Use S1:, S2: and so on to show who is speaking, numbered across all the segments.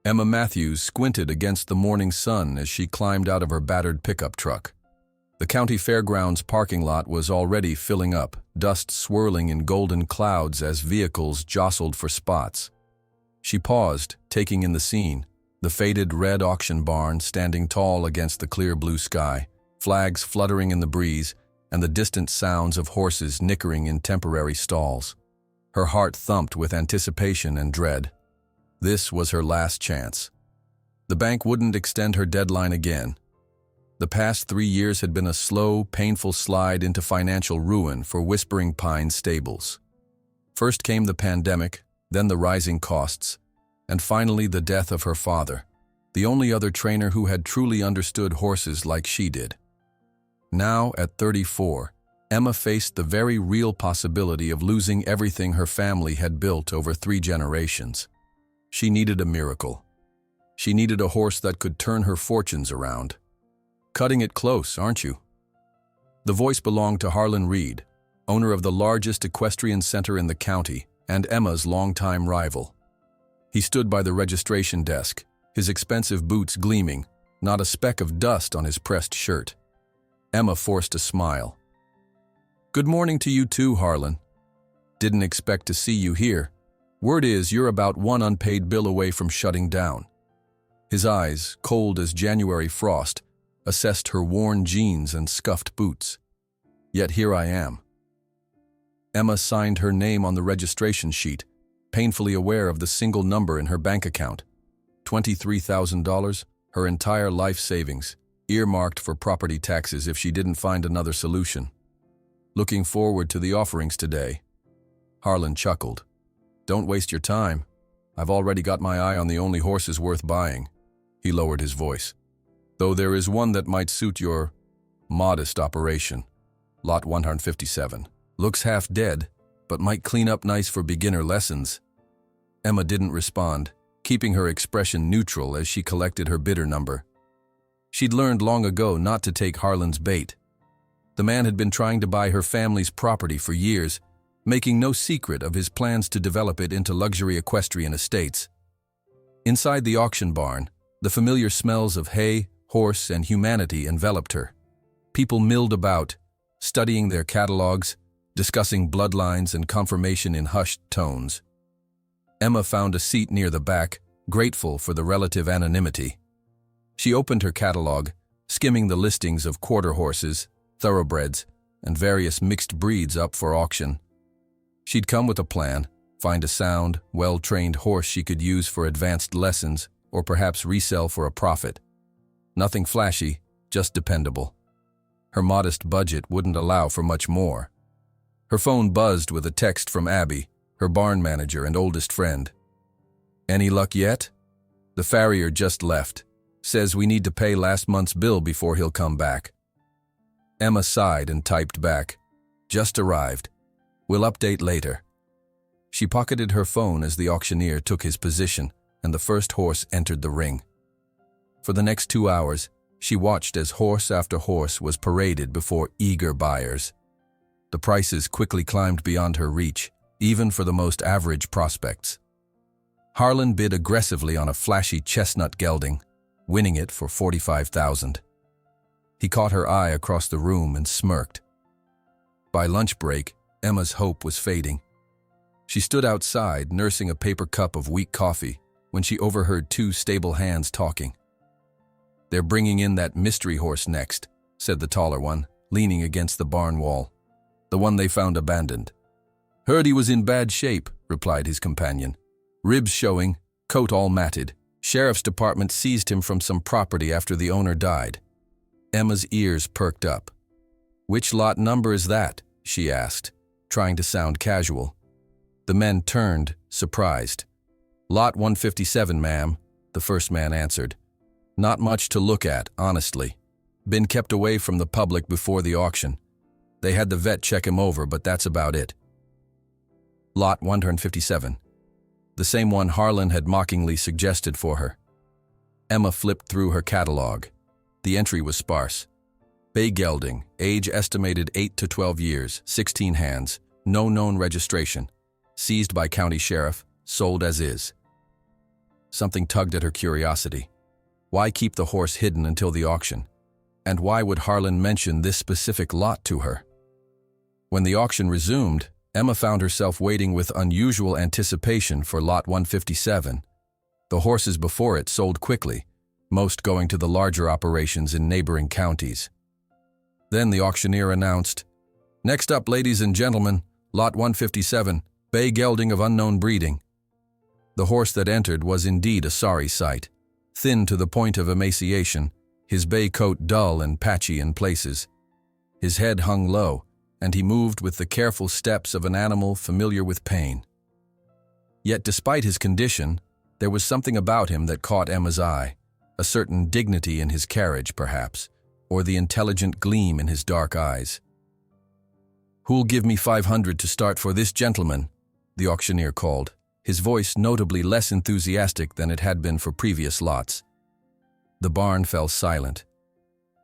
S1: Emma Matthews squinted against the morning sun as she climbed out of her battered pickup truck. The county fairgrounds parking lot was already filling up, dust swirling in golden clouds as vehicles jostled for spots. She paused, taking in the scene, the faded red auction barn standing tall against the clear blue sky, flags fluttering in the breeze, and the distant sounds of horses nickering in temporary stalls. Her heart thumped with anticipation and dread. This was her last chance. The bank wouldn't extend her deadline again. The past 3 years had been a slow, painful slide into financial ruin for Whispering Pines Stables. First came the pandemic, then the rising costs, and finally the death of her father, the only other trainer who had truly understood horses like she did. Now, at 34, Emma faced the very real possibility of losing everything her family had built over 3 generations. She needed a miracle. She needed a horse that could turn her fortunes around. Cutting it close, aren't you? The voice belonged to Harlan Reed, owner of the largest equestrian center in the county and Emma's longtime rival. He stood by the registration desk, his expensive boots gleaming, not a speck of dust on his pressed shirt. Emma forced a smile. "Good morning to you too, Harlan. Didn't expect to see you here. Word is you're about 1 unpaid bill away from shutting down." His eyes, cold as January frost, assessed her worn jeans and scuffed boots. "Yet here I am." Emma signed her name on the registration sheet, painfully aware of the single number in her bank account. $23,000, her entire life savings, earmarked for property taxes if she didn't find another solution. "Looking forward to the offerings today." Harlan chuckled. "Don't waste your time. I've already got my eye on the only horses worth buying." He lowered his voice. "Though there is one that might suit your modest operation. Lot 157. Looks half dead, but might clean up nice for beginner lessons." Emma didn't respond, keeping her expression neutral as she collected her bidder number. She'd learned long ago not to take Harlan's bait. The man had been trying to buy her family's property for years, making no secret of his plans to develop it into luxury equestrian estates. Inside the auction barn, the familiar smells of hay, horse, and humanity enveloped her. People milled about, studying their catalogs, discussing bloodlines and confirmation in hushed tones. Emma found a seat near the back, grateful for the relative anonymity. She opened her catalog, skimming the listings of quarter horses, thoroughbreds, and various mixed breeds up for auction. She'd come with a plan: find a sound, well-trained horse she could use for advanced lessons or perhaps resell for a profit. Nothing flashy, just dependable. Her modest budget wouldn't allow for much more. Her phone buzzed with a text from Abby, her barn manager and oldest friend. "Any luck yet? The farrier just left. Says we need to pay last month's bill before he'll come back." Emma sighed and typed back, "Just arrived. We'll update later." She pocketed her phone as the auctioneer took his position and the first horse entered the ring. For the next 2 hours, she watched as horse after horse was paraded before eager buyers. The prices quickly climbed beyond her reach, even for the most average prospects. Harlan bid aggressively on a flashy chestnut gelding, winning it for $45,000. He caught her eye across the room and smirked. By lunch break, Emma's hope was fading. She stood outside, nursing a paper cup of weak coffee, when she overheard 2 stable hands talking. "They're bringing in that mystery horse next," said the taller one, leaning against the barn wall. "The one they found abandoned." "Heard he was in bad shape," replied his companion. "Ribs showing, coat all matted. Sheriff's department seized him from some property after the owner died." Emma's ears perked up. "Which lot number is that?" she asked, trying to sound casual. The men turned, surprised. "Lot 157, ma'am," the first man answered. "Not much to look at, honestly. Been kept away from the public before the auction. They had the vet check him over, but that's about it." Lot 157. The same one Harlan had mockingly suggested for her. Emma flipped through her catalog. The entry was sparse. Bay gelding, age estimated 8 to 12 years, 16 hands, no known registration. Seized by county sheriff, sold as is. Something tugged at her curiosity. Why keep the horse hidden until the auction? And why would Harlan mention this specific lot to her? When the auction resumed, Emma found herself waiting with unusual anticipation for Lot 157. The horses before it sold quickly, most going to the larger operations in neighboring counties. Then the auctioneer announced, "Next up, ladies and gentlemen, Lot 157, bay gelding of unknown breeding." The horse that entered was indeed a sorry sight. Thin to the point of emaciation, his bay coat dull and patchy in places. His head hung low, and he moved with the careful steps of an animal familiar with pain. Yet despite his condition, there was something about him that caught Emma's eye, a certain dignity in his carriage, perhaps, or the intelligent gleam in his dark eyes. "Who'll give me 500 to start for this gentleman?" the auctioneer called, his voice notably less enthusiastic than it had been for previous lots. The barn fell silent.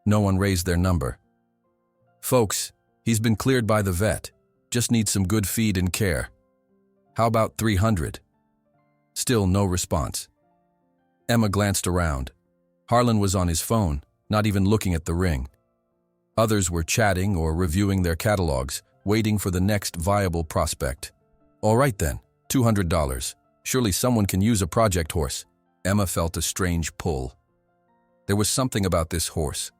S1: No one raised their number. "Folks, he's been cleared by the vet. Just needs some good feed and care. How about 300? Still no response. Emma glanced around. Harlan was on his phone, not even looking at the ring. Others were chatting or reviewing their catalogs, waiting for the next viable prospect. "All right then, $200. Surely someone can use a project horse." Emma felt a strange pull. There was something about this horse,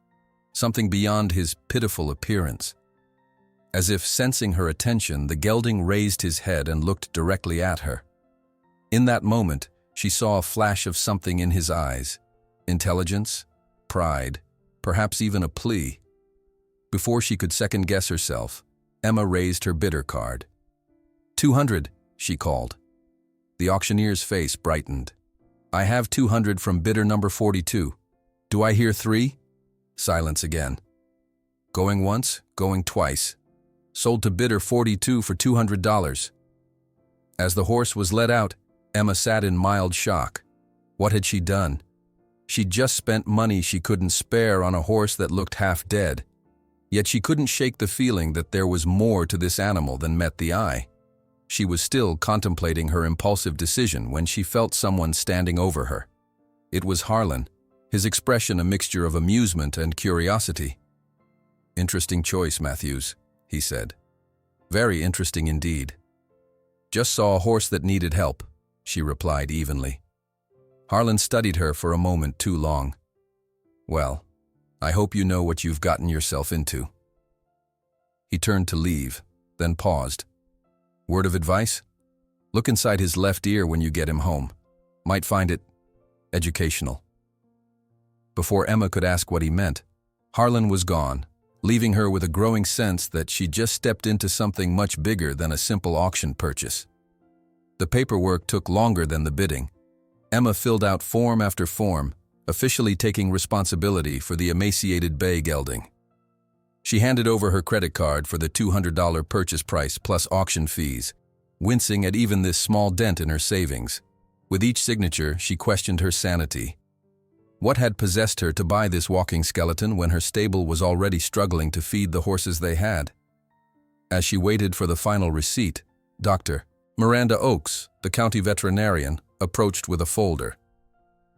S1: something beyond his pitiful appearance. As if sensing her attention, the gelding raised his head and looked directly at her. In that moment, she saw a flash of something in his eyes. Intelligence, pride, perhaps even a plea. Before she could second-guess herself, Emma raised her bidder card. 200, she called. The auctioneer's face brightened. "I have 200 from bidder number 42. Do I hear 3? Silence again. Going once, going twice. Sold to bidder 42 for $200. As the horse was let out, Emma sat in mild shock. What had she done? She'd just spent money she couldn't spare on a horse that looked half dead. Yet she couldn't shake the feeling that there was more to this animal than met the eye. She was still contemplating her impulsive decision when she felt someone standing over her. It was Harlan, his expression a mixture of amusement and curiosity. "Interesting choice, Matthews," he said. "Very interesting indeed." "Just saw a horse that needed help," she replied evenly. Harlan studied her for a moment too long. "Well, I hope you know what you've gotten yourself into." He turned to leave, then paused. "Word of advice? Look inside his left ear when you get him home. Might find it educational." Before Emma could ask what he meant, Harlan was gone, leaving her with a growing sense that she just stepped into something much bigger than a simple auction purchase. The paperwork took longer than the bidding. Emma filled out form after form, officially taking responsibility for the emaciated bay gelding. She handed over her credit card for the $200 purchase price plus auction fees, wincing at even this small dent in her savings. With each signature, she questioned her sanity. What had possessed her to buy this walking skeleton when her stable was already struggling to feed the horses they had? As she waited for the final receipt, Dr. Miranda Oakes, the county veterinarian, approached with a folder.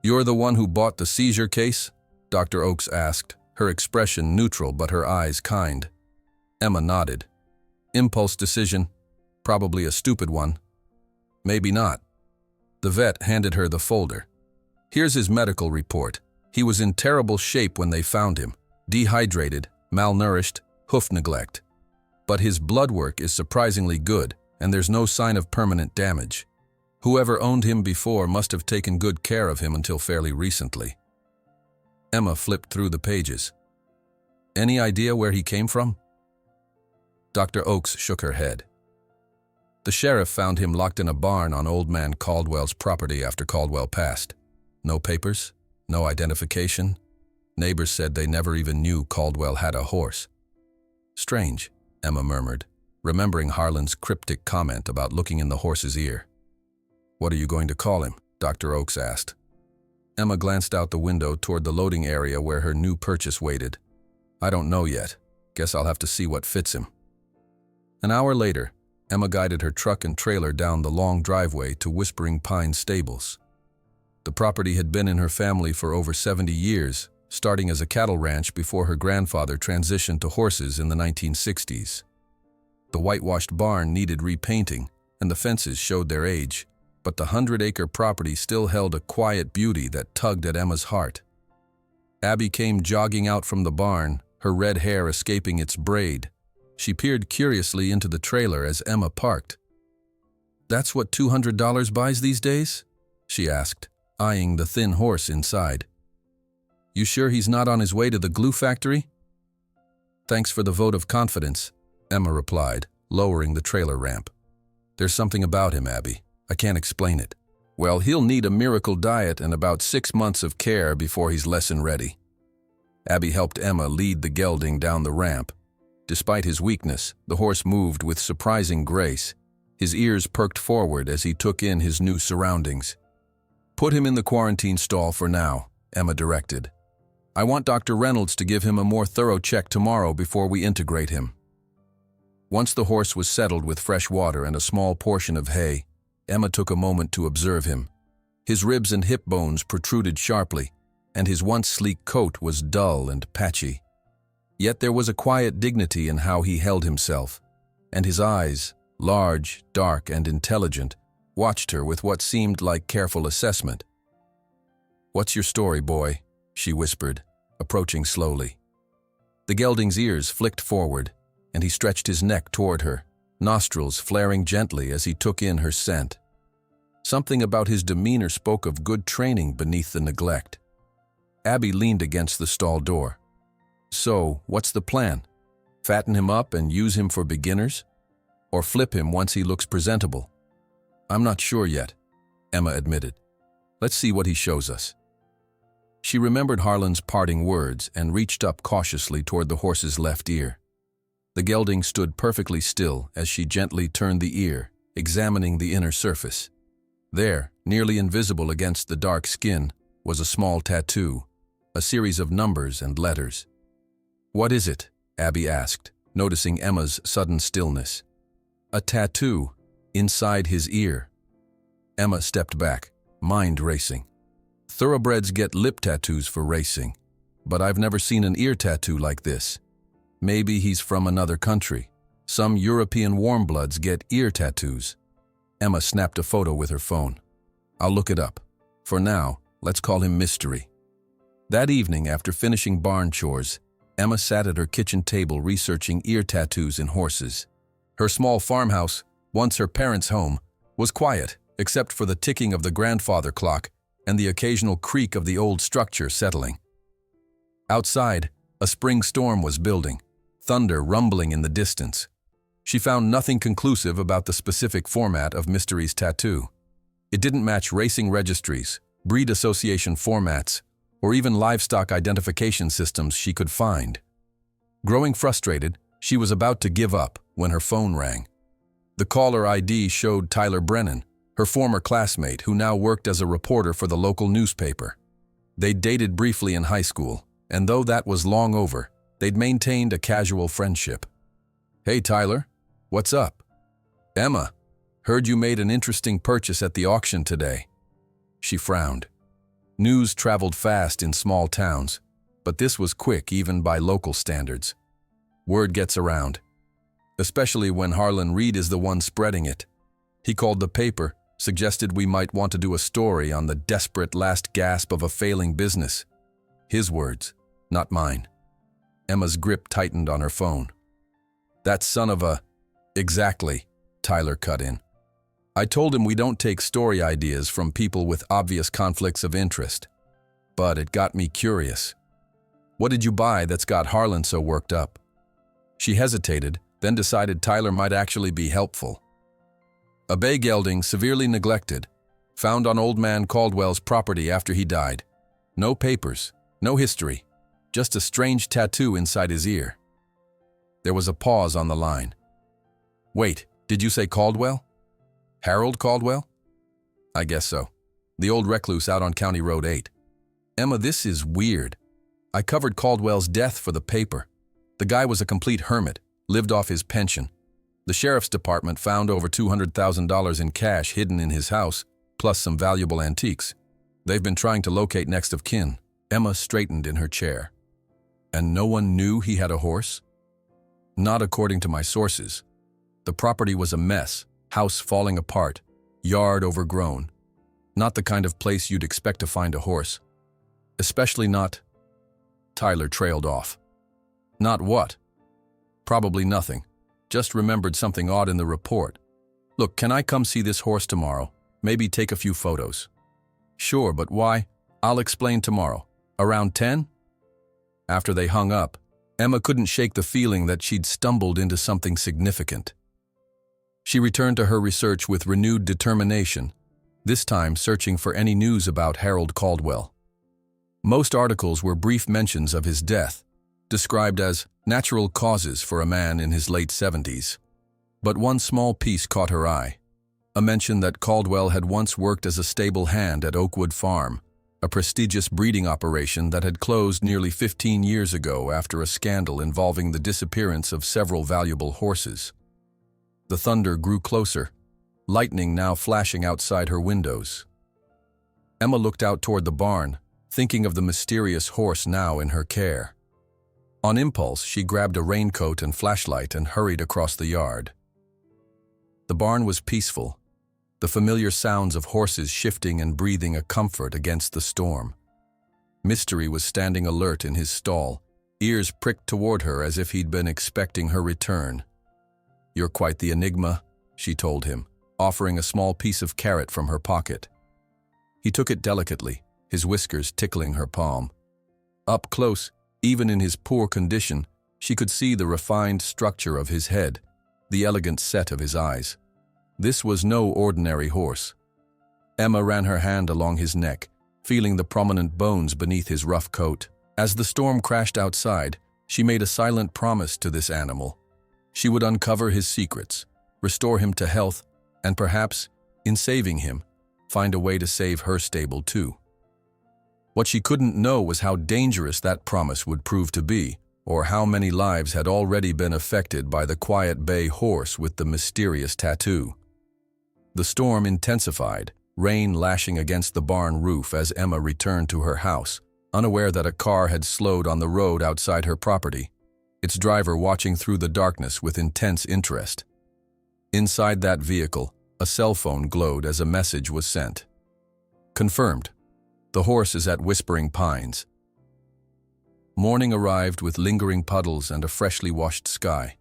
S1: "You're the one who bought the seizure case?" Dr. Oakes asked, her expression neutral but her eyes kind. Emma nodded. "Impulse decision. Probably a stupid one." "Maybe not." The vet handed her the folder. "Here's his medical report. He was in terrible shape when they found him. Dehydrated, malnourished, hoof neglect. But his blood work is surprisingly good, and there's no sign of permanent damage. Whoever owned him before must have taken good care of him until fairly recently." Emma flipped through the pages. "Any idea where he came from?" Dr. Oakes shook her head. "The sheriff found him locked in a barn on Old Man Caldwell's property after Caldwell passed. No papers, no identification. Neighbors said they never even knew Caldwell had a horse." "Strange," Emma murmured, remembering Harlan's cryptic comment about looking in the horse's ear. "What are you going to call him?" Dr. Oakes asked. Emma glanced out the window toward the loading area where her new purchase waited. "I don't know yet. Guess I'll have to see what fits him." An hour later, Emma guided her truck and trailer down the long driveway to Whispering Pine Stables. The property had been in her family for over 70 years, starting as a cattle ranch before her grandfather transitioned to horses in the 1960s. The whitewashed barn needed repainting, and the fences showed their age, but the 100-acre property still held a quiet beauty that tugged at Emma's heart. Abby came jogging out from the barn, her red hair escaping its braid. She peered curiously into the trailer as Emma parked. "That's what $200 buys these days?" she asked, eyeing the thin horse inside. "You sure he's not on his way to the glue factory?" "Thanks for the vote of confidence," Emma replied, lowering the trailer ramp. "There's something about him, Abby. I can't explain it. Well, he'll need a miracle diet and about 6 months of care before he's lesson ready." Abby helped Emma lead the gelding down the ramp. Despite his weakness, the horse moved with surprising grace. His ears perked forward as he took in his new surroundings. "Put him in the quarantine stall for now," Emma directed. "I want Dr. Reynolds to give him a more thorough check tomorrow before we integrate him." Once the horse was settled with fresh water and a small portion of hay, Emma took a moment to observe him. His ribs and hip bones protruded sharply, and his once sleek coat was dull and patchy. Yet there was a quiet dignity in how he held himself, and his eyes, large, dark, and intelligent, watched her with what seemed like careful assessment. "What's your story, boy?" she whispered, approaching slowly. The gelding's ears flicked forward, and he stretched his neck toward her, nostrils flaring gently as he took in her scent. Something about his demeanor spoke of good training beneath the neglect. Abby leaned against the stall door. "So, what's the plan? Fatten him up and use him for beginners? Or flip him once he looks presentable?" "I'm not sure yet," Emma admitted. "Let's see what he shows us." She remembered Harlan's parting words and reached up cautiously toward the horse's left ear. The gelding stood perfectly still as she gently turned the ear, examining the inner surface. There, nearly invisible against the dark skin, was a small tattoo, a series of numbers and letters. "What is it?" Abby asked, noticing Emma's sudden stillness. "A tattoo, inside his ear." Emma stepped back, mind racing. Thoroughbreds get lip tattoos for racing, but I've never seen an ear tattoo like this. Maybe he's from another country. Some European warmbloods get ear tattoos. Emma snapped a photo with her phone. "I'll look it up. For now, let's call him Mystery." That evening, after finishing barn chores, Emma sat at her kitchen table researching ear tattoos in horses. Her small farmhouse, once her parents' home, was quiet except for the ticking of the grandfather clock and the occasional creak of the old structure settling. Outside, a spring storm was building, thunder rumbling in the distance. She found nothing conclusive about the specific format of Mystery's tattoo. It didn't match racing registries, breed association formats, or even livestock identification systems she could find. Growing frustrated, she was about to give up when her phone rang. The caller ID showed Tyler Brennan, her former classmate who now worked as a reporter for the local newspaper. They'd dated briefly in high school, and though that was long over, they'd maintained a casual friendship. "Hey Tyler, what's up?" "Emma, heard you made an interesting purchase at the auction today." She frowned. News traveled fast in small towns, but this was quick even by local standards. Word gets around, especially when Harlan Reed is the one spreading it. He called the paper, suggested we might want to do a story on the desperate last gasp of a failing business. His words, not mine. Emma's grip tightened on her phone. "That son of a—" "Exactly," Tyler cut in. "I told him we don't take story ideas from people with obvious conflicts of interest. But it got me curious. What did you buy that's got Harlan so worked up?" She hesitated, then decided Tyler might actually be helpful. "A bay gelding severely neglected, found on old man Caldwell's property after he died. No papers, no history, just a strange tattoo inside his ear." There was a pause on the line. "Wait, did you say Caldwell? Harold Caldwell?" "I guess so. The old recluse out on County Road 8. Emma, this is weird. I covered Caldwell's death for the paper. The guy was a complete hermit, lived off his pension. The sheriff's department found over $200,000 in cash hidden in his house, plus some valuable antiques. They've been trying to locate next of kin. Emma straightened in her chair. And no one knew he had a horse? Not according to my sources. The property was a mess, house falling apart, yard overgrown. Not the kind of place you'd expect to find a horse. Especially not... Tyler trailed off. Not what? Probably nothing. Just remembered something odd in the report. Look, can I come see this horse tomorrow? Maybe take a few photos. Sure, but why? I'll explain tomorrow. Around 10? After they hung up, Emma couldn't shake the feeling that she'd stumbled into something significant. She returned to her research with renewed determination, this time searching for any news about Harold Caldwell. Most articles were brief mentions of his death, described as natural causes for a man in his late 70s. But one small piece caught her eye, a mention that Caldwell had once worked as a stable hand at Oakwood Farm, a prestigious breeding operation that had closed nearly 15 years ago after a scandal involving the disappearance of several valuable horses. The thunder grew closer, lightning now flashing outside her windows. Emma looked out toward the barn, thinking of the mysterious horse now in her care. On impulse, she grabbed a raincoat and flashlight and hurried across the yard. The barn was peaceful, the familiar sounds of horses shifting and breathing a comfort against the storm. Mystery was standing alert in his stall, ears pricked toward her as if he'd been expecting her return. "You're quite the enigma," she told him, offering a small piece of carrot from her pocket. He took it delicately, his whiskers tickling her palm. Up close, even in his poor condition, she could see the refined structure of his head, the elegant set of his eyes. This was no ordinary horse. Emma ran her hand along his neck, feeling the prominent bones beneath his rough coat. As the storm crashed outside, she made a silent promise to this animal. She would uncover his secrets, restore him to health, and perhaps, in saving him, find a way to save her stable too. What she couldn't know was how dangerous that promise would prove to be, or how many lives had already been affected by the quiet bay horse with the mysterious tattoo. The storm intensified, rain lashing against the barn roof as Emma returned to her house, unaware that a car had slowed on the road outside her property, its driver watching through the darkness with intense interest. Inside that vehicle, a cell phone glowed as a message was sent. Confirmed. The horse is at Whispering Pines. Morning arrived with lingering puddles and a freshly washed sky.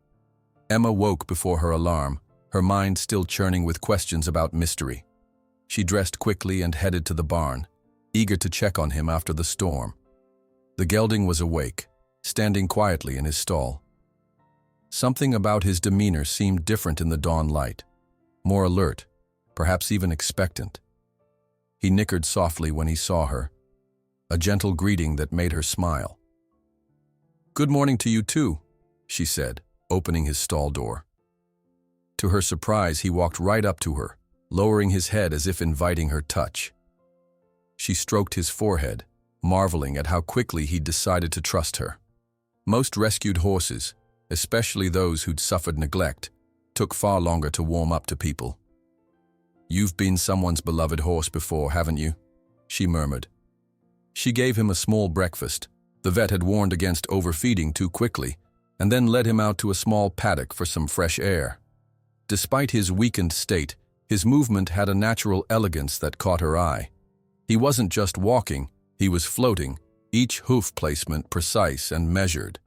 S1: Emma woke before her alarm, her mind still churning with questions about mystery. She dressed quickly and headed to the barn, eager to check on him after the storm. The gelding was awake, standing quietly in his stall. Something about his demeanor seemed different in the dawn light, more alert, perhaps even expectant. He nickered softly when he saw her, a gentle greeting that made her smile. "Good morning to you too," she said, opening his stall door. To her surprise, he walked right up to her, lowering his head as if inviting her touch. She stroked his forehead, marveling at how quickly he'd decided to trust her. Most rescued horses, especially those who'd suffered neglect, took far longer to warm up to people. "You've been someone's beloved horse before, haven't you?" she murmured. She gave him a small breakfast. The vet had warned against overfeeding too quickly, and then led him out to a small paddock for some fresh air. Despite his weakened state, his movement had a natural elegance that caught her eye. He wasn't just walking, he was floating, each hoof placement precise and measured.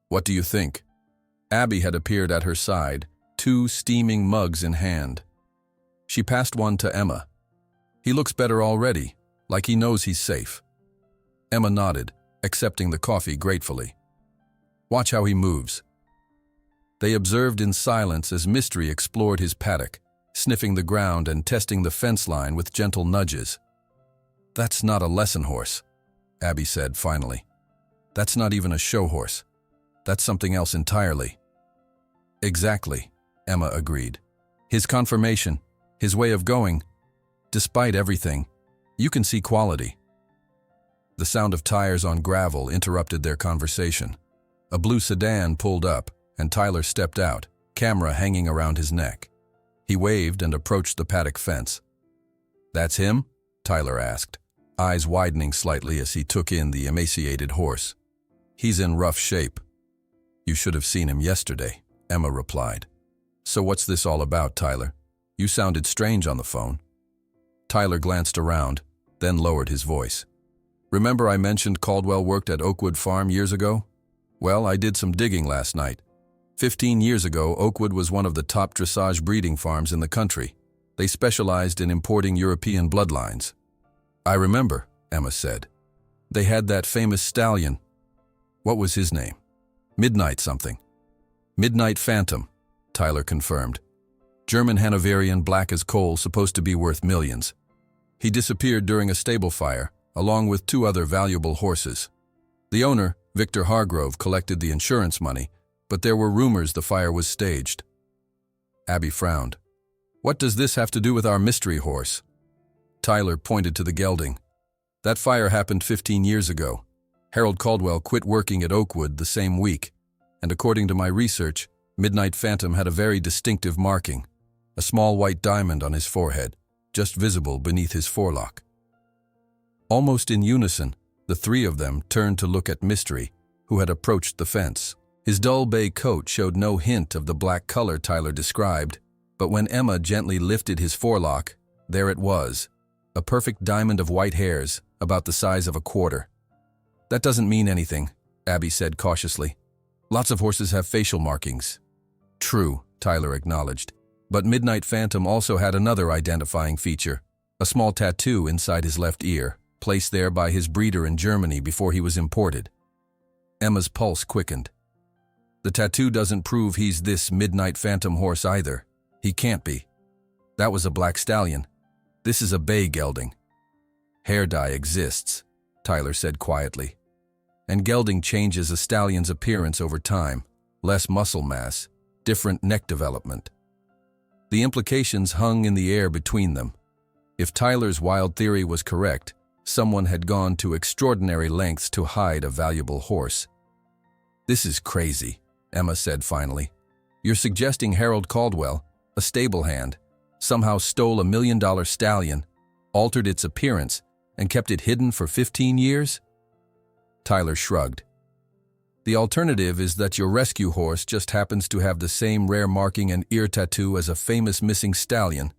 S1: "What do you think?" Abby had appeared at her side, 2 steaming mugs in hand. She passed one to Emma. "He looks better already, like he knows he's safe." Emma nodded, accepting the coffee gratefully. "Watch how he moves." They observed in silence as Mystery explored his paddock, sniffing the ground and testing the fence line with gentle nudges. "That's not a lesson horse," Abby said finally. "That's not even a show horse. That's something else entirely." "Exactly," Emma agreed. "His conformation, his way of going, despite everything, you can see quality." The sound of tires on gravel interrupted their conversation. A blue sedan pulled up, and Tyler stepped out, camera hanging around his neck. He waved and approached the paddock fence. "That's him?" Tyler asked. eyes widening slightly as he took in the emaciated horse. "He's in rough shape." "You should have seen him yesterday," Emma replied. "So what's this all about, Tyler? You sounded strange on the phone." Tyler glanced around, then lowered his voice. "Remember I mentioned Caldwell worked at Oakwood Farm years ago? Well, I did some digging last night. 15 years ago, Oakwood was one of the top dressage breeding farms in the country. They specialized in importing European bloodlines." "I remember," Emma said. "They had that famous stallion. What was his name? Midnight something." "Midnight Phantom," Tyler confirmed. "German Hanoverian, black as coal, supposed to be worth millions. He disappeared during a stable fire, along with 2 other valuable horses. The owner, Victor Hargrove, collected the insurance money, but there were rumors the fire was staged." Abby frowned. "What does this have to do with our mystery horse?" Tyler pointed to the gelding. "That fire happened 15 years ago. Harold Caldwell quit working at Oakwood the same week, and according to my research, Midnight Phantom had a very distinctive marking, a small white diamond on his forehead, just visible beneath his forelock." Almost in unison, the 3 of them turned to look at Mystery, who had approached the fence. His dull bay coat showed no hint of the black color Tyler described, but when Emma gently lifted his forelock, there it was, a perfect diamond of white hairs, about the size of a quarter. "That doesn't mean anything," Abby said cautiously. "Lots of horses have facial markings." "True," Tyler acknowledged. But Midnight Phantom also had another identifying feature, a small tattoo inside his left ear, placed there by his breeder in Germany before he was imported. Emma's pulse quickened. "The tattoo doesn't prove he's this Midnight Phantom horse either. He can't be. That was a black stallion. This is a bay gelding." "Hair dye exists," Tyler said quietly. "And gelding changes a stallion's appearance over time, less muscle mass, different neck development." The implications hung in the air between them. If Tyler's wild theory was correct, someone had gone to extraordinary lengths to hide a valuable horse. "This is crazy," Emma said finally. "You're suggesting Harold Caldwell, a stable hand, somehow stole $1 million stallion, altered its appearance, and kept it hidden for 15 years? Tyler shrugged. "The alternative is that your rescue horse just happens to have the same rare marking and ear tattoo as a famous missing stallion.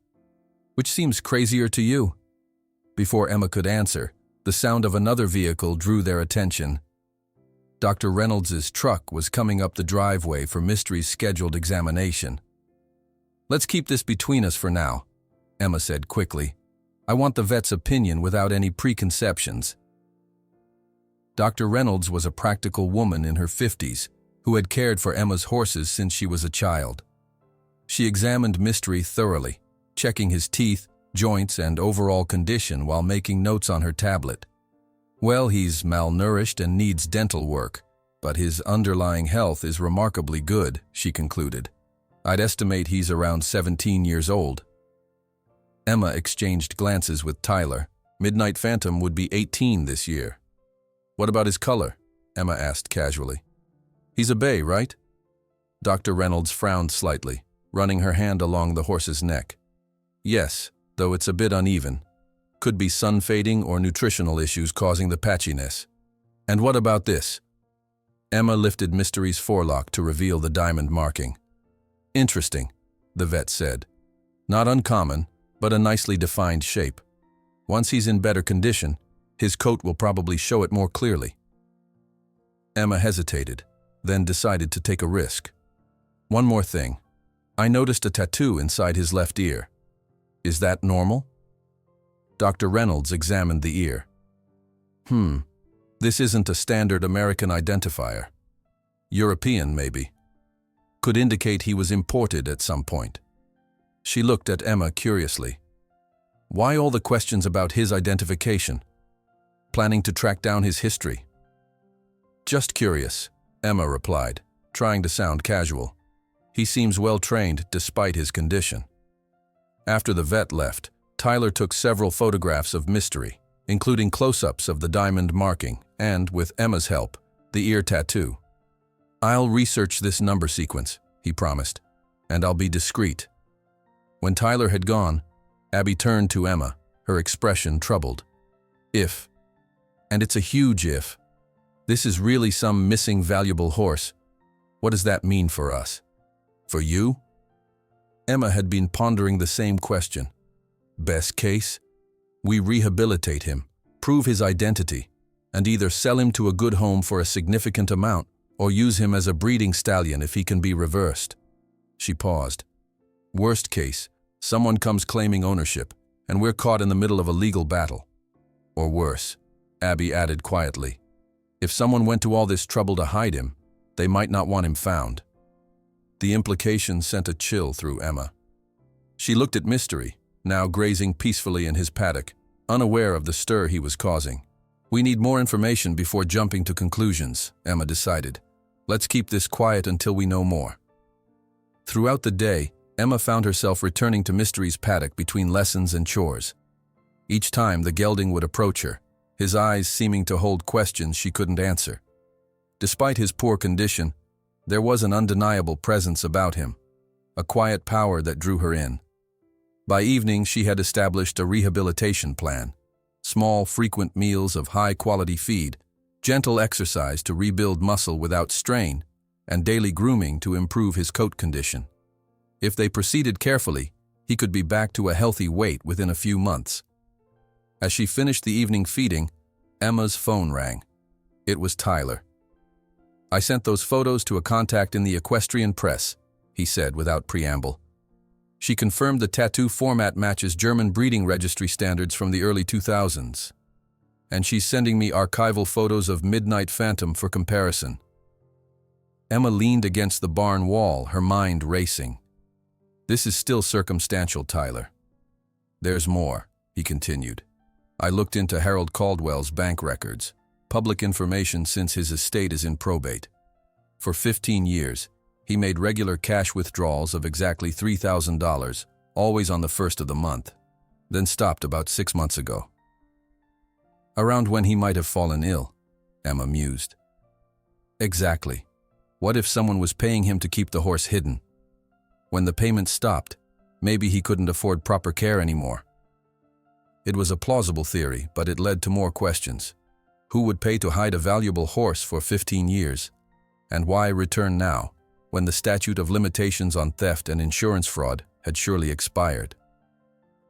S1: Which seems crazier to you?" Before Emma could answer, the sound of another vehicle drew their attention. Dr. Reynolds's truck was coming up the driveway for Mystery's scheduled examination. "Let's keep this between us for now," Emma said quickly. "I want the vet's opinion without any preconceptions." Dr. Reynolds was a practical woman in her 50s who had cared for Emma's horses since she was a child. She examined Mystery thoroughly, checking his teeth, joints, and overall condition while making notes on her tablet. "Well, he's malnourished and needs dental work, but his underlying health is remarkably good," she concluded. "I'd estimate he's around 17 years old." Emma exchanged glances with Tyler. Midnight Phantom would be 18 this year. "What about his color?" Emma asked casually. "He's a bay, right?" Dr. Reynolds frowned slightly, running her hand along the horse's neck. "Yes, though it's a bit uneven. Could be sun fading or nutritional issues causing the patchiness." "And what about this?" Emma lifted Mystery's forelock to reveal the diamond marking. "Interesting," the vet said. "Not uncommon, but a nicely defined shape. Once he's in better condition, his coat will probably show it more clearly." Emma hesitated, then decided to take a risk. "One more thing. I noticed a tattoo inside his left ear. Is that normal?" Dr. Reynolds examined the ear. This isn't a standard American identifier. European, maybe. Could indicate he was imported at some point." She looked at Emma curiously. "Why all the questions about his identification? Planning to track down his history?" "Just curious," Emma replied, trying to sound casual. "He seems well trained despite his condition." After the vet left, Tyler took several photographs of Mystery, including close-ups of the diamond marking and, with Emma's help, the ear tattoo. "I'll research this number sequence," he promised, "and I'll be discreet." When Tyler had gone, Abby turned to Emma, her expression troubled. If. And it's a huge if. This is really some missing valuable horse. What does that mean for us? For you? Emma had been pondering the same question. Best case? We rehabilitate him, prove his identity, and either sell him to a good home for a significant amount or use him as a breeding stallion if he can be reversed. She paused. Worst case, someone comes claiming ownership, and we're caught in the middle of a legal battle. Or worse, Abby added quietly. If someone went to all this trouble to hide him, they might not want him found. The implication sent a chill through Emma. She looked at Mystery, now grazing peacefully in his paddock, unaware of the stir he was causing. We need more information before jumping to conclusions, Emma decided. Let's keep this quiet until we know more. Throughout the day, Emma found herself returning to Mystery's paddock between lessons and chores. Each time the gelding would approach her, his eyes seeming to hold questions she couldn't answer. Despite his poor condition, there was an undeniable presence about him, a quiet power that drew her in. By evening, she had established a rehabilitation plan. Small, frequent meals of high-quality feed, gentle exercise to rebuild muscle without strain, and daily grooming to improve his coat condition. If they proceeded carefully, he could be back to a healthy weight within a few months. As she finished the evening feeding, Emma's phone rang. It was Tyler. I sent those photos to a contact in the equestrian press, he said without preamble. She confirmed the tattoo format matches German breeding registry standards from the early 2000s. And she's sending me archival photos of Midnight Phantom for comparison. Emma leaned against the barn wall, her mind racing. This is still circumstantial, Tyler. There's more, he continued. I looked into Harold Caldwell's bank records, public information since his estate is in probate. For 15 years, he made regular cash withdrawals of exactly $3,000, always on the first of the month, then stopped about 6 months ago. Around when he might have fallen ill, Emma mused. Exactly. What if someone was paying him to keep the horse hidden? When the payments stopped, maybe he couldn't afford proper care anymore. It was a plausible theory, but it led to more questions. Who would pay to hide a valuable horse for 15 years? And why return now, when the statute of limitations on theft and insurance fraud had surely expired?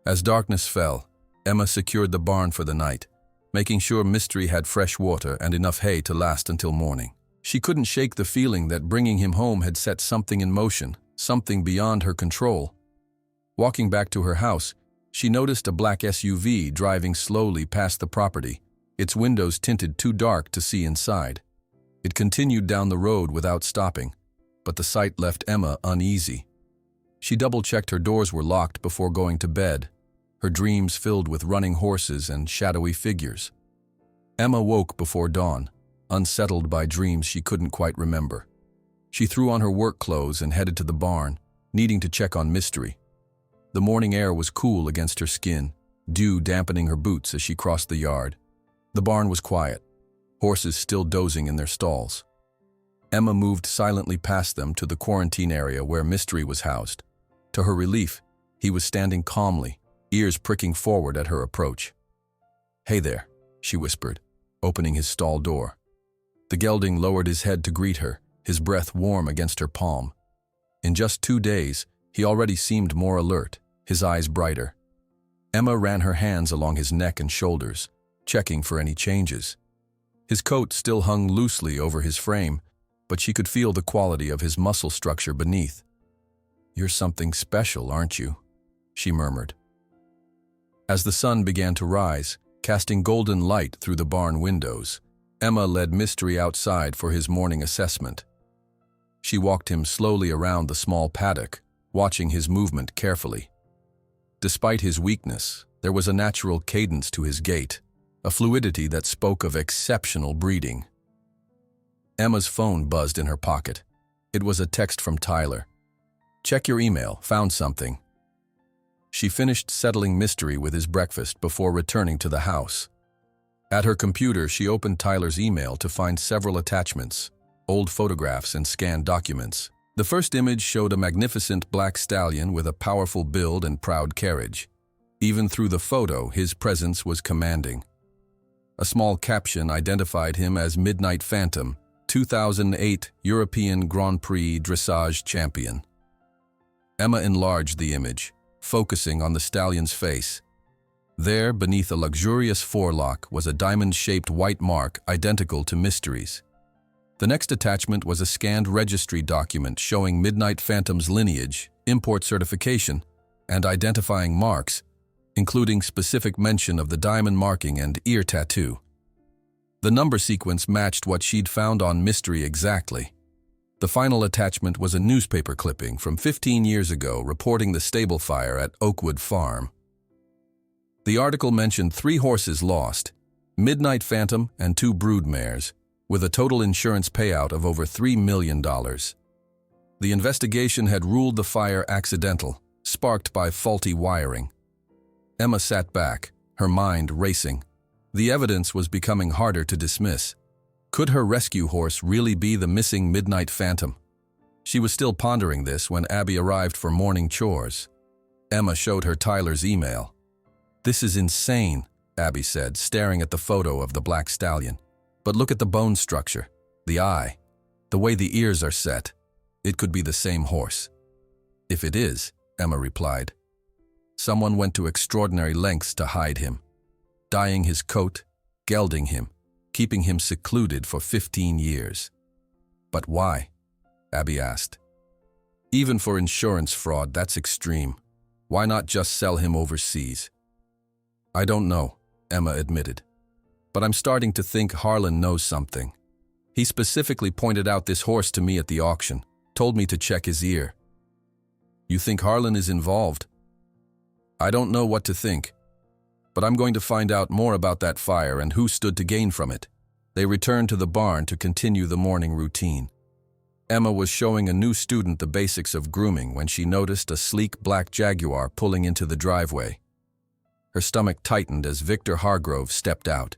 S1: As darkness fell, Emma secured the barn for the night, making sure Mystery had fresh water and enough hay to last until morning. She couldn't shake the feeling that bringing him home had set something in motion, something beyond her control. Walking back to her house, she noticed a black SUV driving slowly past the property, its windows tinted too dark to see inside. It continued down the road without stopping, but the sight left Emma uneasy. She double-checked her doors were locked before going to bed, her dreams filled with running horses and shadowy figures. Emma woke before dawn, unsettled by dreams she couldn't quite remember. She threw on her work clothes and headed to the barn, needing to check on Mystery. The morning air was cool against her skin, dew dampening her boots as she crossed the yard. The barn was quiet, horses still dozing in their stalls. Emma moved silently past them to the quarantine area where Mystery was housed. To her relief, he was standing calmly, ears pricking forward at her approach. "Hey there," she whispered, opening his stall door. The gelding lowered his head to greet her, his breath warm against her palm. In just 2 days, he already seemed more alert, his eyes brighter. Emma ran her hands along his neck and shoulders, checking for any changes. His coat still hung loosely over his frame, but she could feel the quality of his muscle structure beneath. "You're something special, aren't you?" she murmured. As the sun began to rise, casting golden light through the barn windows, Emma led Mystery outside for his morning assessment. She walked him slowly around the small paddock, watching his movement carefully. Despite his weakness, there was a natural cadence to his gait, a fluidity that spoke of exceptional breeding. Emma's phone buzzed in her pocket. It was a text from Tyler. "Check your email, found something." She finished settling Mystery with his breakfast before returning to the house. At her computer, she opened Tyler's email to find several attachments, old photographs and scanned documents. The first image showed a magnificent black stallion with a powerful build and proud carriage. Even through the photo, his presence was commanding. A small caption identified him as Midnight Phantom, 2008 European Grand Prix Dressage Champion. Emma enlarged the image, focusing on the stallion's face. There, beneath a luxurious forelock, was a diamond-shaped white mark identical to Mystery's. The next attachment was a scanned registry document showing Midnight Phantom's lineage, import certification, and identifying marks, including specific mention of the diamond marking and ear tattoo. The number sequence matched what she'd found on Mystery exactly. The final attachment was a newspaper clipping from 15 years ago reporting the stable fire at Oakwood Farm. The article mentioned 3 horses lost, Midnight Phantom and 2 broodmares, with a total insurance payout of over $3 million. The investigation had ruled the fire accidental, sparked by faulty wiring. Emma sat back, her mind racing. The evidence was becoming harder to dismiss. Could her rescue horse really be the missing Midnight Phantom? She was still pondering this when Abby arrived for morning chores. Emma showed her Tyler's email. "This is insane," Abby said, staring at the photo of the black stallion. "But look at the bone structure, the eye, the way the ears are set. It could be the same horse." "If it is," Emma replied, "someone went to extraordinary lengths to hide him, dyeing his coat, gelding him, keeping him secluded for 15 years. "But why?" Abby asked. "Even for insurance fraud, that's extreme. Why not just sell him overseas?" "I don't know," Emma admitted. "But I'm starting to think Harlan knows something. He specifically pointed out this horse to me at the auction, told me to check his ear." "You think Harlan is involved?" "I don't know what to think. But I'm going to find out more about that fire and who stood to gain from it." They returned to the barn to continue the morning routine. Emma was showing a new student the basics of grooming when she noticed a sleek black Jaguar pulling into the driveway. Her stomach tightened as Victor Hargrove stepped out.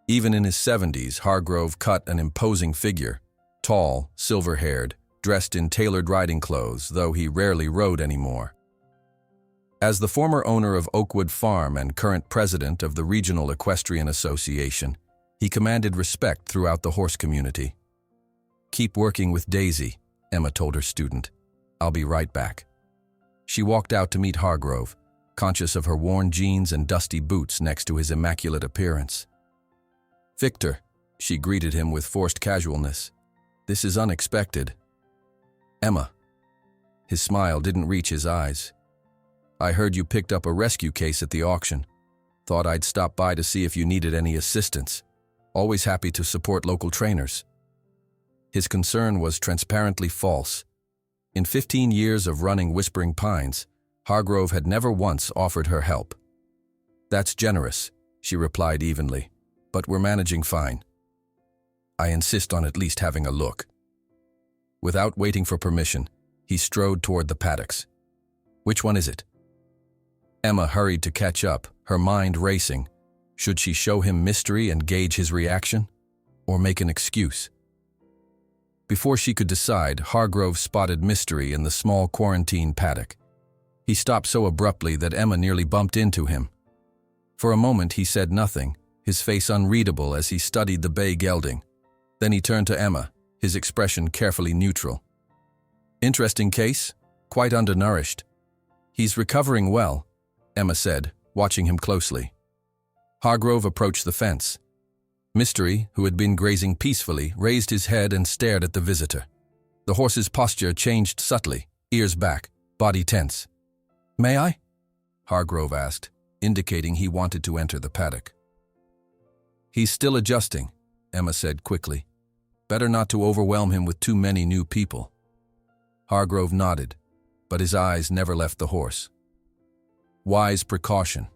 S1: Even in his 70s, Hargrove cut an imposing figure, tall, silver-haired, dressed in tailored riding clothes, though he rarely rode anymore. As the former owner of Oakwood Farm and current president of the Regional Equestrian Association, he commanded respect throughout the horse community. "Keep working with Daisy," Emma told her student. "I'll be right back." She walked out to meet Hargrove, conscious of her worn jeans and dusty boots next to his immaculate appearance. "Victor," she greeted him with forced casualness. "This is unexpected." "Emma." His smile didn't reach his eyes. "I heard you picked up a rescue case at the auction. Thought I'd stop by to see if you needed any assistance. Always happy to support local trainers." His concern was transparently false. In 15 years of running Whispering Pines, Hargrove had never once offered her help. "That's generous," she replied evenly, "but we're managing fine. I insist on at least having a look." Without waiting for permission, he strode toward the paddocks. "Which one is it?" Emma hurried to catch up, her mind racing. Should she show him Mystery and gauge his reaction? Or make an excuse? Before she could decide, Hargrove spotted Mystery in the small quarantine paddock. He stopped so abruptly that Emma nearly bumped into him. For a moment he said nothing, his face unreadable as he studied the bay gelding. Then he turned to Emma, his expression carefully neutral. "Interesting case, quite undernourished. He's recovering well," Emma said, watching him closely. Hargrove approached the fence. Mystery, who had been grazing peacefully, raised his head and stared at the visitor. The horse's posture changed subtly, ears back, body tense. "May I?" Hargrove asked, indicating he wanted to enter the paddock. "He's still adjusting," Emma said quickly. "Better not to overwhelm him with too many new people." Hargrove nodded, but his eyes never left the horse. "Wise precaution.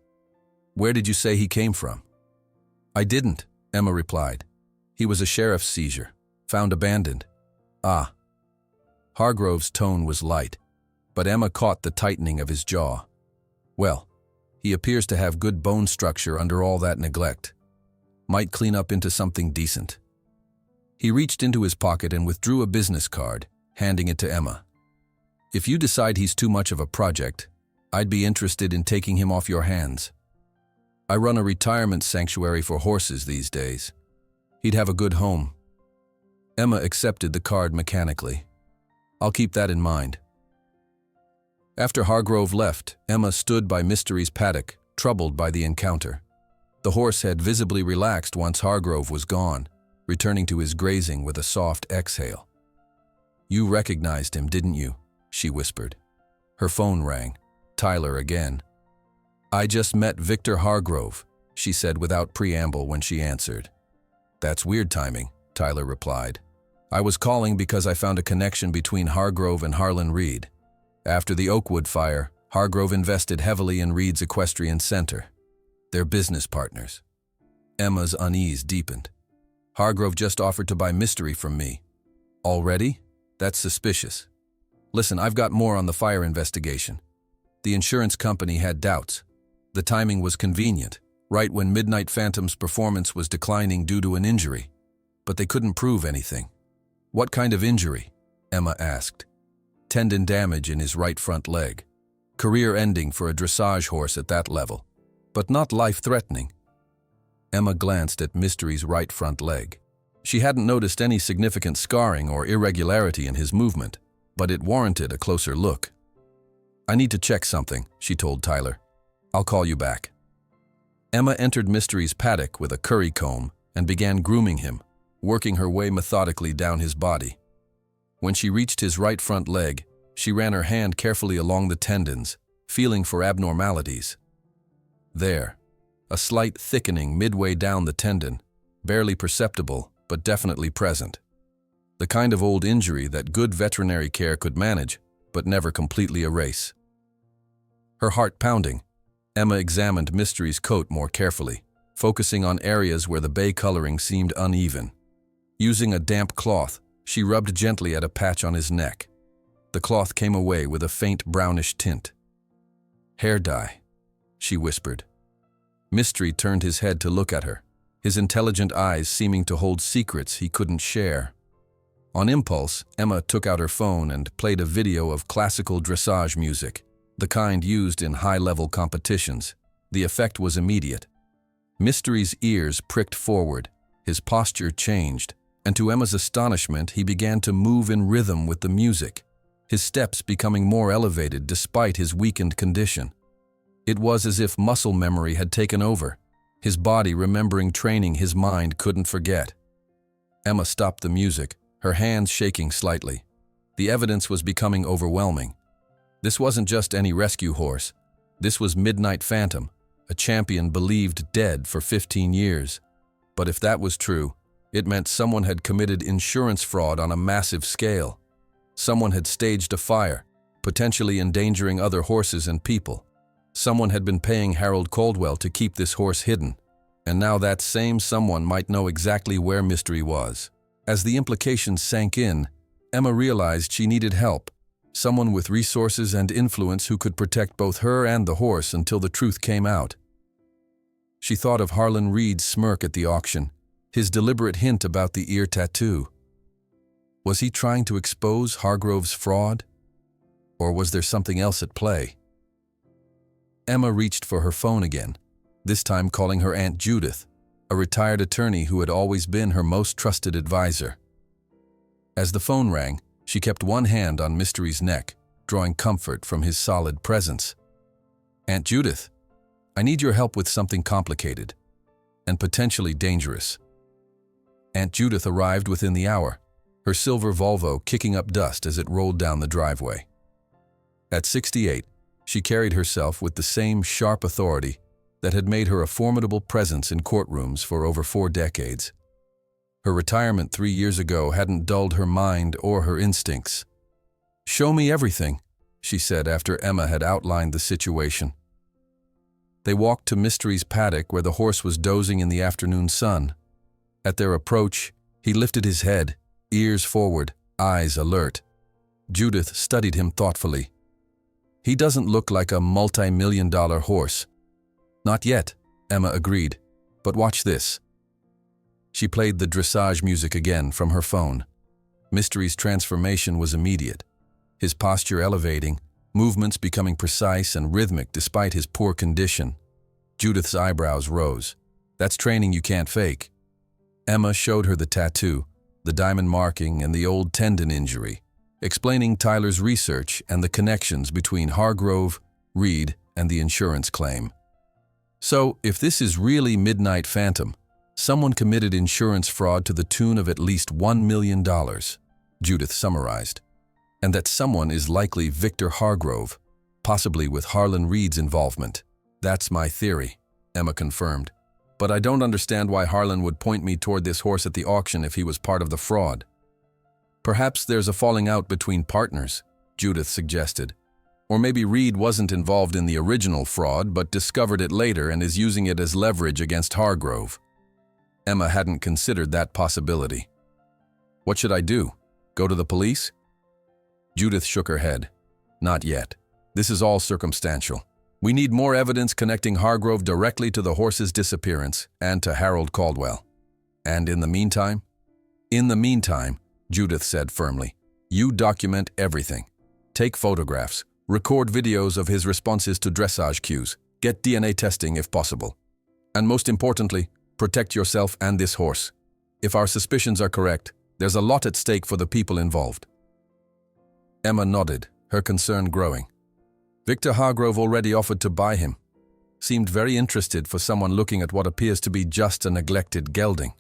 S1: Where did you say he came from?" "I didn't," Emma replied. "He was a sheriff's seizure, found abandoned." "Ah." Hargrove's tone was light, but Emma caught the tightening of his jaw. "Well, he appears to have good bone structure under all that neglect. Might clean up into something decent." He reached into his pocket and withdrew a business card, handing it to Emma. "If you decide he's too much of a project, I'd be interested in taking him off your hands." I run a retirement sanctuary for horses these days. He'd have a good home. Emma accepted the card mechanically. I'll keep that in mind. After Hargrove left, Emma stood by Mystery's paddock, troubled by the encounter. The horse had visibly relaxed once Hargrove was gone, returning to his grazing with a soft exhale. You recognized him, didn't you? She whispered. Her phone rang. Tyler again. I just met Victor Hargrove, she said without preamble when she answered. That's weird timing, Tyler replied. I was calling because I found a connection between Hargrove and Harlan Reed. After the Oakwood fire, Hargrove invested heavily in Reed's equestrian center. They're business partners. Emma's unease deepened. Hargrove just offered to buy Mystery from me. Already? That's suspicious. Listen, I've got more on the fire investigation. The insurance company had doubts. The timing was convenient, right when Midnight Phantom's performance was declining due to an injury. But they couldn't prove anything. What kind of injury? Emma asked. Tendon damage in his right front leg. Career ending for a dressage horse at that level. But not life-threatening. Emma glanced at Mystery's right front leg. She hadn't noticed any significant scarring or irregularity in his movement, but it warranted a closer look. I need to check something, she told Tyler. I'll call you back. Emma entered Mystery's paddock with a curry comb and began grooming him, working her way methodically down his body. When she reached his right front leg, she ran her hand carefully along the tendons, feeling for abnormalities. There, a slight thickening midway down the tendon, barely perceptible but definitely present. The kind of old injury that good veterinary care could manage, but never completely erase. Her heart pounding, Emma examined Mystery's coat more carefully, focusing on areas where the bay coloring seemed uneven. Using a damp cloth, she rubbed gently at a patch on his neck. The cloth came away with a faint brownish tint. Hair dye, she whispered. Mystery turned his head to look at her, his intelligent eyes seeming to hold secrets he couldn't share. On impulse, Emma took out her phone and played a video of classical dressage music, the kind used in high-level competitions. The effect was immediate. Mystery's ears pricked forward, his posture changed, and to Emma's astonishment, he began to move in rhythm with the music, his steps becoming more elevated despite his weakened condition. It was as if muscle memory had taken over, his body remembering training his mind couldn't forget. Emma stopped the music, her hands shaking slightly. The evidence was becoming overwhelming. This wasn't just any rescue horse. This was Midnight Phantom, a champion believed dead for 15 years. But if that was true, it meant someone had committed insurance fraud on a massive scale. Someone had staged a fire, potentially endangering other horses and people. Someone had been paying Harold Caldwell to keep this horse hidden, and now that same someone might know exactly where Mystery was. As the implications sank in, Emma realized she needed help, someone with resources and influence who could protect both her and the horse until the truth came out. She thought of Harlan Reed's smirk at the auction, his deliberate hint about the ear tattoo. Was he trying to expose Hargrove's fraud? Or was there something else at play? Emma reached for her phone again, this time calling her Aunt Judith, a retired attorney who had always been her most trusted advisor. As the phone rang, she kept one hand on Mystery's neck, drawing comfort from his solid presence. Aunt Judith, I need your help with something complicated and potentially dangerous. Aunt Judith arrived within the hour, her silver Volvo kicking up dust as it rolled down the driveway. At 68, she carried herself with the same sharp authority that had made her a formidable presence in courtrooms for over 4 decades. Her retirement 3 years ago hadn't dulled her mind or her instincts. "Show me everything," she said after Emma had outlined the situation. They walked to Mystery's paddock where the horse was dozing in the afternoon sun. At their approach, he lifted his head, ears forward, eyes alert. Judith studied him thoughtfully. He doesn't look like a multi-million-dollar horse. Not yet, Emma agreed, but watch this. She played the dressage music again from her phone. Mystery's transformation was immediate, his posture elevating, movements becoming precise and rhythmic despite his poor condition. Judith's eyebrows rose. That's training you can't fake. Emma showed her the tattoo, the diamond marking, and the old tendon injury, explaining Tyler's research and the connections between Hargrove, Reed, and the insurance claim. So, if this is really Midnight Phantom, someone committed insurance fraud to the tune of at least $1 million, Judith summarized. And that someone is likely Victor Hargrove, possibly with Harlan Reed's involvement. That's my theory, Emma confirmed. But I don't understand why Harlan would point me toward this horse at the auction if he was part of the fraud. Perhaps there's a falling out between partners, Judith suggested. Or maybe Reed wasn't involved in the original fraud but discovered it later and is using it as leverage against Hargrove. Emma hadn't considered that possibility. What should I do? Go to the police? Judith shook her head. Not yet. This is all circumstantial. We need more evidence connecting Hargrove directly to the horse's disappearance and to Harold Caldwell. And in the meantime? In the meantime, Judith said firmly, you document everything. Take photographs, record videos of his responses to dressage cues, get DNA testing if possible. And most importantly, protect yourself and this horse. If our suspicions are correct, there's a lot at stake for the people involved. Emma nodded, her concern growing. Victor Hargrove already offered to buy him. Seemed very interested for someone looking at what appears to be just a neglected gelding.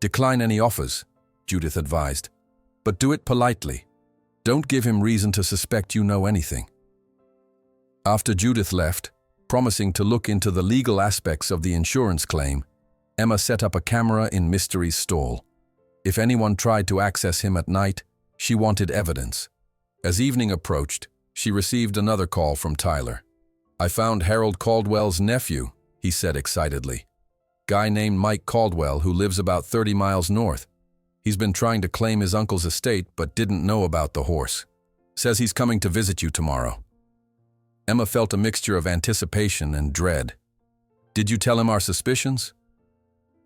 S1: Decline any offers, Judith advised, but do it politely. Don't give him reason to suspect you know anything. After Judith left, promising to look into the legal aspects of the insurance claim, Emma set up a camera in Mystery's stall. If anyone tried to access him at night, she wanted evidence. As evening approached, she received another call from Tyler. I found Harold Caldwell's nephew, he said excitedly. Guy named Mike Caldwell who lives about 30 miles north. He's been trying to claim his uncle's estate but didn't know about the horse. Says he's coming to visit you tomorrow. Emma felt a mixture of anticipation and dread. Did you tell him our suspicions?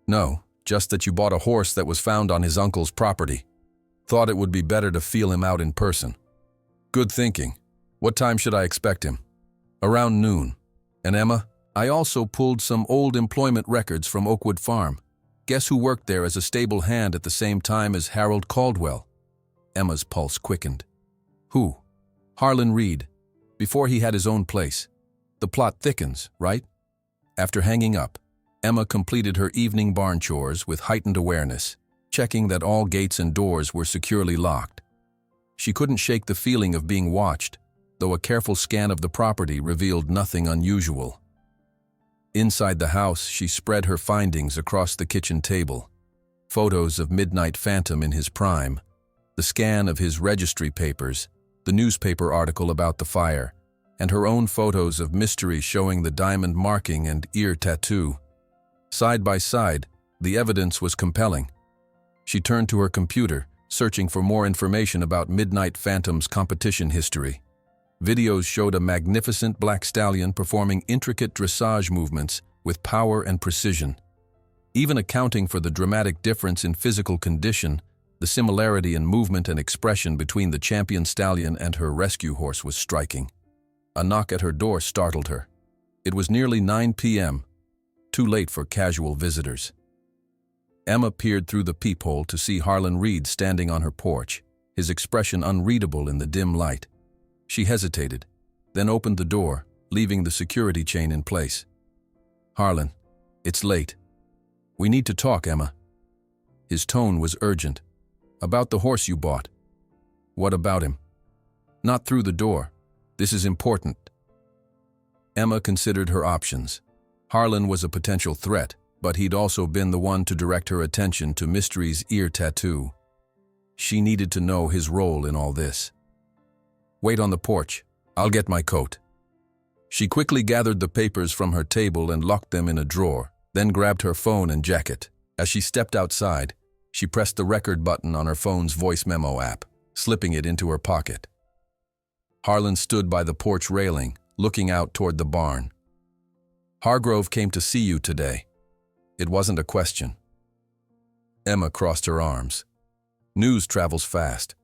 S1: No, just that you bought a horse that was found on his uncle's property. Thought it would be better to feel him out in person. Good thinking. What time should I expect him? Around noon. And Emma, I also pulled some old employment records from Oakwood Farm. Guess who worked there as a stable hand at the same time as Harold Caldwell? Emma's pulse quickened. Who? Harlan Reed. Before he had his own place. The plot thickens, right? After hanging up, Emma completed her evening barn chores with heightened awareness, checking that all gates and doors were securely locked. She couldn't shake the feeling of being watched, though a careful scan of the property revealed nothing unusual. Inside the house, she spread her findings across the kitchen table. Photos of Midnight Phantom in his prime, the scan of his registry papers, the newspaper article about the fire, and her own photos of Mystery showing the diamond marking and ear tattoo. Side by side, the evidence was compelling. She turned to her computer, searching for more information about Midnight Phantom's competition history. Videos showed a magnificent black stallion performing intricate dressage movements with power and precision. Even accounting for the dramatic difference in physical condition, the similarity in movement and expression between the champion stallion and her rescue horse was striking. A knock at her door startled her. It was nearly 9 p.m., too late for casual visitors. Emma peered through the peephole to see Harlan Reed standing on her porch, his expression unreadable in the dim light. She hesitated, then opened the door, leaving the security chain in place. Harlan, it's late. We need to talk, Emma. His tone was urgent. About the horse you bought. What about him? Not through the door. This is important. Emma considered her options. Harlan was a potential threat, but he'd also been the one to direct her attention to Mystery's ear tattoo. She needed to know his role in all this. Wait on the porch. I'll get my coat. She quickly gathered the papers from her table and locked them in a drawer, then grabbed her phone and jacket. As she stepped outside, she pressed the record button on her phone's voice memo app, slipping it into her pocket. Harlan stood by the porch railing, looking out toward the barn. Hargrove came to see you today. It wasn't a question. Emma crossed her arms. News travels fast.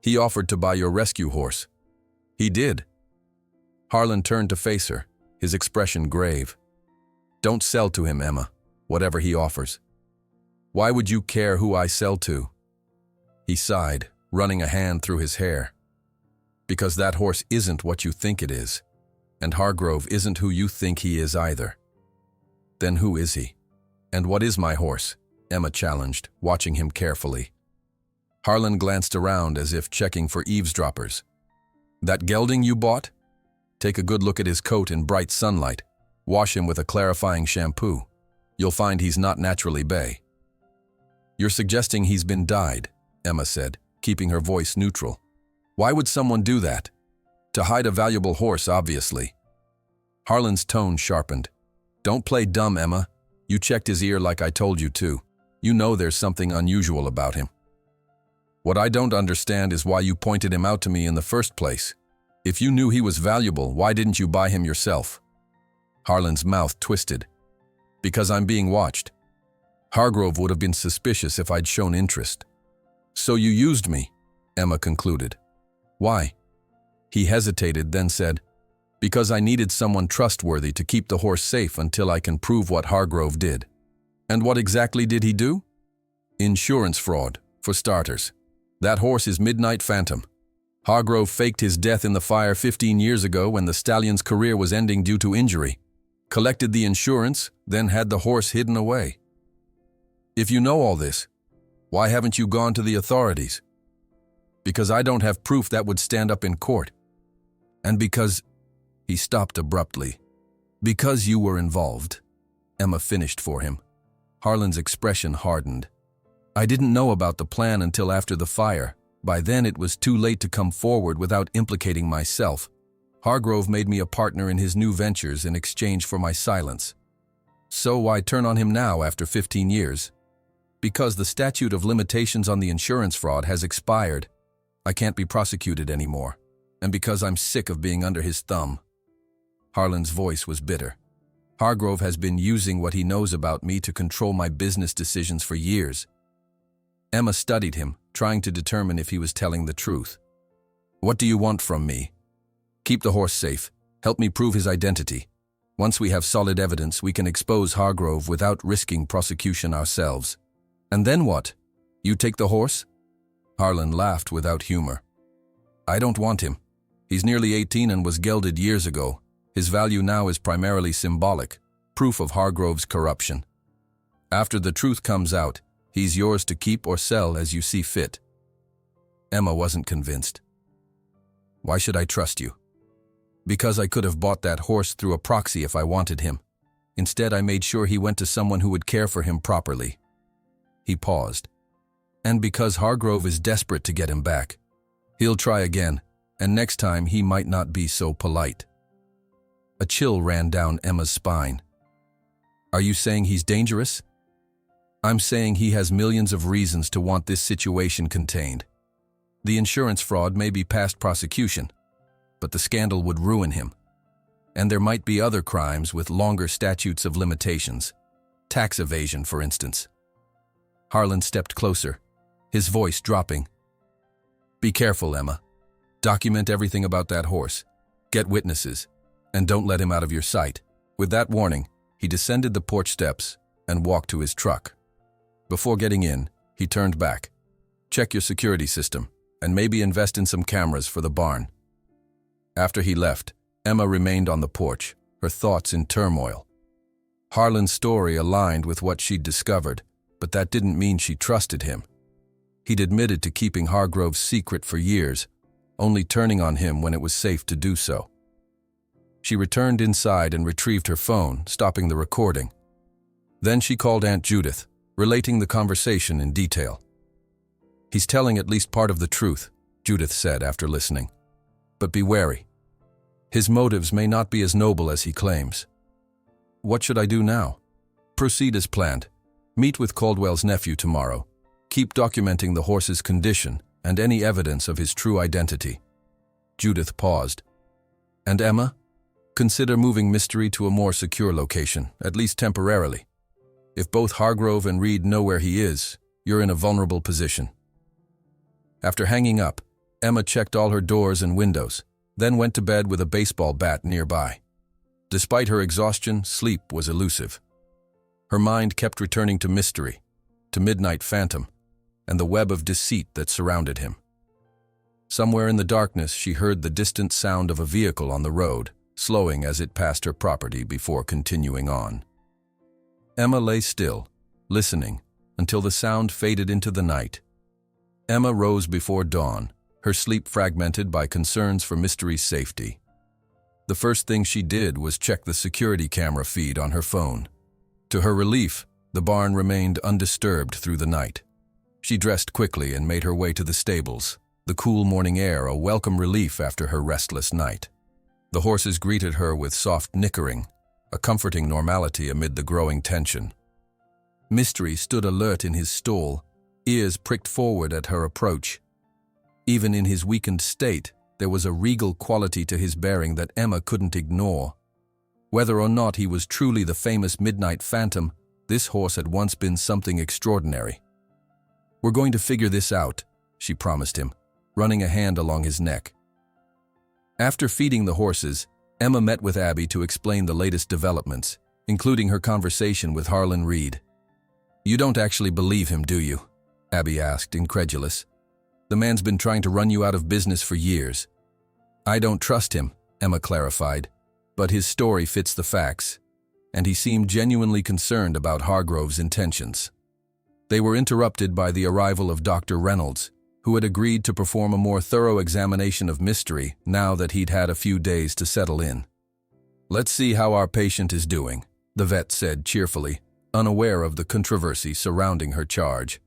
S1: He offered to buy your rescue horse. He did. Harlan turned to face her, his expression grave. Don't sell to him, Emma, whatever he offers. Why would you care who I sell to? He sighed, running a hand through his hair. Because that horse isn't what you think it is, and Hargrove isn't who you think he is either. Then who is he? And what is my horse? Emma challenged, watching him carefully. Harlan glanced around as if checking for eavesdroppers. That gelding you bought? Take a good look at his coat in bright sunlight. Wash him with a clarifying shampoo. You'll find he's not naturally bay. You're suggesting he's been dyed, Emma said, keeping her voice neutral. Why would someone do that? To hide a valuable horse, obviously. Harlan's tone sharpened. Don't play dumb, Emma. You checked his ear like I told you to. You know there's something unusual about him. What I don't understand is why you pointed him out to me in the first place. If you knew he was valuable, why didn't you buy him yourself? Harlan's mouth twisted. Because I'm being watched. Hargrove would have been suspicious if I'd shown interest. So you used me, Emma concluded. Why? He hesitated, then said, because I needed someone trustworthy to keep the horse safe until I can prove what Hargrove did. And what exactly did he do? Insurance fraud, for starters. That horse is Midnight Phantom. Hargrove faked his death in the fire 15 years ago when the stallion's career was ending due to injury. Collected the insurance, then had the horse hidden away. If you know all this, why haven't you gone to the authorities? Because I don't have proof that would stand up in court. And because... He stopped abruptly. Because you were involved, Emma finished for him. Harlan's expression hardened. I didn't know about the plan until after the fire. By then it was too late to come forward without implicating myself. Hargrove made me a partner in his new ventures in exchange for my silence. So why turn on him now after 15 years? Because the statute of limitations on the insurance fraud has expired. I can't be prosecuted anymore. And because I'm sick of being under his thumb. Harlan's voice was bitter. Hargrove has been using what he knows about me to control my business decisions for years. Emma studied him, trying to determine if he was telling the truth. What do you want from me? Keep the horse safe. Help me prove his identity. Once we have solid evidence, we can expose Hargrove without risking prosecution ourselves. And then what? You take the horse? Harlan laughed without humor. I don't want him. He's nearly 18 and was gelded years ago. His value now is primarily symbolic, proof of Hargrove's corruption. After the truth comes out, he's yours to keep or sell as you see fit. Emma wasn't convinced. Why should I trust you? Because I could have bought that horse through a proxy if I wanted him. Instead, I made sure he went to someone who would care for him properly. He paused. And because Hargrove is desperate to get him back. He'll try again, and next time he might not be so polite. A chill ran down Emma's spine. Are you saying he's dangerous? I'm saying he has millions of reasons to want this situation contained. The insurance fraud may be past prosecution, but the scandal would ruin him. And there might be other crimes with longer statutes of limitations. Tax evasion, for instance. Harlan stepped closer, his voice dropping. Be careful, Emma. Document everything about that horse. Get witnesses. And don't let him out of your sight. With that warning, he descended the porch steps and walked to his truck. Before getting in, he turned back. Check your security system, and maybe invest in some cameras for the barn. After he left, Emma remained on the porch, her thoughts in turmoil. Harlan's story aligned with what she'd discovered, but that didn't mean she trusted him. He'd admitted to keeping Hargrove's secret for years, only turning on him when it was safe to do so. She returned inside and retrieved her phone, stopping the recording. Then she called Aunt Judith, relating the conversation in detail. He's telling at least part of the truth, Judith said after listening. But be wary. His motives may not be as noble as he claims. What should I do now? Proceed as planned. Meet with Caldwell's nephew tomorrow. Keep documenting the horse's condition and any evidence of his true identity. Judith paused. And Emma? Consider moving Mystery to a more secure location, at least temporarily. If both Hargrove and Reed know where he is, you're in a vulnerable position. After hanging up, Emma checked all her doors and windows, then went to bed with a baseball bat nearby. Despite her exhaustion, sleep was elusive. Her mind kept returning to mystery, to Midnight Phantom, and the web of deceit that surrounded him. Somewhere in the darkness, she heard the distant sound of a vehicle on the road, slowing as it passed her property before continuing on. Emma lay still, listening, until the sound faded into the night. Emma rose before dawn, her sleep fragmented by concerns for Mystery's safety. The first thing she did was check the security camera feed on her phone. To her relief, the barn remained undisturbed through the night. She dressed quickly and made her way to the stables, the cool morning air a welcome relief after her restless night. The horses greeted her with soft nickering, a comforting normality amid the growing tension. Mystery stood alert in his stall, ears pricked forward at her approach. Even in his weakened state, there was a regal quality to his bearing that Emma couldn't ignore. Whether or not he was truly the famous Midnight Phantom, this horse had once been something extraordinary. "We're going to figure this out," she promised him, running a hand along his neck. After feeding the horses, Emma met with Abby to explain the latest developments, including her conversation with Harlan Reed. "You don't actually believe him, do you?" Abby asked, incredulous. "The man's been trying to run you out of business for years." "I don't trust him," Emma clarified, "but his story fits the facts, and he seemed genuinely concerned about Hargrove's intentions." They were interrupted by the arrival of Dr. Reynolds, who had agreed to perform a more thorough examination of Mystery now that he'd had a few days to settle in. "Let's see how our patient is doing," the vet said cheerfully, unaware of the controversy surrounding her charge.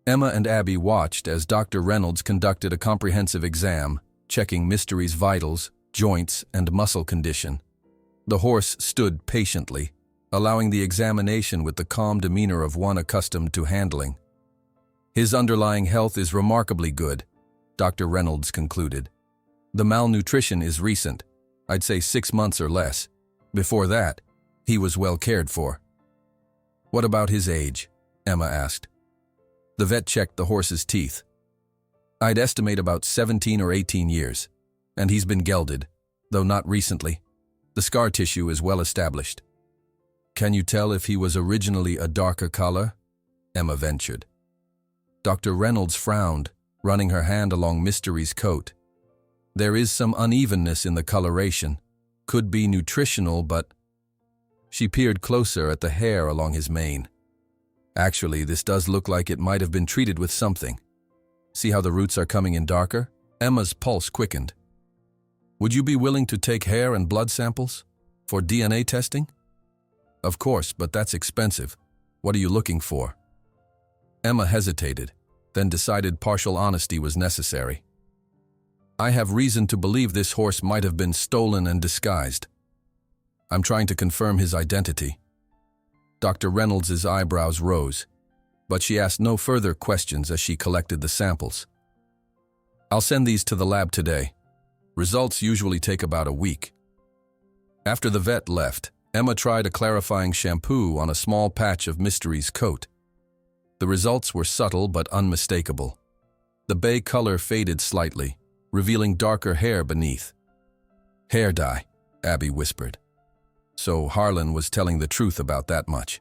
S1: Emma and Abby watched as Dr. Reynolds conducted a comprehensive exam, checking Mystery's vitals, joints, and muscle condition. The horse stood patiently, allowing the examination with the calm demeanor of one accustomed to handling. "His underlying health is remarkably good," Dr. Reynolds concluded. "The malnutrition is recent, I'd say 6 months or less. Before that, he was well cared for." "What about his age?" Emma asked. The vet checked the horse's teeth. "I'd estimate about 17 or 18 years, and he's been gelded, though not recently. The scar tissue is well established." "Can you tell if he was originally a darker color?" Emma ventured. Dr. Reynolds frowned, running her hand along Mystery's coat. "There is some unevenness in the coloration. Could be nutritional, but—" She peered closer at the hair along his mane. "Actually, this does look like it might have been treated with something. See how the roots are coming in darker?" Emma's pulse quickened. "Would you be willing to take hair and blood samples for DNA testing?" "Of course, but that's expensive. What are you looking for?" Emma hesitated, then decided partial honesty was necessary. "I have reason to believe this horse might have been stolen and disguised. I'm trying to confirm his identity." Dr. Reynolds' eyebrows rose, but she asked no further questions as she collected the samples. "I'll send these to the lab today. Results usually take about a week." After the vet left, Emma tried a clarifying shampoo on a small patch of Mystery's coat. The results were subtle but unmistakable. The bay color faded slightly, revealing darker hair beneath. "Hair dye," Abby whispered. So Harlan was telling the truth about that much.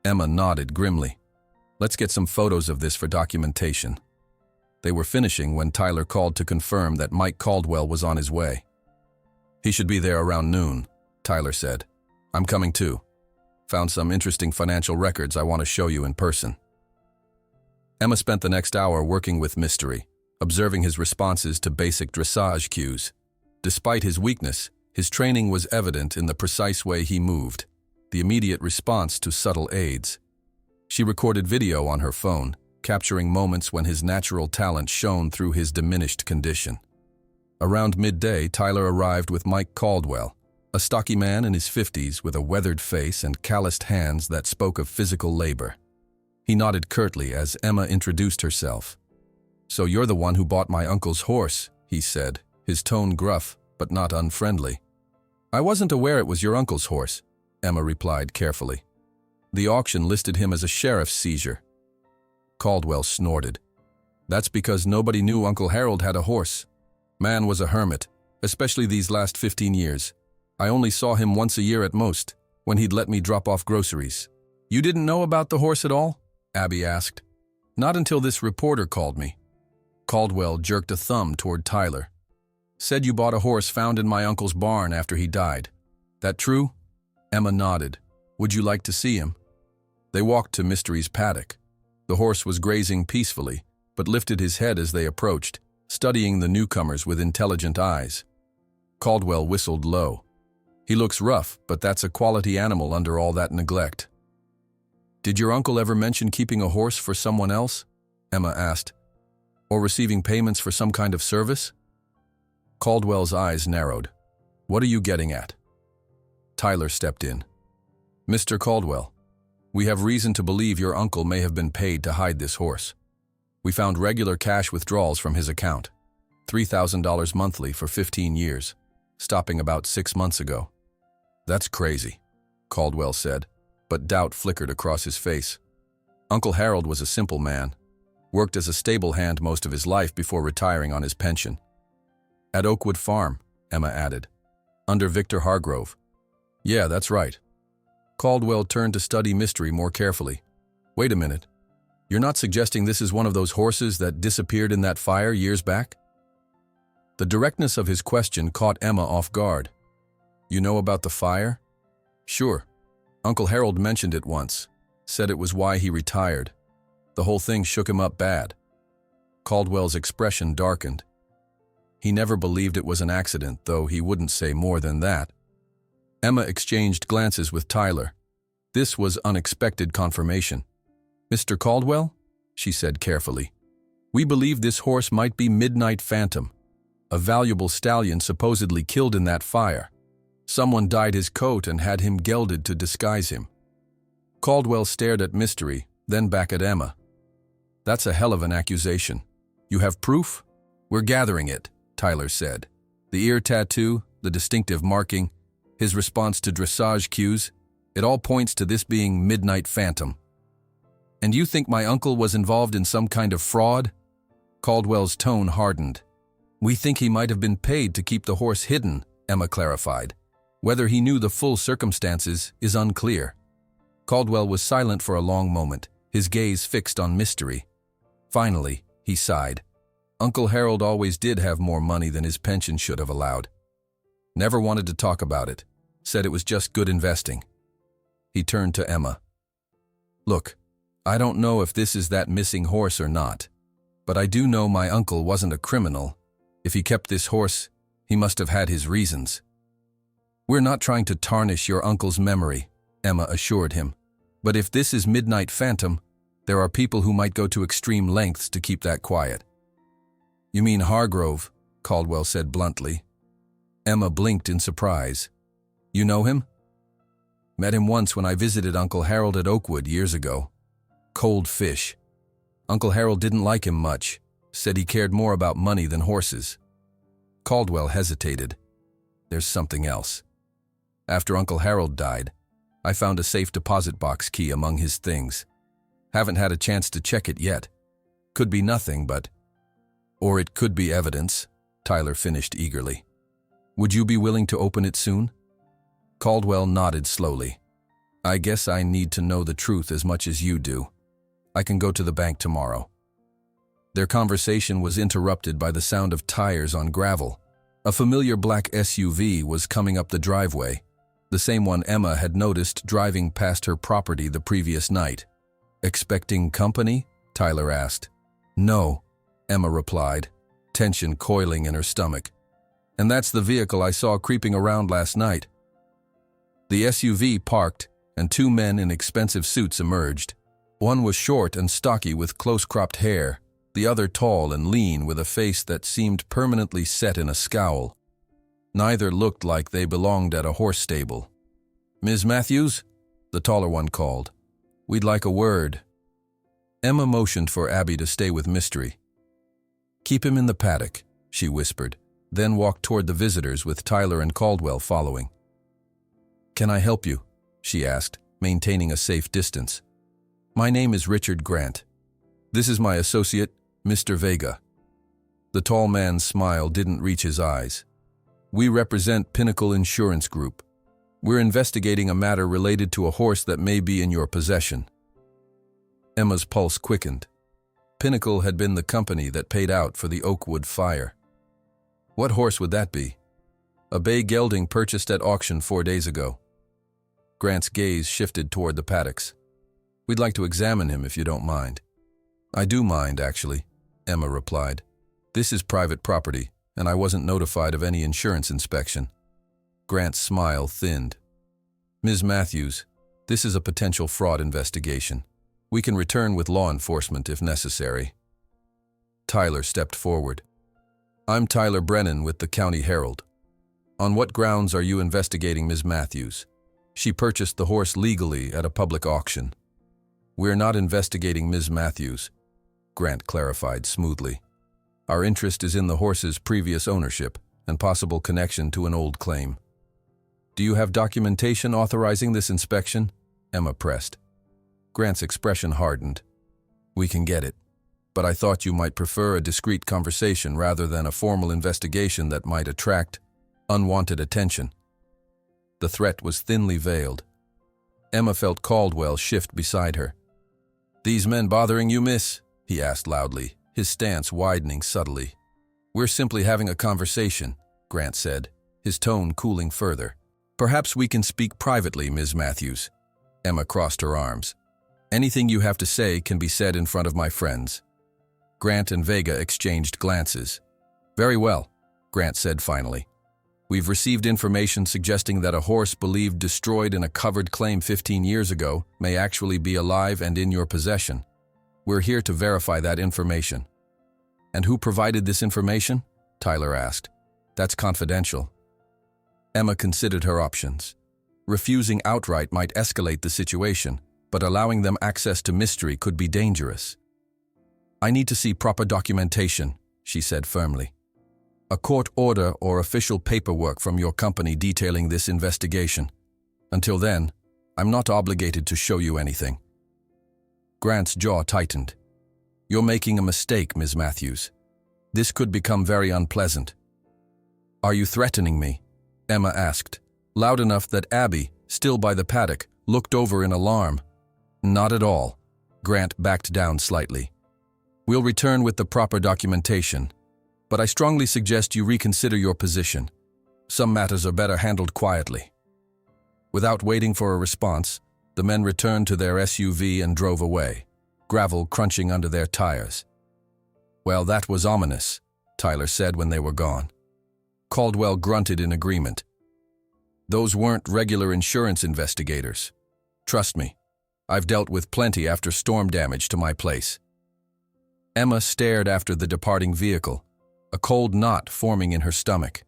S1: Emma nodded grimly. "Let's get some photos of this for documentation." They were finishing when Tyler called to confirm that Mike Caldwell was on his way. "He should be there around noon," Tyler said. "I'm coming too. Found some interesting financial records I want to show you in person." Emma spent the next hour working with Mystery, observing his responses to basic dressage cues. Despite his weakness, his training was evident in the precise way he moved, the immediate response to subtle aids. She recorded video on her phone, capturing moments when his natural talent shone through his diminished condition. Around midday, Tyler arrived with Mike Caldwell, a stocky man in his 50s with a weathered face and calloused hands that spoke of physical labor. He nodded curtly as Emma introduced herself. "So you're the one who bought my uncle's horse," he said, his tone gruff but not unfriendly. "I wasn't aware it was your uncle's horse," Emma replied carefully. "The auction listed him as a sheriff's seizure." Caldwell snorted. "That's because nobody knew Uncle Harold had a horse. Man was a hermit, especially these last 15 years. I only saw him once a year at most, when he'd let me drop off groceries. You didn't know about the horse at all? Abby asked. Not until this reporter called me. Caldwell jerked a thumb toward Tyler. Said you bought a horse found in my uncle's barn after he died. That true? Emma nodded. Would you like to see him? They walked to Mystery's paddock. The horse was grazing peacefully, but lifted his head as they approached, studying the newcomers with intelligent eyes. Caldwell whistled low. He looks rough, but that's a quality animal under all that neglect. Did your uncle ever mention keeping a horse for someone else? Emma asked. Or receiving payments for some kind of service? Caldwell's eyes narrowed. What are you getting at? Tyler stepped in. Mr. Caldwell, we have reason to believe your uncle may have been paid to hide this horse. We found regular cash withdrawals from his account, $3,000 monthly for 15 years, stopping about 6 months ago. That's crazy, Caldwell said, but doubt flickered across his face. Uncle Harold was a simple man, worked as a stable hand most of his life before retiring on his pension. At Oakwood Farm, Emma added, under Victor Hargrove. Yeah, that's right. Caldwell turned to study Mystery more carefully. Wait a minute. You're not suggesting this is one of those horses that disappeared in that fire years back? The directness of his question caught Emma off guard. You know about the fire? Sure. Uncle Harold mentioned it once, said it was why he retired. The whole thing shook him up bad. Caldwell's expression darkened. He never believed it was an accident, though he wouldn't say more than that. Emma exchanged glances with Tyler. This was unexpected confirmation. Mr. Caldwell, she said carefully, we believe this horse might be Midnight Phantom, a valuable stallion supposedly killed in that fire. Someone dyed his coat and had him gelded to disguise him. Caldwell stared at Mystery, then back at Emma. That's a hell of an accusation. You have proof? We're gathering it, Tyler said. The ear tattoo, the distinctive marking, his response to dressage cues, it all points to this being Midnight Phantom. And you think my uncle was involved in some kind of fraud? Caldwell's tone hardened. We think he might have been paid to keep the horse hidden, Emma clarified. Whether he knew the full circumstances is unclear. Caldwell was silent for a long moment, his gaze fixed on Mystery. Finally, he sighed. Uncle Harold always did have more money than his pension should have allowed. Never wanted to talk about it, said it was just good investing. He turned to Emma. Look, I don't know if this is that missing horse or not, but I do know my uncle wasn't a criminal. If he kept this horse, he must have had his reasons. We're not trying to tarnish your uncle's memory, Emma assured him. But if this is Midnight Phantom, there are people who might go to extreme lengths to keep that quiet. You mean Hargrove, Caldwell said bluntly. Emma blinked in surprise. You know him? Met him once when I visited Uncle Harold at Oakwood years ago. Cold fish. Uncle Harold didn't like him much, said he cared more about money than horses. Caldwell hesitated. There's something else. After Uncle Harold died, I found a safe deposit box key among his things. Haven't had a chance to check it yet. Could be nothing, but... Or it could be evidence, Tyler finished eagerly. Would you be willing to open it soon? Caldwell nodded slowly. I guess I need to know the truth as much as you do. I can go to the bank tomorrow. Their conversation was interrupted by the sound of tires on gravel. A familiar black SUV was coming up the driveway, the same one Emma had noticed driving past her property the previous night. Expecting company? Tyler asked. No, Emma replied, tension coiling in her stomach. And that's the vehicle I saw creeping around last night. The SUV parked, and two men in expensive suits emerged. One was short and stocky with close-cropped hair, the other tall and lean with a face that seemed permanently set in a scowl. Neither looked like they belonged at a horse stable. Ms. Matthews? The taller one called. We'd like a word. Emma motioned for Abby to stay with Mystery. Keep him in the paddock, she whispered, then walked toward the visitors with Tyler and Caldwell following. Can I help you? She asked, maintaining a safe distance. My name is Richard Grant. This is my associate, Mr. Vega. The tall man's smile didn't reach his eyes. We represent Pinnacle Insurance Group. We're investigating a matter related to a horse that may be in your possession. Emma's pulse quickened. Pinnacle had been the company that paid out for the Oakwood fire. What horse would that be? A bay gelding purchased at auction 4 days ago. Grant's gaze shifted toward the paddocks. We'd like to examine him if you don't mind. I do mind, actually, Emma replied. This is private property, and I wasn't notified of any insurance inspection. Grant's smile thinned. Ms. Matthews, this is a potential fraud investigation. We can return with law enforcement if necessary. Tyler stepped forward. I'm Tyler Brennan with the County Herald. On what grounds are you investigating Ms. Matthews? She purchased the horse legally at a public auction. We're not investigating Ms. Matthews, Grant clarified smoothly. Our interest is in the horse's previous ownership and possible connection to an old claim. Do you have documentation authorizing this inspection? Emma pressed. Grant's expression hardened. We can get it, but I thought you might prefer a discreet conversation rather than a formal investigation that might attract unwanted attention. The threat was thinly veiled. Emma felt Caldwell shift beside her. These men bothering you, miss? He asked loudly, his stance widening subtly. We're simply having a conversation, Grant said, his tone cooling further. Perhaps we can speak privately, Ms. Matthews. Emma crossed her arms. Anything you have to say can be said in front of my friends. Grant and Vega exchanged glances. Very well, Grant said finally. We've received information suggesting that a horse believed destroyed in a covered claim 15 years ago may actually be alive and in your possession. We're here to verify that information. And who provided this information? Tyler asked. That's confidential. Emma considered her options. Refusing outright might escalate the situation, but allowing them access to mystery could be dangerous. I need to see proper documentation, she said firmly. A court order or official paperwork from your company detailing this investigation. Until then, I'm not obligated to show you anything. Grant's jaw tightened. You're making a mistake, Ms. Matthews. This could become very unpleasant. Are you threatening me? Emma asked, loud enough that Abby, still by the paddock, looked over in alarm. Not at all. Grant backed down slightly. We'll return with the proper documentation, but I strongly suggest you reconsider your position. Some matters are better handled quietly. Without waiting for a response, the men returned to their SUV and drove away, gravel crunching under their tires. Well, that was ominous, Tyler said when they were gone. Caldwell grunted in agreement. Those weren't regular insurance investigators. Trust me, I've dealt with plenty after storm damage to my place. Emma stared after the departing vehicle, a cold knot forming in her stomach.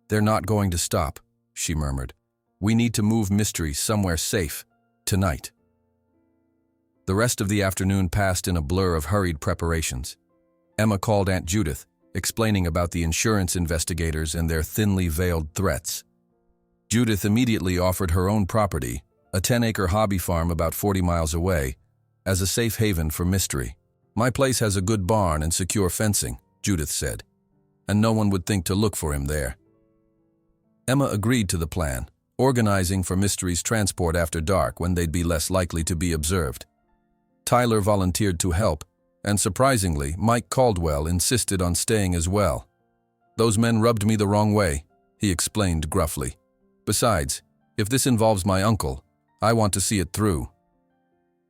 S1: They're not going to stop, she murmured. We need to move Mystery somewhere safe, tonight. The rest of the afternoon passed in a blur of hurried preparations. Emma called Aunt Judith, explaining about the insurance investigators and their thinly veiled threats. Judith immediately offered her own property, a 10-acre hobby farm about 40 miles away, as a safe haven for Mystery. My place has a good barn and secure fencing, Judith said, and no one would think to look for him there. Emma agreed to the plan, organizing for Mystery's transport after dark when they'd be less likely to be observed. Tyler volunteered to help, and surprisingly, Mike Caldwell insisted on staying as well. Those men rubbed me the wrong way, he explained gruffly. Besides, if this involves my uncle, I want to see it through.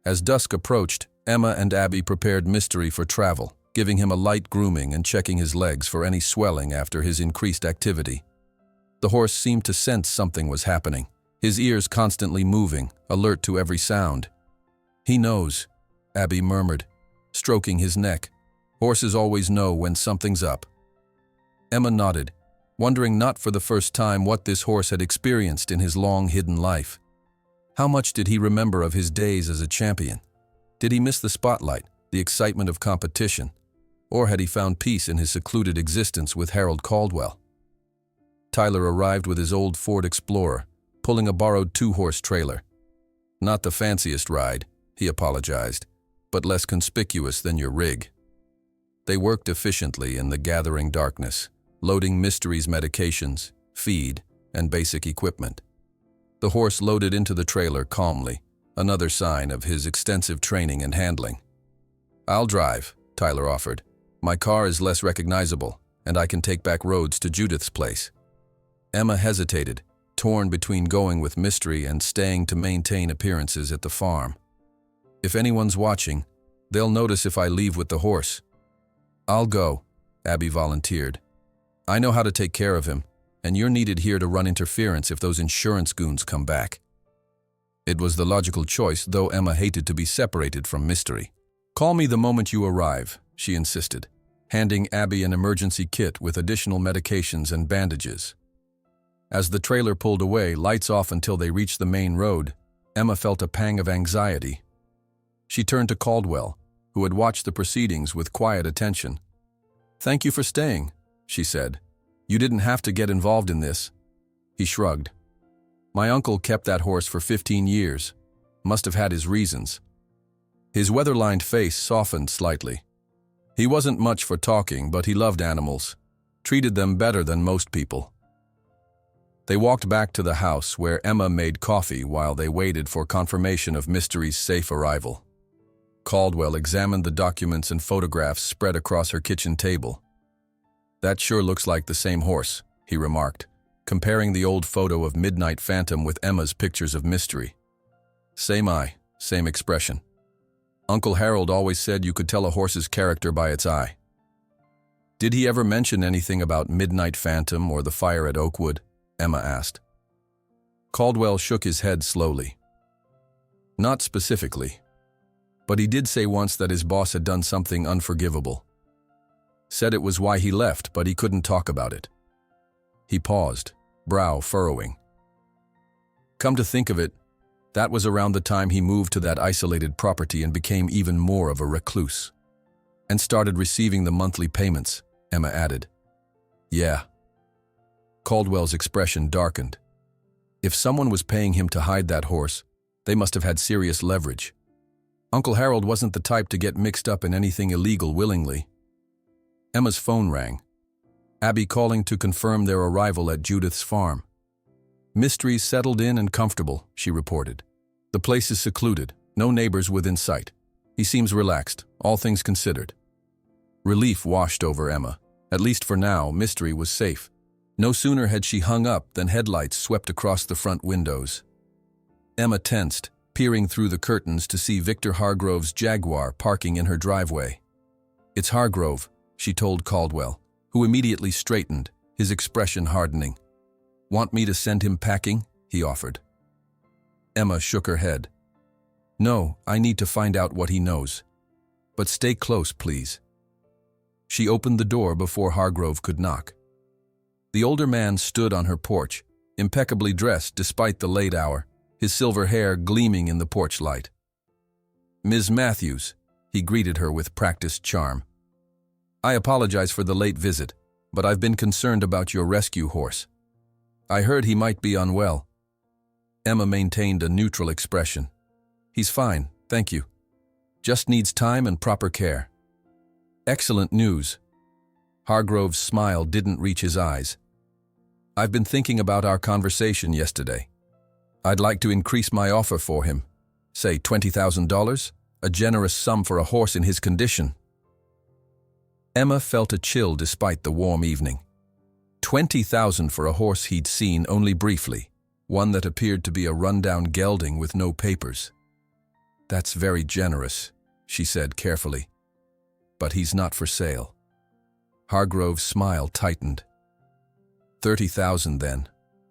S1: As dusk approached, Emma and Abby prepared Mystery for travel, giving him a light grooming and checking his legs for any swelling after his increased activity. The horse seemed to sense something was happening, his ears constantly moving, alert to every sound. He knows, Abby murmured, stroking his neck. Horses always know when something's up. Emma nodded, wondering not for the first time what this horse had experienced in his long hidden life. How much did he remember of his days as a champion? Did he miss the spotlight, the excitement of competition, or had he found peace in his secluded existence with Harold Caldwell? Tyler arrived with his old Ford Explorer, pulling a borrowed 2-horse trailer. Not the fanciest ride, he apologized, but less conspicuous than your rig. They worked efficiently in the gathering darkness, loading Mystery's medications, feed, and basic equipment. The horse loaded into the trailer calmly, another sign of his extensive training and handling. "I'll drive," Tyler offered. "My car is less recognizable, and I can take back roads to Judith's place." Emma hesitated, torn between going with Mystery and staying to maintain appearances at the farm. "If anyone's watching, they'll notice if I leave with the horse." "I'll go," Abby volunteered. "I know how to take care of him, and you're needed here to run interference if those insurance goons come back." It was the logical choice, though Emma hated to be separated from Mystery. "Call me the moment you arrive," she insisted, handing Abby an emergency kit with additional medications and bandages. As the trailer pulled away, lights off until they reached the main road, Emma felt a pang of anxiety. She turned to Caldwell, who had watched the proceedings with quiet attention. "Thank you for staying," she said. "You didn't have to get involved in this." He shrugged. "My uncle kept that horse for 15 years. Must have had his reasons." His weather-lined face softened slightly. He wasn't much for talking, but he loved animals, treated them better than most people. They walked back to the house, where Emma made coffee while they waited for confirmation of Mystery's safe arrival. Caldwell examined the documents and photographs spread across her kitchen table. "That sure looks like the same horse," he remarked, comparing the old photo of Midnight Phantom with Emma's pictures of Mystery. "Same eye, same expression. Uncle Harold always said you could tell a horse's character by its eye." "Did he ever mention anything about Midnight Phantom or the fire at Oakwood?" Emma asked. Caldwell shook his head slowly. "Not specifically. But he did say once that his boss had done something unforgivable. Said it was why he left, but he couldn't talk about it." He paused, brow furrowing. "Come to think of it, that was around the time he moved to that isolated property and became even more of a recluse. And started receiving the monthly payments," Emma added. "Yeah." Caldwell's expression darkened. If someone was paying him to hide that horse, they must have had serious leverage. Uncle Harold wasn't the type to get mixed up in anything illegal willingly. Emma's phone rang. Abby calling to confirm their arrival at Judith's farm. "Mystery's settled in and comfortable," she reported. "The place is secluded, no neighbors within sight. He seems relaxed, all things considered." Relief washed over Emma. At least for now, Mystery was safe. No sooner had she hung up than headlights swept across the front windows. Emma tensed, peering through the curtains to see Victor Hargrove's Jaguar parking in her driveway. "It's Hargrove," she told Caldwell, who immediately straightened, his expression hardening. "Want me to send him packing?" he offered. Emma shook her head. "No, I need to find out what he knows. But stay close, please." She opened the door before Hargrove could knock. The older man stood on her porch, impeccably dressed despite the late hour, his silver hair gleaming in the porch light. "Ms. Matthews," he greeted her with practiced charm. "I apologize for the late visit, but I've been concerned about your rescue horse. I heard he might be unwell." Emma maintained a neutral expression. "He's fine, thank you. Just needs time and proper care." "Excellent news." Hargrove's smile didn't reach his eyes. "I've been thinking about our conversation yesterday. I'd like to increase my offer for him. Say $20,000, a generous sum for a horse in his condition." Emma felt a chill despite the warm evening. $20,000 for a horse he'd seen only briefly, one that appeared to be a rundown gelding with no papers. "That's very generous," she said carefully. "But he's not for sale." Hargrove's smile tightened. $30,000 then.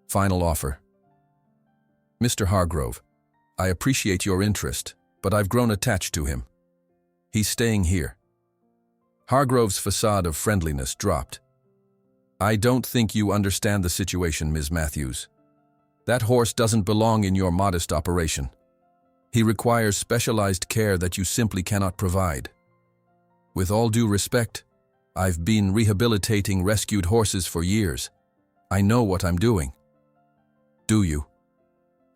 S1: Final offer. "Mr. Hargrove, I appreciate your interest, but I've grown attached to him. He's staying here." Hargrove's facade of friendliness dropped. "I don't think you understand the situation, Ms. Matthews. That horse doesn't belong in your modest operation. He requires specialized care that you simply cannot provide. With all due respect, I've been rehabilitating rescued horses for years. I know what I'm doing." "Do you?"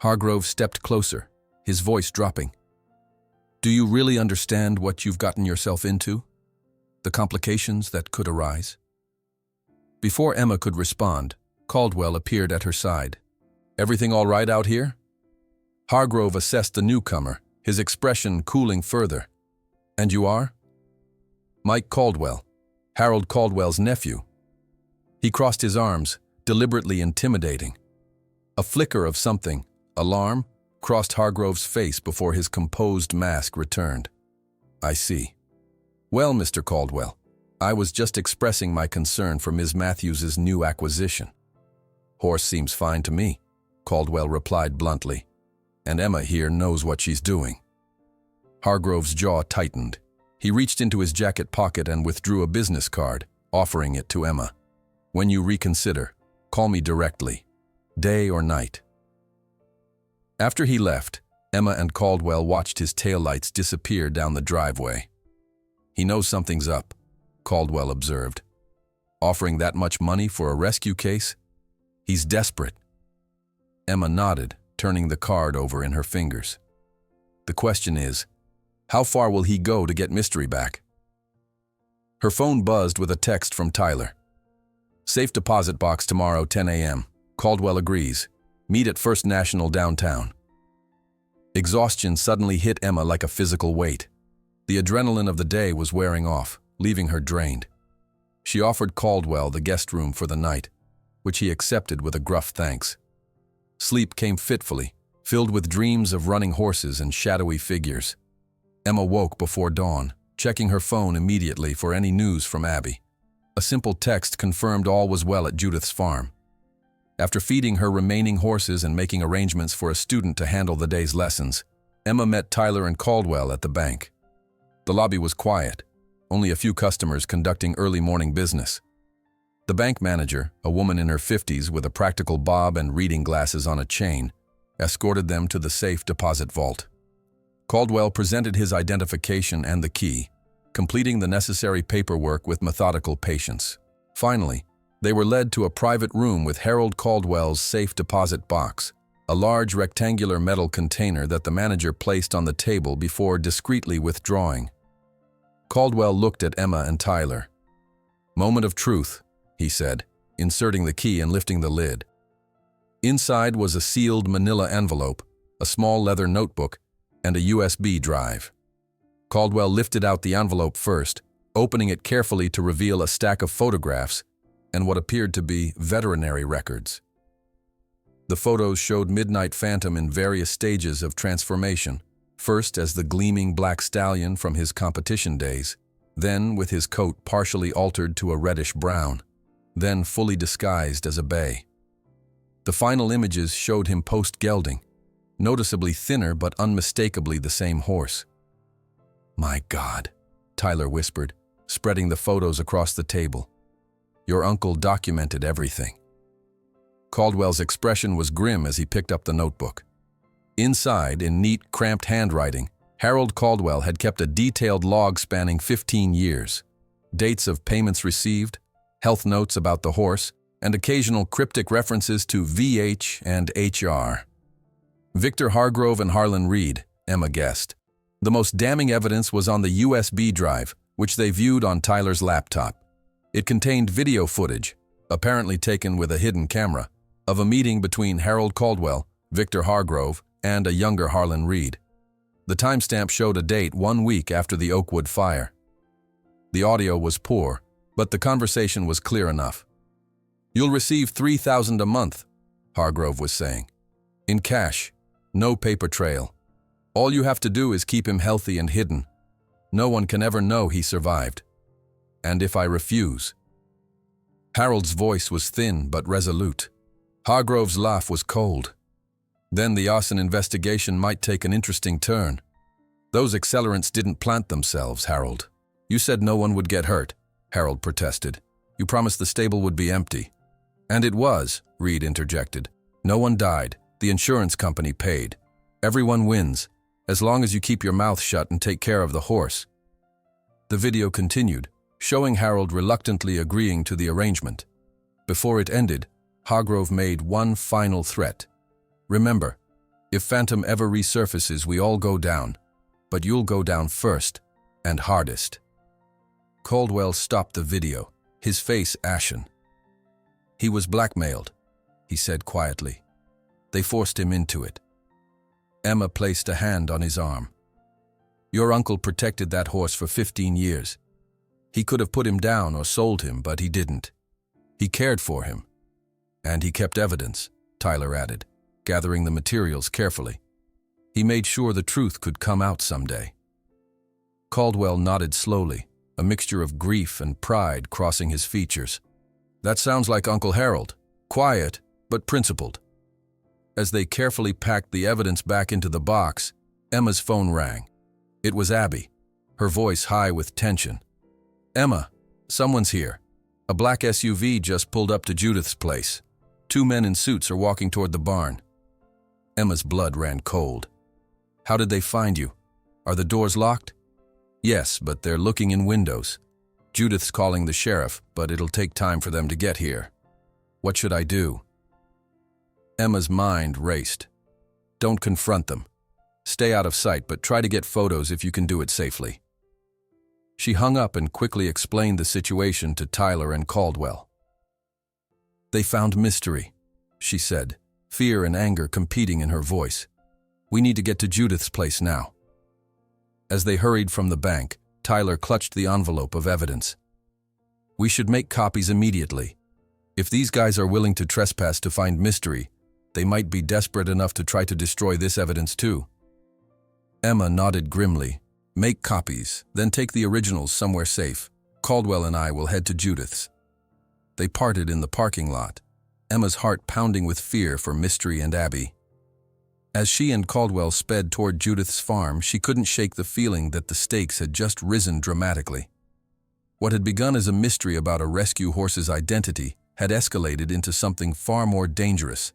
S1: Hargrove stepped closer, his voice dropping. "Do you really understand what you've gotten yourself into? The complications that could arise?" Before Emma could respond, Caldwell appeared at her side. "Everything all right out here?" Hargrove assessed the newcomer, his expression cooling further. "And you are?" "Mike Caldwell, Harold Caldwell's nephew." He crossed his arms, deliberately intimidating. A flicker of something, alarm, crossed Hargrove's face before his composed mask returned. "I see. Well, Mr. Caldwell, I was just expressing my concern for Ms. Matthews's new acquisition." "Horse seems fine to me," Caldwell replied bluntly. "And Emma here knows what she's doing." Hargrove's jaw tightened. He reached into his jacket pocket and withdrew a business card, offering it to Emma. "When you reconsider, call me directly, day or night." After he left, Emma and Caldwell watched his taillights disappear down the driveway. "He knows something's up," Caldwell observed. "Offering that much money for a rescue case? He's desperate." Emma nodded, turning the card over in her fingers. "The question is, how far will he go to get Mystery back?" Her phone buzzed with a text from Tyler. "Safe deposit box tomorrow, 10 a.m. Caldwell agrees. Meet at First National downtown." Exhaustion suddenly hit Emma like a physical weight. The adrenaline of the day was wearing off, leaving her drained. She offered Caldwell the guest room for the night, which he accepted with a gruff thanks. Sleep came fitfully, filled with dreams of running horses and shadowy figures. Emma woke before dawn, checking her phone immediately for any news from Abby. A simple text confirmed all was well at Judith's farm. After feeding her remaining horses and making arrangements for a student to handle the day's lessons, Emma met Tyler and Caldwell at the bank. The lobby was quiet, only a few customers conducting early morning business. The bank manager, a woman in her 50s with a practical bob and reading glasses on a chain, escorted them to the safe deposit vault. Caldwell presented his identification and the key, completing the necessary paperwork with methodical patience. Finally, they were led to a private room with Harold Caldwell's safe deposit box, a large rectangular metal container that the manager placed on the table before discreetly withdrawing. Caldwell looked at Emma and Tyler. "Moment of truth," he said, inserting the key and lifting the lid. Inside was a sealed manila envelope, a small leather notebook, and a USB drive. Caldwell lifted out the envelope first, opening it carefully to reveal a stack of photographs and what appeared to be veterinary records. The photos showed Midnight Phantom in various stages of transformation, first as the gleaming black stallion from his competition days, then with his coat partially altered to a reddish brown, then fully disguised as a bay. The final images showed him post-gelding, noticeably thinner but unmistakably the same horse. "My God," Tyler whispered, spreading the photos across the table. "Your uncle documented everything." Caldwell's expression was grim as he picked up the notebook. Inside, in neat, cramped handwriting, Harold Caldwell had kept a detailed log spanning 15 years. Dates of payments received, health notes about the horse, and occasional cryptic references to VH and HR. Victor Hargrove and Harlan Reed, Emma guessed. The most damning evidence was on the USB drive, which they viewed on Tyler's laptop. It contained video footage, apparently taken with a hidden camera, of a meeting between Harold Caldwell, Victor Hargrove, and a younger Harlan Reed. The timestamp showed a date 1 week after the Oakwood fire. The audio was poor, but the conversation was clear enough. "You'll receive $3,000 a month," Hargrove was saying. "In cash, no paper trail. All you have to do is keep him healthy and hidden. No one can ever know he survived. And if I refuse?" Harold's voice was thin but resolute. Hargrove's laugh was cold. "Then the arson investigation might take an interesting turn. Those accelerants didn't plant themselves, Harold. You said no one would get hurt," Harold protested. "You promised the stable would be empty." "And it was," Reed interjected. "No one died. The insurance company paid. Everyone wins, as long as you keep your mouth shut and take care of the horse." The video continued, showing Harold reluctantly agreeing to the arrangement. Before it ended, Hargrove made one final threat. "Remember, if Phantom ever resurfaces, we all go down. But you'll go down first, and hardest." Caldwell stopped the video, his face ashen. He was blackmailed, he said quietly. They forced him into it. Emma placed a hand on his arm. Your uncle protected that horse for 15 years. He could have put him down or sold him, but he didn't. He cared for him. And he kept evidence, Tyler added, gathering the materials carefully. He made sure the truth could come out someday. Caldwell nodded slowly, a mixture of grief and pride crossing his features. That sounds like Uncle Harold. Quiet, but principled. As they carefully packed the evidence back into the box, Emma's phone rang. It was Abby, her voice high with tension. Emma, someone's here. A black SUV just pulled up to Judith's place. 2 men in suits are walking toward the barn. Emma's blood ran cold. How did they find you? Are the doors locked? Yes, but they're looking in windows. Judith's calling the sheriff, but it'll take time for them to get here. What should I do? Emma's mind raced. Don't confront them. Stay out of sight, but try to get photos if you can do it safely. She hung up and quickly explained the situation to Tyler and Caldwell. They found Mystery, she said, fear and anger competing in her voice. We need to get to Judith's place now. As they hurried from the bank, Tyler clutched the envelope of evidence. We should make copies immediately. If these guys are willing to trespass to find Mystery, they might be desperate enough to try to destroy this evidence too. Emma nodded grimly. Make copies, then take the originals somewhere safe. Caldwell and I will head to Judith's. They parted in the parking lot, Emma's heart pounding with fear for Mystery and Abby. As she and Caldwell sped toward Judith's farm, she couldn't shake the feeling that the stakes had just risen dramatically. What had begun as a mystery about a rescue horse's identity had escalated into something far more dangerous,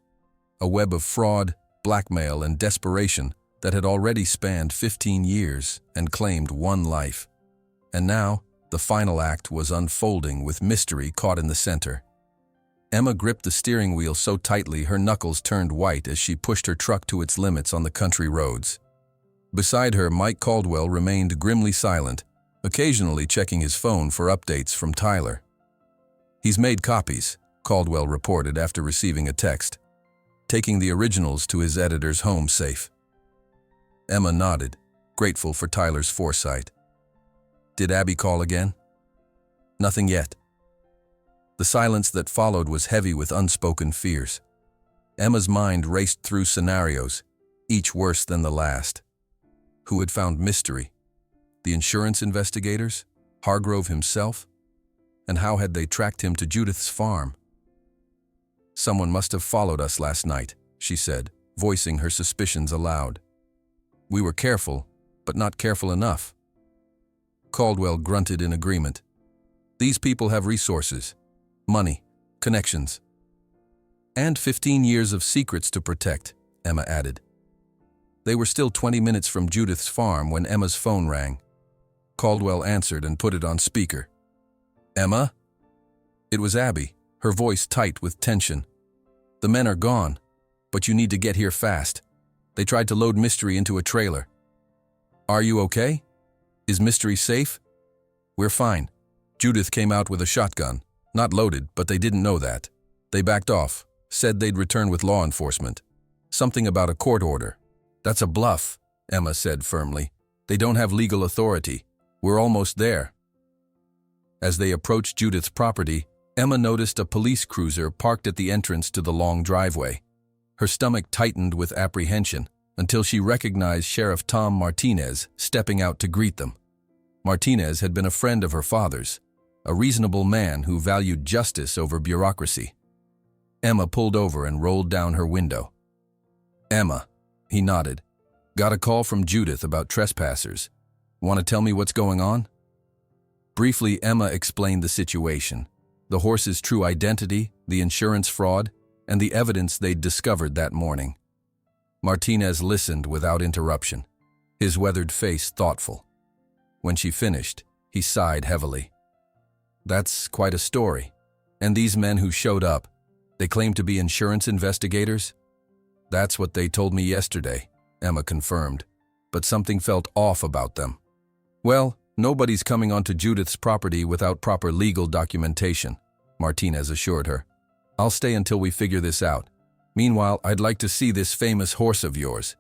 S1: a web of fraud, blackmail, and desperation that had already spanned 15 years and claimed 1 life. And now, the final act was unfolding with Mystery caught in the center. Emma gripped the steering wheel so tightly her knuckles turned white as she pushed her truck to its limits on the country roads. Beside her, Mike Caldwell remained grimly silent, occasionally checking his phone for updates from Tyler. He's made copies, Caldwell reported after receiving a text, taking the originals to his editor's home safe. Emma nodded, grateful for Tyler's foresight. Did Abby call again? Nothing yet. The silence that followed was heavy with unspoken fears. Emma's mind raced through scenarios, each worse than the last. Who had found Mystery? The insurance investigators? Hargrove himself? And how had they tracked him to Judith's farm? Someone must have followed us last night, she said, voicing her suspicions aloud. We were careful, but not careful enough. Caldwell grunted in agreement. These people have resources, money, connections. And 15 years of secrets to protect, Emma added. They were still 20 minutes from Judith's farm when Emma's phone rang. Caldwell answered and put it on speaker. Emma? It was Abby, her voice tight with tension. The men are gone, but you need to get here fast. They tried to load Mystery into a trailer. Are you okay? Is Mystery safe? We're fine. Judith came out with a shotgun. Not loaded, but they didn't know that. They backed off, said they'd return with law enforcement. Something about a court order. That's a bluff, Emma said firmly. They don't have legal authority. We're almost there. As they approached Judith's property, Emma noticed a police cruiser parked at the entrance to the long driveway. Her stomach tightened with apprehension until she recognized Sheriff Tom Martinez stepping out to greet them. Martinez had been a friend of her father's, a reasonable man who valued justice over bureaucracy. Emma pulled over and rolled down her window. Emma, he nodded. Got a call from Judith about trespassers. Want to tell me what's going on? Briefly, Emma explained the situation, the horse's true identity, the insurance fraud, and the evidence they'd discovered that morning. Martinez listened without interruption, his weathered face thoughtful. When she finished, he sighed heavily. That's quite a story. And these men who showed up, they claim to be insurance investigators? That's what they told me yesterday, Emma confirmed, but something felt off about them. Well, nobody's coming onto Judith's property without proper legal documentation, Martinez assured her. I'll stay until we figure this out. Meanwhile, I'd like to see this famous horse of yours."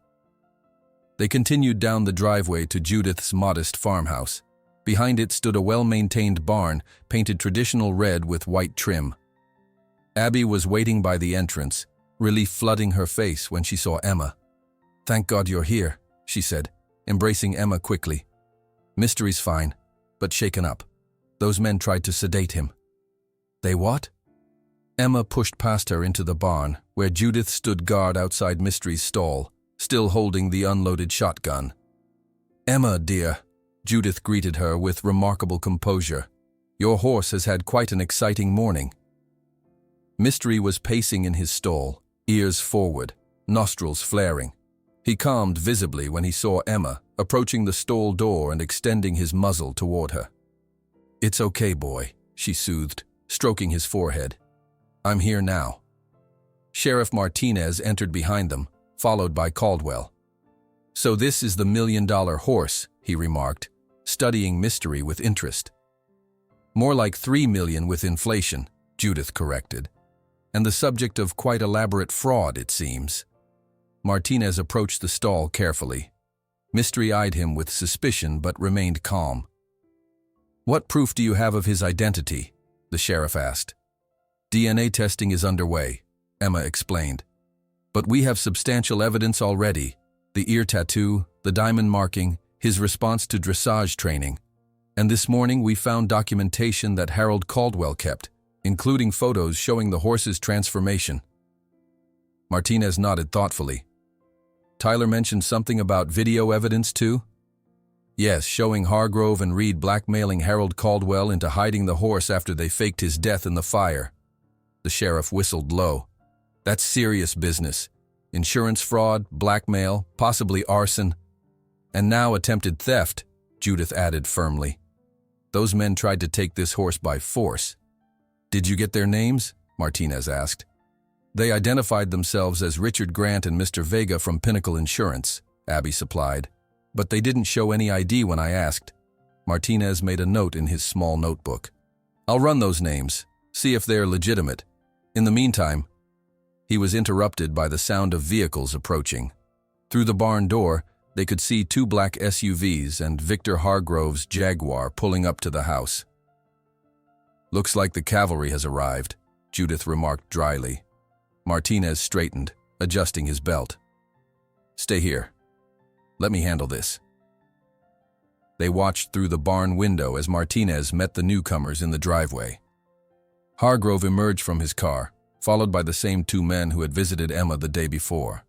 S1: They continued down the driveway to Judith's modest farmhouse. Behind it stood a well-maintained barn, painted traditional red with white trim. Abby was waiting by the entrance, relief flooding her face when she saw Emma. "Thank God you're here," she said, embracing Emma quickly. "Mystery's fine, but shaken up. Those men tried to sedate him." "They what?" Emma pushed past her into the barn, where Judith stood guard outside Mystery's stall, still holding the unloaded shotgun. "Emma, dear," Judith greeted her with remarkable composure. "Your horse has had quite an exciting morning." Mystery was pacing in his stall, ears forward, nostrils flaring. He calmed visibly when he saw Emma, approaching the stall door and extending his muzzle toward her. "It's okay, boy," she soothed, stroking his forehead. "I'm here now." Sheriff Martinez entered behind them, followed by Caldwell. "So this is the $1 million horse," he remarked, studying Mystery with interest. "More like $3 million with inflation," Judith corrected. "And the subject of quite elaborate fraud, it seems." Martinez approached the stall carefully. Mystery eyed him with suspicion but remained calm. "What proof do you have of his identity?" the sheriff asked. "DNA testing is underway," Emma explained. "But we have substantial evidence already: the ear tattoo, the diamond marking, his response to dressage training. And this morning we found documentation that Harold Caldwell kept, including photos showing the horse's transformation." Martinez nodded thoughtfully. "Tyler mentioned something about video evidence too?" "Yes, showing Hargrove and Reed blackmailing Harold Caldwell into hiding the horse after they faked his death in the fire." The sheriff whistled low. "That's serious business. Insurance fraud, blackmail, possibly arson. And now attempted theft," Judith added firmly. "Those men tried to take this horse by force." "Did you get their names?" Martinez asked. "They identified themselves as Richard Grant and Mr. Vega from Pinnacle Insurance," Abby supplied. "But they didn't show any ID when I asked." Martinez made a note in his small notebook. "I'll run those names, see if they're legitimate. In the meantime—" He was interrupted by the sound of vehicles approaching. Through the barn door, they could see 2 black SUVs and Victor Hargrove's Jaguar pulling up to the house. "Looks like the cavalry has arrived," Judith remarked dryly. Martinez straightened, adjusting his belt. "Stay here. Let me handle this." They watched through the barn window as Martinez met the newcomers in the driveway. Hargrove emerged from his car, followed by the same 2 men who had visited Emma the day before.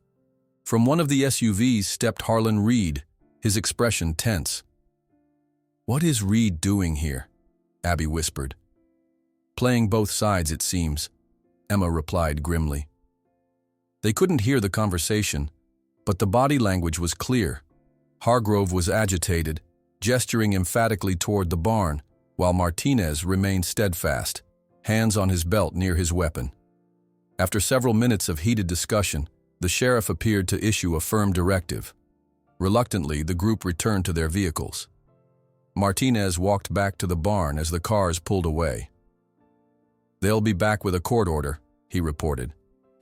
S1: From one of the SUVs stepped Harlan Reed, his expression tense. "What is Reed doing here?" Abby whispered. "Playing both sides, it seems," Emma replied grimly. They couldn't hear the conversation, but the body language was clear. Hargrove was agitated, gesturing emphatically toward the barn, while Martinez remained steadfast, hands on his belt near his weapon. After several minutes of heated discussion, the sheriff appeared to issue a firm directive. Reluctantly, the group returned to their vehicles. Martinez walked back to the barn as the cars pulled away. "They'll be back with a court order," he reported.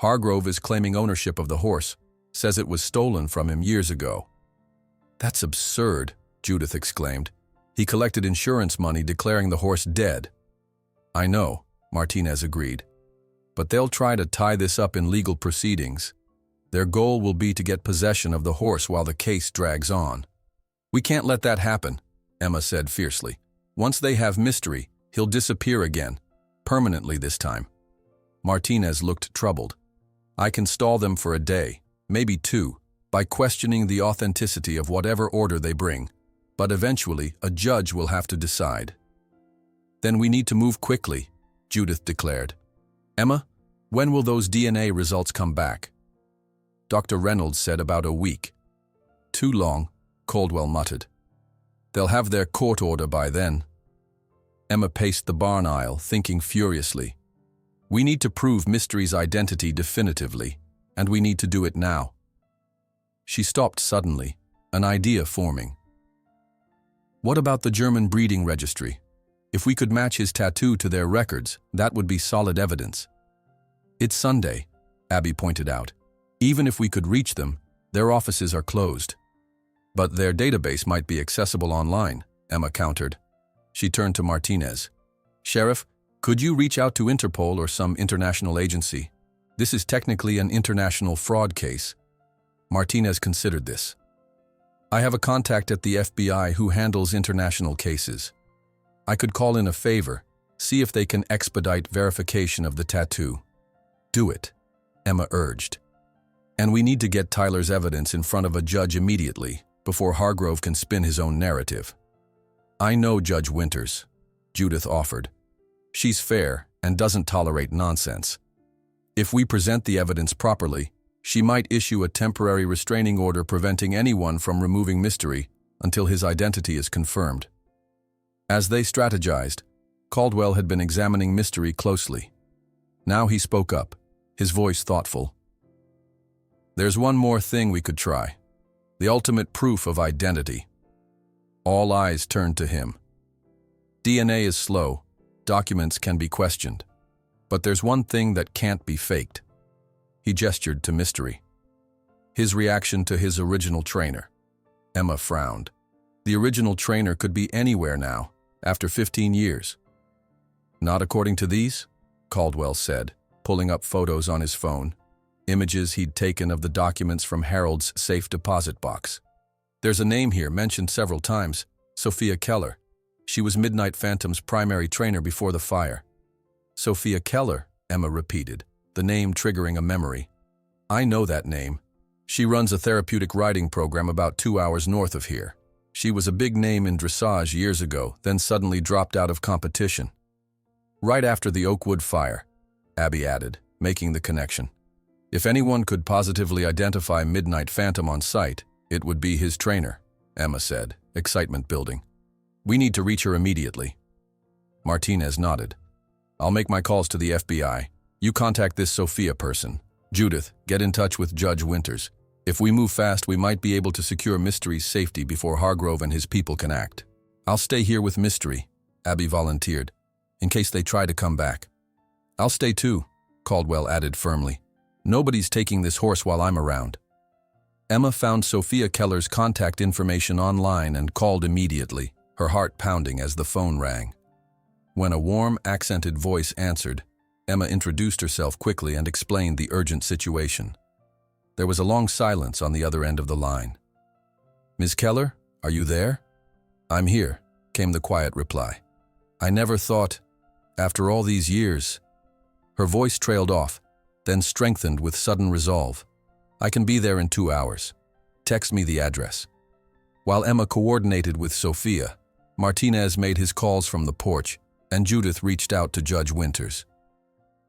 S1: "Hargrove is claiming ownership of the horse, says it was stolen from him years ago." "That's absurd," Judith exclaimed. "He collected insurance money declaring the horse dead." "I know," Martinez agreed. "But they'll try to tie this up in legal proceedings. Their goal will be to get possession of the horse while the case drags on." "We can't let that happen," Emma said fiercely. "Once they have Mystery, he'll disappear again, permanently this time." Martinez looked troubled. "I can stall them for a day, maybe 2, by questioning the authenticity of whatever order they bring, but eventually a judge will have to decide." "Then we need to move quickly," Judith declared. "Emma, when will those DNA results come back?" Dr. Reynolds said about a week. "Too long," Caldwell muttered. "They'll have their court order by then." Emma paced the barn aisle, thinking furiously. "We need to prove Mystery's identity definitively, and we need to do it now." She stopped suddenly, an idea forming. "What about the German breeding registry? If we could match his tattoo to their records, that would be solid evidence." It's Sunday, Abby pointed out. Even if we could reach them, their offices are closed. But their database might be accessible online, Emma countered. She turned to Martinez. Sheriff, could you reach out to Interpol or some international agency? This is technically an international fraud case. Martinez considered this. I have a contact at the FBI who handles international cases. I could call in a favor, see if they can expedite verification of the tattoo. Do it, Emma urged. And we need to get Tyler's evidence in front of a judge immediately, before Hargrove can spin his own narrative. I know Judge Winters, Judith offered. She's fair and doesn't tolerate nonsense. If we present the evidence properly, she might issue a temporary restraining order preventing anyone from removing Mystery until his identity is confirmed. As they strategized, Caldwell had been examining Mystery closely. Now he spoke up, his voice thoughtful. There's one more thing we could try. The ultimate proof of identity. All eyes turned to him. DNA is slow, documents can be questioned. But there's one thing that can't be faked. He gestured to Mystery. His reaction to his original trainer. Emma frowned. The original trainer could be anywhere now, after 15 years. Not according to these, Caldwell said, pulling up photos on his phone. Images he'd taken of the documents from Harold's safe deposit box. There's a name here mentioned several times, Sophia Keller. She was Midnight Phantom's primary trainer before the fire. Sophia Keller, Emma repeated, the name triggering a memory. I know that name. She runs a therapeutic riding program about 2 hours north of here. She was a big name in dressage years ago, then suddenly dropped out of competition. Right after the Oakwood fire, Abby added, making the connection. If anyone could positively identify Midnight Phantom on site, it would be his trainer, Emma said, excitement building. We need to reach her immediately. Martinez nodded. I'll make my calls to the FBI. You contact this Sophia person. Judith, get in touch with Judge Winters. If we move fast, we might be able to secure Mystery's safety before Hargrove and his people can act. I'll stay here with Mystery, Abby volunteered, in case they try to come back. I'll stay too, Caldwell added firmly. Nobody's taking this horse while I'm around. Emma found Sophia Keller's contact information online and called immediately, her heart pounding as the phone rang. When a warm, accented voice answered, Emma introduced herself quickly and explained the urgent situation. There was a long silence on the other end of the line. Ms. Keller, are you there? I'm here, came the quiet reply. I never thought, after all these years. Her voice trailed off, then strengthened with sudden resolve. I can be there in 2 hours. Text me the address. While Emma coordinated with Sophia, Martinez made his calls from the porch, and Judith reached out to Judge Winters.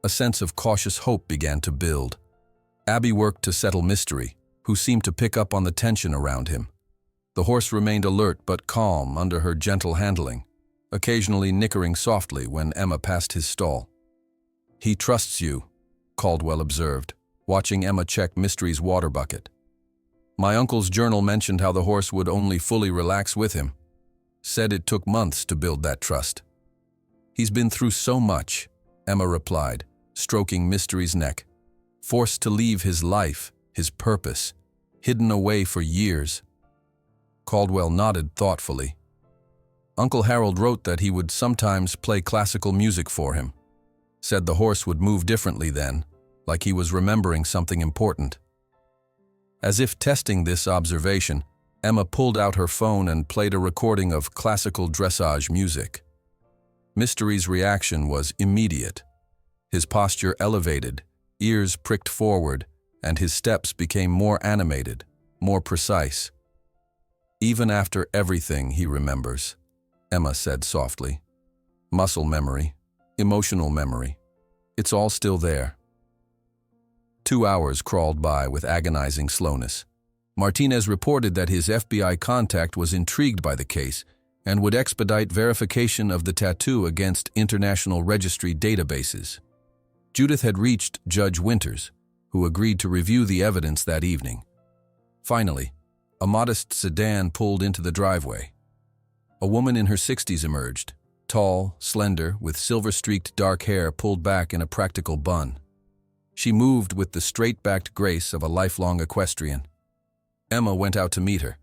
S1: A sense of cautious hope began to build. Abby worked to settle Mystery, who seemed to pick up on the tension around him. The horse remained alert but calm under her gentle handling, occasionally nickering softly when Emma passed his stall. He trusts you, Caldwell observed, watching Emma check Mystery's water bucket. My uncle's journal mentioned how the horse would only fully relax with him. Said it took months to build that trust. He's been through so much, Emma replied, stroking Mystery's neck. Forced to leave his life, his purpose, hidden away for years. Caldwell nodded thoughtfully. Uncle Harold wrote that he would sometimes play classical music for him. Said the horse would move differently then, like he was remembering something important. As if testing this observation, Emma pulled out her phone and played a recording of classical dressage music. Mystery's reaction was immediate. His posture elevated, ears pricked forward, and his steps became more animated, more precise. Even after everything he remembers, Emma said softly. Muscle memory, emotional memory, it's all still there. 2 hours crawled by with agonizing slowness. Martinez reported that his FBI contact was intrigued by the case and would expedite verification of the tattoo against international registry databases. Judith had reached Judge Winters, who agreed to review the evidence that evening. Finally, a modest sedan pulled into the driveway. A woman in her 60s emerged, tall, slender, with silver-streaked dark hair pulled back in a practical bun. She moved with the straight-backed grace of a lifelong equestrian. Emma went out to meet her.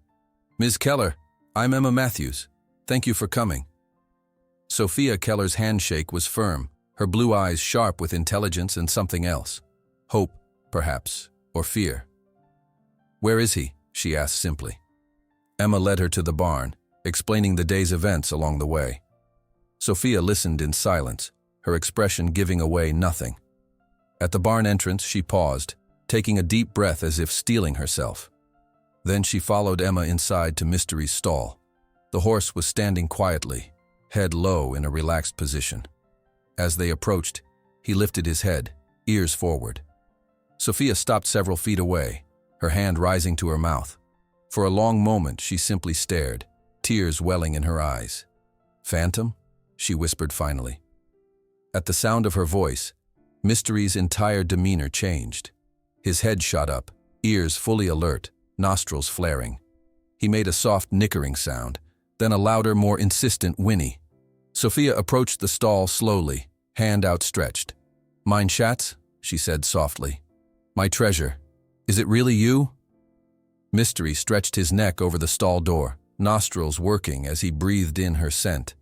S1: "Ms. Keller, I'm Emma Matthews. Thank you for coming." Sophia Keller's handshake was firm, her blue eyes sharp with intelligence and something else. Hope, perhaps, or fear. "Where is he?" she asked simply. Emma led her to the barn, explaining the day's events along the way. Sophia listened in silence, her expression giving away nothing. At the barn entrance, she paused, taking a deep breath as if steeling herself. Then she followed Emma inside to Mystery's stall. The horse was standing quietly, head low in a relaxed position. As they approached, he lifted his head, ears forward. Sophia stopped several feet away, her hand rising to her mouth. For a long moment, she simply stared, tears welling in her eyes. "Phantom?" she whispered finally. At the sound of her voice, Mystery's entire demeanor changed. His head shot up, ears fully alert, nostrils flaring. He made a soft nickering sound, then a louder, more insistent whinny. Sophia approached the stall slowly, hand outstretched. "Mein Schatz?" she said softly. "My treasure. Is it really you?" Mystery stretched his neck over the stall door, nostrils working as he breathed in her scent.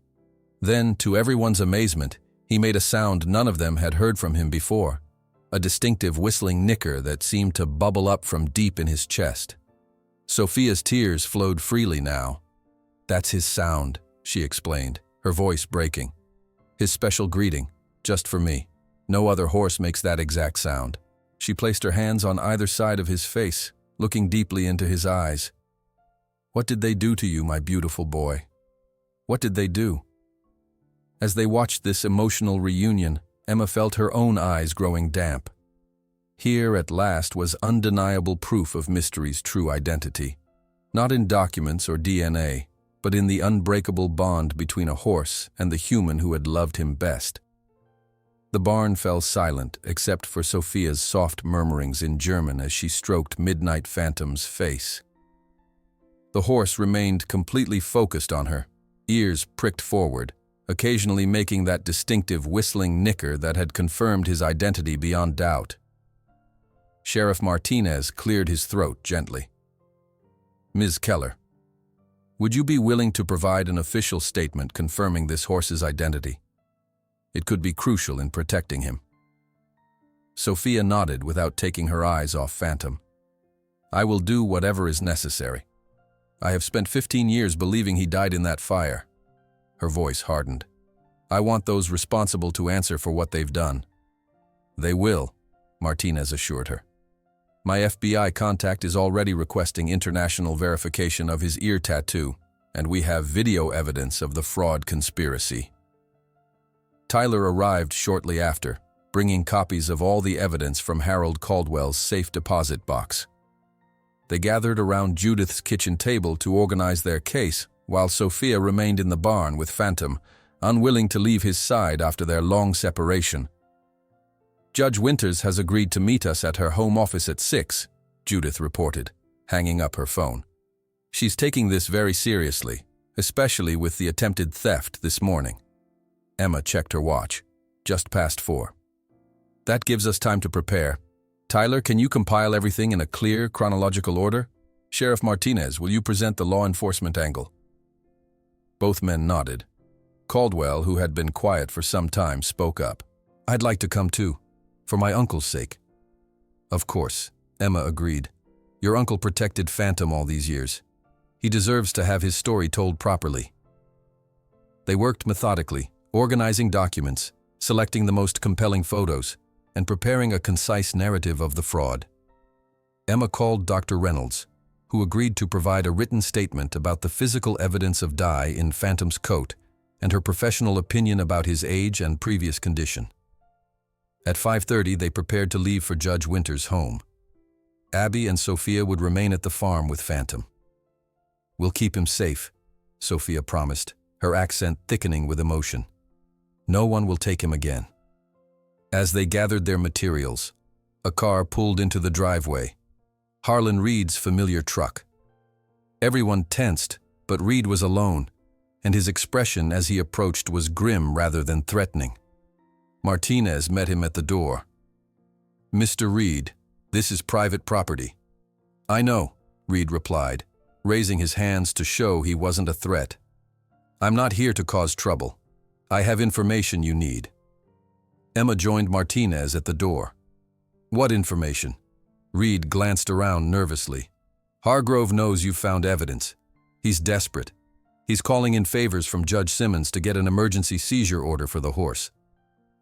S1: Then, to everyone's amazement, he made a sound none of them had heard from him before, a distinctive whistling nicker that seemed to bubble up from deep in his chest. Sophia's tears flowed freely now. "That's his sound," she explained, her voice breaking. "His special greeting, just for me. No other horse makes that exact sound." She placed her hands on either side of his face, looking deeply into his eyes. "What did they do to you, my beautiful boy? What did they do?" As they watched this emotional reunion, Emma felt her own eyes growing damp. Here, at last, was undeniable proof of Mystery's true identity. Not in documents or DNA, but in the unbreakable bond between a horse and the human who had loved him best. The barn fell silent, except for Sophia's soft murmurings in German as she stroked Midnight Phantom's face. The horse remained completely focused on her, ears pricked forward, occasionally making that distinctive whistling nicker that had confirmed his identity beyond doubt. Sheriff Martinez cleared his throat gently. "Ms. Keller, would you be willing to provide an official statement confirming this horse's identity? It could be crucial in protecting him." Sophia nodded without taking her eyes off Phantom. "I will do whatever is necessary. I have spent 15 years believing he died in that fire." Her voice hardened. "I want those responsible to answer for what they've done." "They will," Martinez assured her. "My FBI contact is already requesting international verification of his ear tattoo, and we have video evidence of the fraud conspiracy." Tyler arrived shortly after, bringing copies of all the evidence from Harold Caldwell's safe deposit box. They gathered around Judith's kitchen table to organize their case, while Sophia remained in the barn with Phantom, unwilling to leave his side after their long separation. "Judge Winters has agreed to meet us at her home office at 6, Judith reported, hanging up her phone. "She's taking this very seriously, especially with the attempted theft this morning." Emma checked her watch. Just past 4. "That gives us time to prepare. Tyler, can you compile everything in a clear, chronological order? Sheriff Martinez, will you present the law enforcement angle?" Both men nodded. Caldwell, who had been quiet for some time, spoke up. "I'd like to come too, for my uncle's sake." "Of course," Emma agreed. "Your uncle protected Phantom all these years. He deserves to have his story told properly." They worked methodically, organizing documents, selecting the most compelling photos, and preparing a concise narrative of the fraud. Emma called Dr. Reynolds, who agreed to provide a written statement about the physical evidence of dye in Phantom's coat and her professional opinion about his age and previous condition. At 5:30, they prepared to leave for Judge Winters' home. Abby and Sophia would remain at the farm with Phantom. "We'll keep him safe," Sophia promised, her accent thickening with emotion. "No one will take him again." As they gathered their materials, a car pulled into the driveway. Harlan Reed's familiar truck. Everyone tensed, but Reed was alone, and his expression as he approached was grim rather than threatening. Martinez met him at the door. Mr. Reed, this is private property. I know, Reed replied, raising his hands to show he wasn't a threat. I'm not here to cause trouble. I have information you need. Emma joined Martinez at the door. What information? Reed glanced around nervously. Hargrove knows you've found evidence. He's desperate. He's calling in favors from Judge Simmons to get an emergency seizure order for the horse.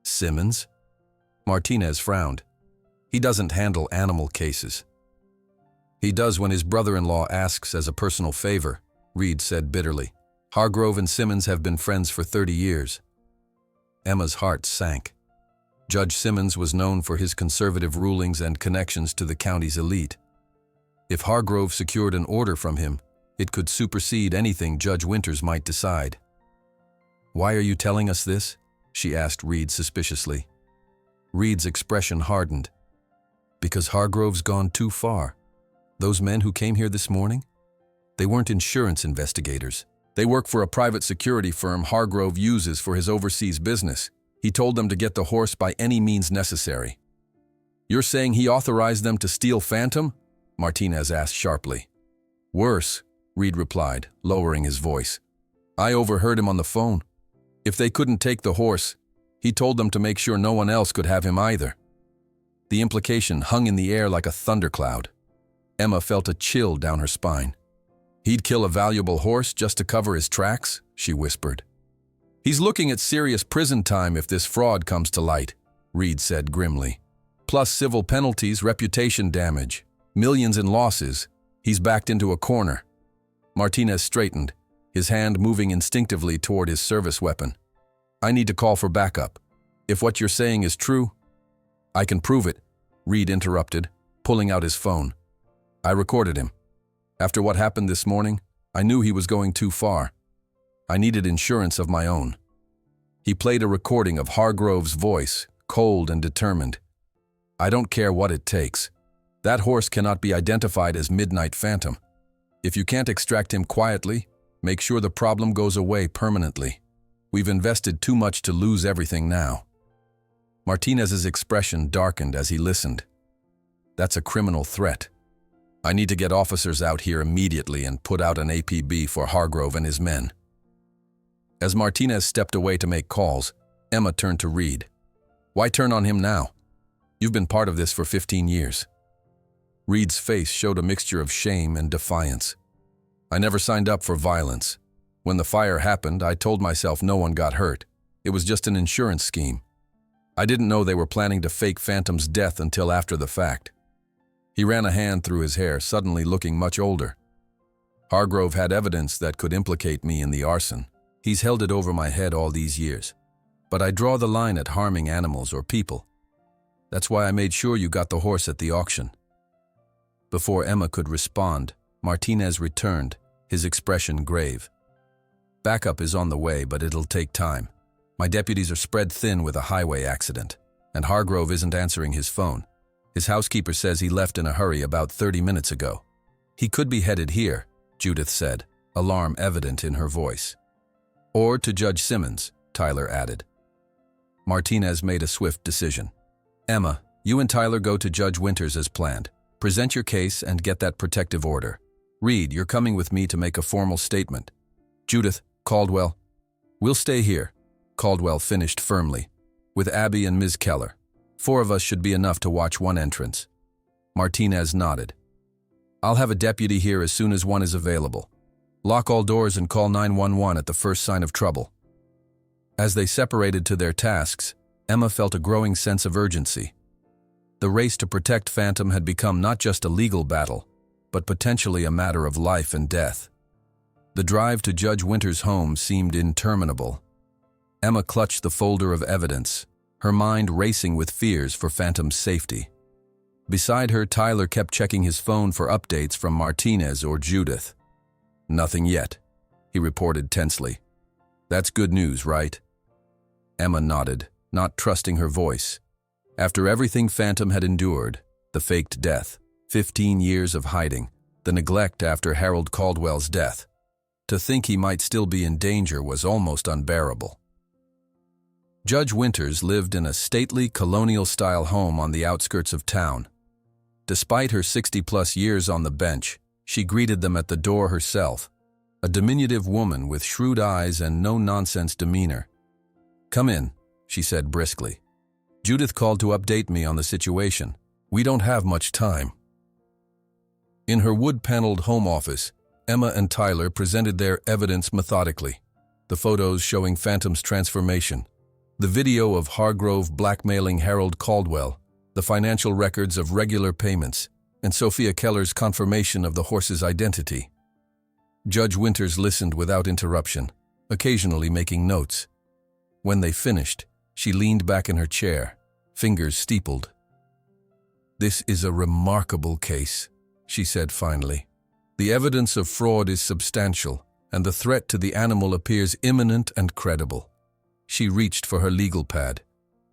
S1: Simmons? Martinez frowned. He doesn't handle animal cases. He does when his brother-in-law asks as a personal favor, Reed said bitterly. Hargrove and Simmons have been friends for 30 years. Emma's heart sank. Judge Simmons was known for his conservative rulings and connections to the county's elite. If Hargrove secured an order from him, it could supersede anything Judge Winters might decide. Why are you telling us this? She asked Reed suspiciously. Reed's expression hardened. Because Hargrove's gone too far. Those men who came here this morning? They weren't insurance investigators. They work for a private security firm Hargrove uses for his overseas business. He told them to get the horse by any means necessary. You're saying he authorized them to steal Phantom? Martinez asked sharply. Worse, Reed replied, lowering his voice. I overheard him on the phone. If they couldn't take the horse, he told them to make sure no one else could have him either. The implication hung in the air like a thundercloud. Emma felt a chill down her spine. He'd kill a valuable horse just to cover his tracks, she whispered. He's looking at serious prison time if this fraud comes to light, Reed said grimly. Plus civil penalties, reputation damage, millions in losses. He's backed into a corner. Martinez straightened, his hand moving instinctively toward his service weapon. I need to call for backup. If what you're saying is true, I can prove it, Reed interrupted, pulling out his phone. I recorded him. After what happened this morning, I knew he was going too far. I needed insurance of my own. He played a recording of Hargrove's voice, cold and determined. I don't care what it takes. That horse cannot be identified as Midnight Phantom. If you can't extract him quietly, make sure the problem goes away permanently. We've invested too much to lose everything now. Martinez's expression darkened as he listened. That's a criminal threat. I need to get officers out here immediately and put out an APB for Hargrove and his men. As Martinez stepped away to make calls, Emma turned to Reed. Why turn on him now? You've been part of this for 15 years. Reed's face showed a mixture of shame and defiance. I never signed up for violence. When the fire happened, I told myself no one got hurt. It was just an insurance scheme. I didn't know they were planning to fake Phantom's death until after the fact. He ran a hand through his hair, suddenly looking much older. Hargrove had evidence that could implicate me in the arson. He's held it over my head all these years. But I draw the line at harming animals or people. That's why I made sure you got the horse at the auction. Before Emma could respond, Martinez returned, his expression grave. Backup is on the way, but it'll take time. My deputies are spread thin with a highway accident, and Hargrove isn't answering his phone. His housekeeper says he left in a hurry about 30 minutes ago. He could be headed here, Judith said, alarm evident in her voice. Or to Judge Simmons, Tyler added. Martinez made a swift decision. Emma, you and Tyler go to Judge Winters as planned. Present your case and get that protective order. Reed, you're coming with me to make a formal statement. Judith, Caldwell. We'll stay here, Caldwell finished firmly, with Abby and Ms. Keller. 4 of us should be enough to watch one entrance. Martinez nodded. I'll have a deputy here as soon as one is available. Lock all doors and call 911 at the first sign of trouble. As they separated to their tasks, Emma felt a growing sense of urgency. The race to protect Phantom had become not just a legal battle, but potentially a matter of life and death. The drive to Judge Winters' home seemed interminable. Emma clutched the folder of evidence, her mind racing with fears for Phantom's safety. Beside her, Tyler kept checking his phone for updates from Martinez or Judith. Nothing yet, he reported tensely. That's good news, right? Emma nodded, not trusting her voice. After everything Phantom had endured, the faked death, 15 years of hiding, the neglect after Harold Caldwell's death, to think he might still be in danger was almost unbearable. Judge Winters lived in a stately colonial-style home on the outskirts of town. Despite her 60-plus years on the bench, she greeted them at the door herself, a diminutive woman with shrewd eyes and no-nonsense demeanor. "Come in," she said briskly. "Judith called to update me on the situation. We don't have much time." In her wood-paneled home office, Emma and Tyler presented their evidence methodically. The photos showing Phantom's transformation, the video of Hargrove blackmailing Harold Caldwell, the financial records of regular payments, and Sophia Keller's confirmation of the horse's identity. Judge Winters listened without interruption, occasionally making notes. When they finished, she leaned back in her chair, fingers steepled. "This is a remarkable case," she said finally. "The evidence of fraud is substantial, and the threat to the animal appears imminent and credible." She reached for her legal pad.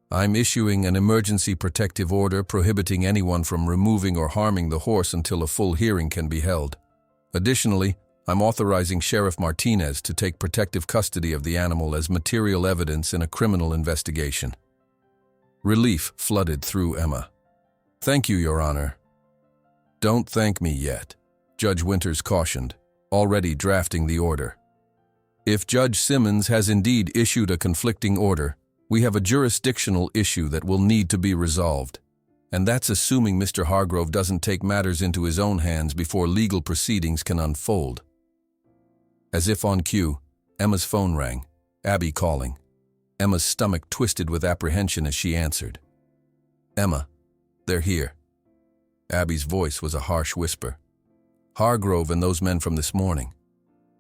S1: "I'm issuing an emergency protective order prohibiting anyone from removing or harming the horse until a full hearing can be held. Additionally, I'm authorizing Sheriff Martinez to take protective custody of the animal as material evidence in a criminal investigation." Relief flooded through Emma. "Thank you, Your Honor." "Don't thank me yet," Judge Winters cautioned, already drafting the order. "If Judge Simmons has indeed issued a conflicting order, we have a jurisdictional issue that will need to be resolved. And that's assuming Mr. Hargrove doesn't take matters into his own hands before legal proceedings can unfold." As if on cue, Emma's phone rang, Abby calling. Emma's stomach twisted with apprehension as she answered. "Emma, they're here." Abby's voice was a harsh whisper. "Hargrove and those men from this morning.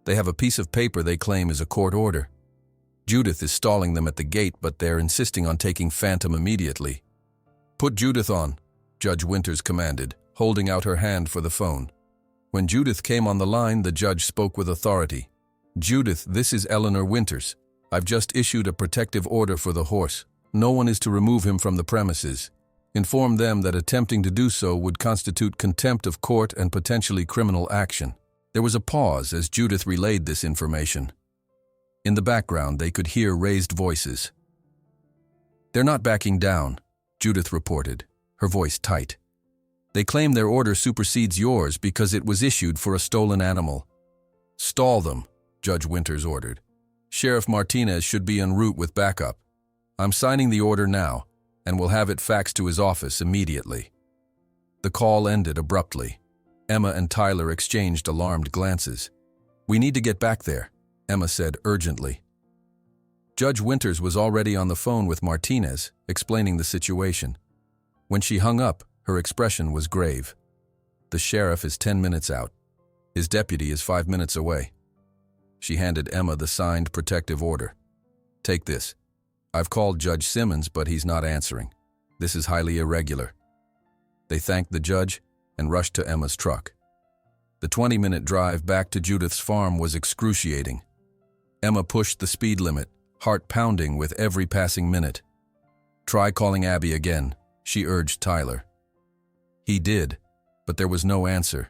S1: They have a piece of paper they claim is a court order. Judith is stalling them at the gate, but they're insisting on taking Phantom immediately." "Put Judith on," Judge Winters commanded, holding out her hand for the phone. When Judith came on the line, the judge spoke with authority. "Judith, this is Eleanor Winters. I've just issued a protective order for the horse. No one is to remove him from the premises. Inform them that attempting to do so would constitute contempt of court and potentially criminal action." There was a pause as Judith relayed this information. In the background, they could hear raised voices. "They're not backing down," Judith reported, her voice tight. "They claim their order supersedes yours because it was issued for a stolen animal." "Stall them," Judge Winters ordered. "Sheriff Martinez should be en route with backup. I'm signing the order now, and will have it faxed to his office immediately." The call ended abruptly. Emma and Tyler exchanged alarmed glances. "We need to get back there," Emma said urgently. Judge Winters was already on the phone with Martinez, explaining the situation. When she hung up, her expression was grave. "The sheriff is 10 minutes out. His deputy is 5 minutes away." She handed Emma the signed protective order. "Take this. I've called Judge Simmons, but he's not answering. This is highly irregular." They thanked the judge and rushed to Emma's truck. The 20-minute drive back to Judith's farm was excruciating. Emma pushed the speed limit, heart pounding with every passing minute. "Try calling Abby again," she urged Tyler. He did, but there was no answer.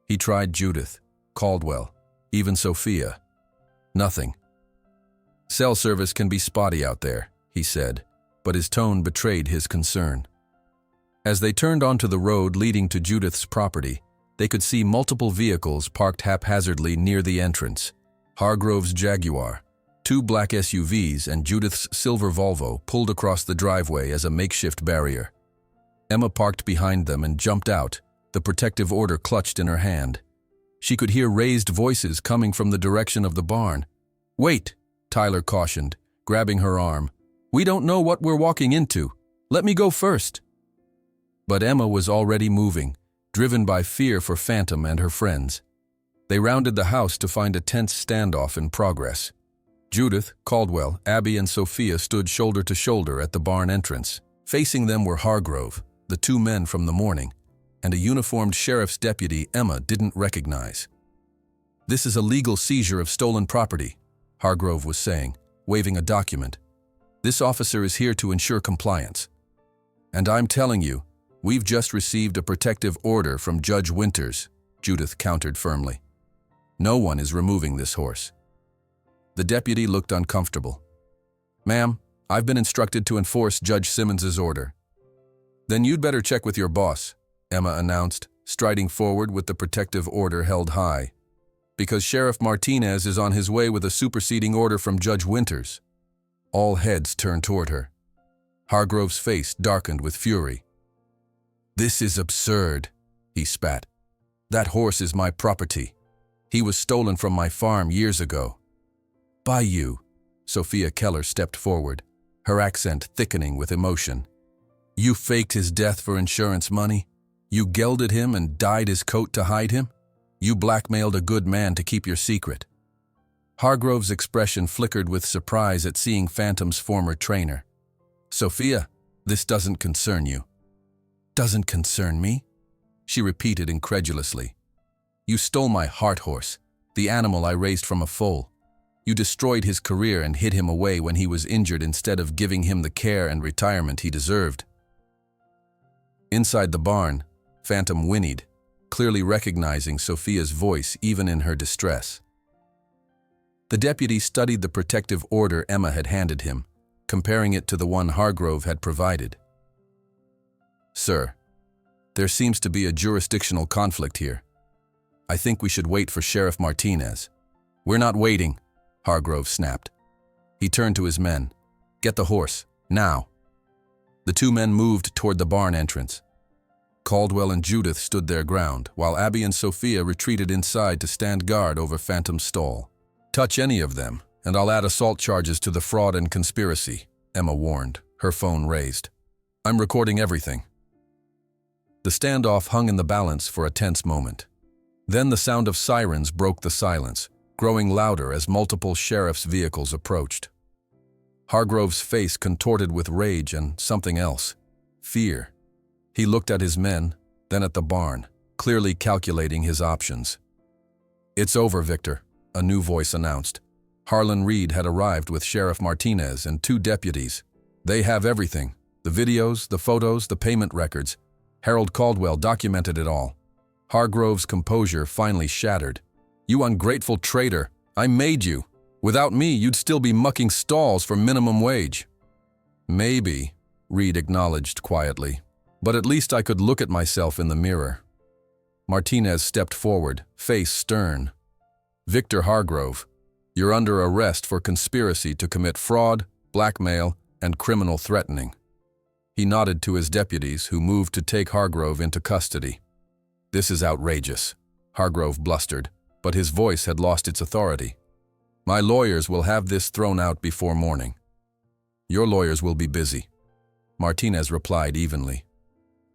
S1: He tried Judith, Caldwell, even Sophia. Nothing. "Cell service can be spotty out there," he said, but his tone betrayed his concern. As they turned onto the road leading to Judith's property, they could see multiple vehicles parked haphazardly near the entrance. Hargrove's Jaguar, 2 black SUVs, and Judith's silver Volvo pulled across the driveway as a makeshift barrier. Emma parked behind them and jumped out, the protective order clutched in her hand. She could hear raised voices coming from the direction of the barn. "Wait," Tyler cautioned, grabbing her arm. "We don't know what we're walking into. Let me go first." But Emma was already moving, driven by fear for Phantom and her friends. They rounded the house to find a tense standoff in progress. Judith, Caldwell, Abby, and Sophia stood shoulder to shoulder at the barn entrance. Facing them were Hargrove, the 2 men from the morning, and a uniformed sheriff's deputy Emma didn't recognize. "This is a legal seizure of stolen property," Hargrove was saying, waving a document. "This officer is here to ensure compliance. And I'm telling you, we've just received a protective order from Judge Winters," Judith countered firmly. "No one is removing this horse." The deputy looked uncomfortable. "Ma'am, I've been instructed to enforce Judge Simmons's order. Then you'd better check with your boss, Emma announced, striding forward with the protective order held high. Because Sheriff Martinez is on his way with a superseding order from Judge Winters. All heads turned toward her. Hargrove's face darkened with fury. This is absurd, he spat. That horse is my property. He was stolen from my farm years ago. By you. Sophia Keller stepped forward, her accent thickening with emotion. You faked his death for insurance money? You gelded him and dyed his coat to hide him? You blackmailed a good man to keep your secret. Hargrove's expression flickered with surprise at seeing Phantom's former trainer. Sophia, this doesn't concern you. Doesn't concern me? She repeated incredulously. You stole my heart horse, the animal I raised from a foal. You destroyed his career and hid him away when he was injured instead of giving him the care and retirement he deserved. Inside the barn, Phantom whinnied, clearly recognizing Sophia's voice even in her distress. The deputy studied the protective order Emma had handed him, comparing it to the one Hargrove had provided. Sir, there seems to be a jurisdictional conflict here. I think we should wait for Sheriff Martinez. We're not waiting, Hargrove snapped. He turned to his men. Get the horse, now. The two men moved toward the barn entrance. Caldwell and Judith stood their ground, while Abby and Sophia retreated inside to stand guard over Phantom's stall. Touch any of them, and I'll add assault charges to the fraud and conspiracy, Emma warned, her phone raised. I'm recording everything. The standoff hung in the balance for a tense moment. Then the sound of sirens broke the silence, growing louder as multiple sheriff's vehicles approached. Hargrove's face contorted with rage and something else, fear. He looked at his men, then at the barn, clearly calculating his options. It's over, Victor, a new voice announced. Harlan Reed had arrived with Sheriff Martinez and 2 deputies. They have everything, the videos, the photos, the payment records. Harold Caldwell documented it all. Hargrove's composure finally shattered. You ungrateful traitor, I made you. Without me, you'd still be mucking stalls for minimum wage. Maybe, Reed acknowledged quietly, but at least I could look at myself in the mirror. Martinez stepped forward, face stern. Victor Hargrove, you're under arrest for conspiracy to commit fraud, blackmail, and criminal threatening. He nodded to his deputies, who moved to take Hargrove into custody. This is outrageous, Hargrove blustered, but his voice had lost its authority. My lawyers will have this thrown out before morning. Your lawyers will be busy, Martinez replied evenly.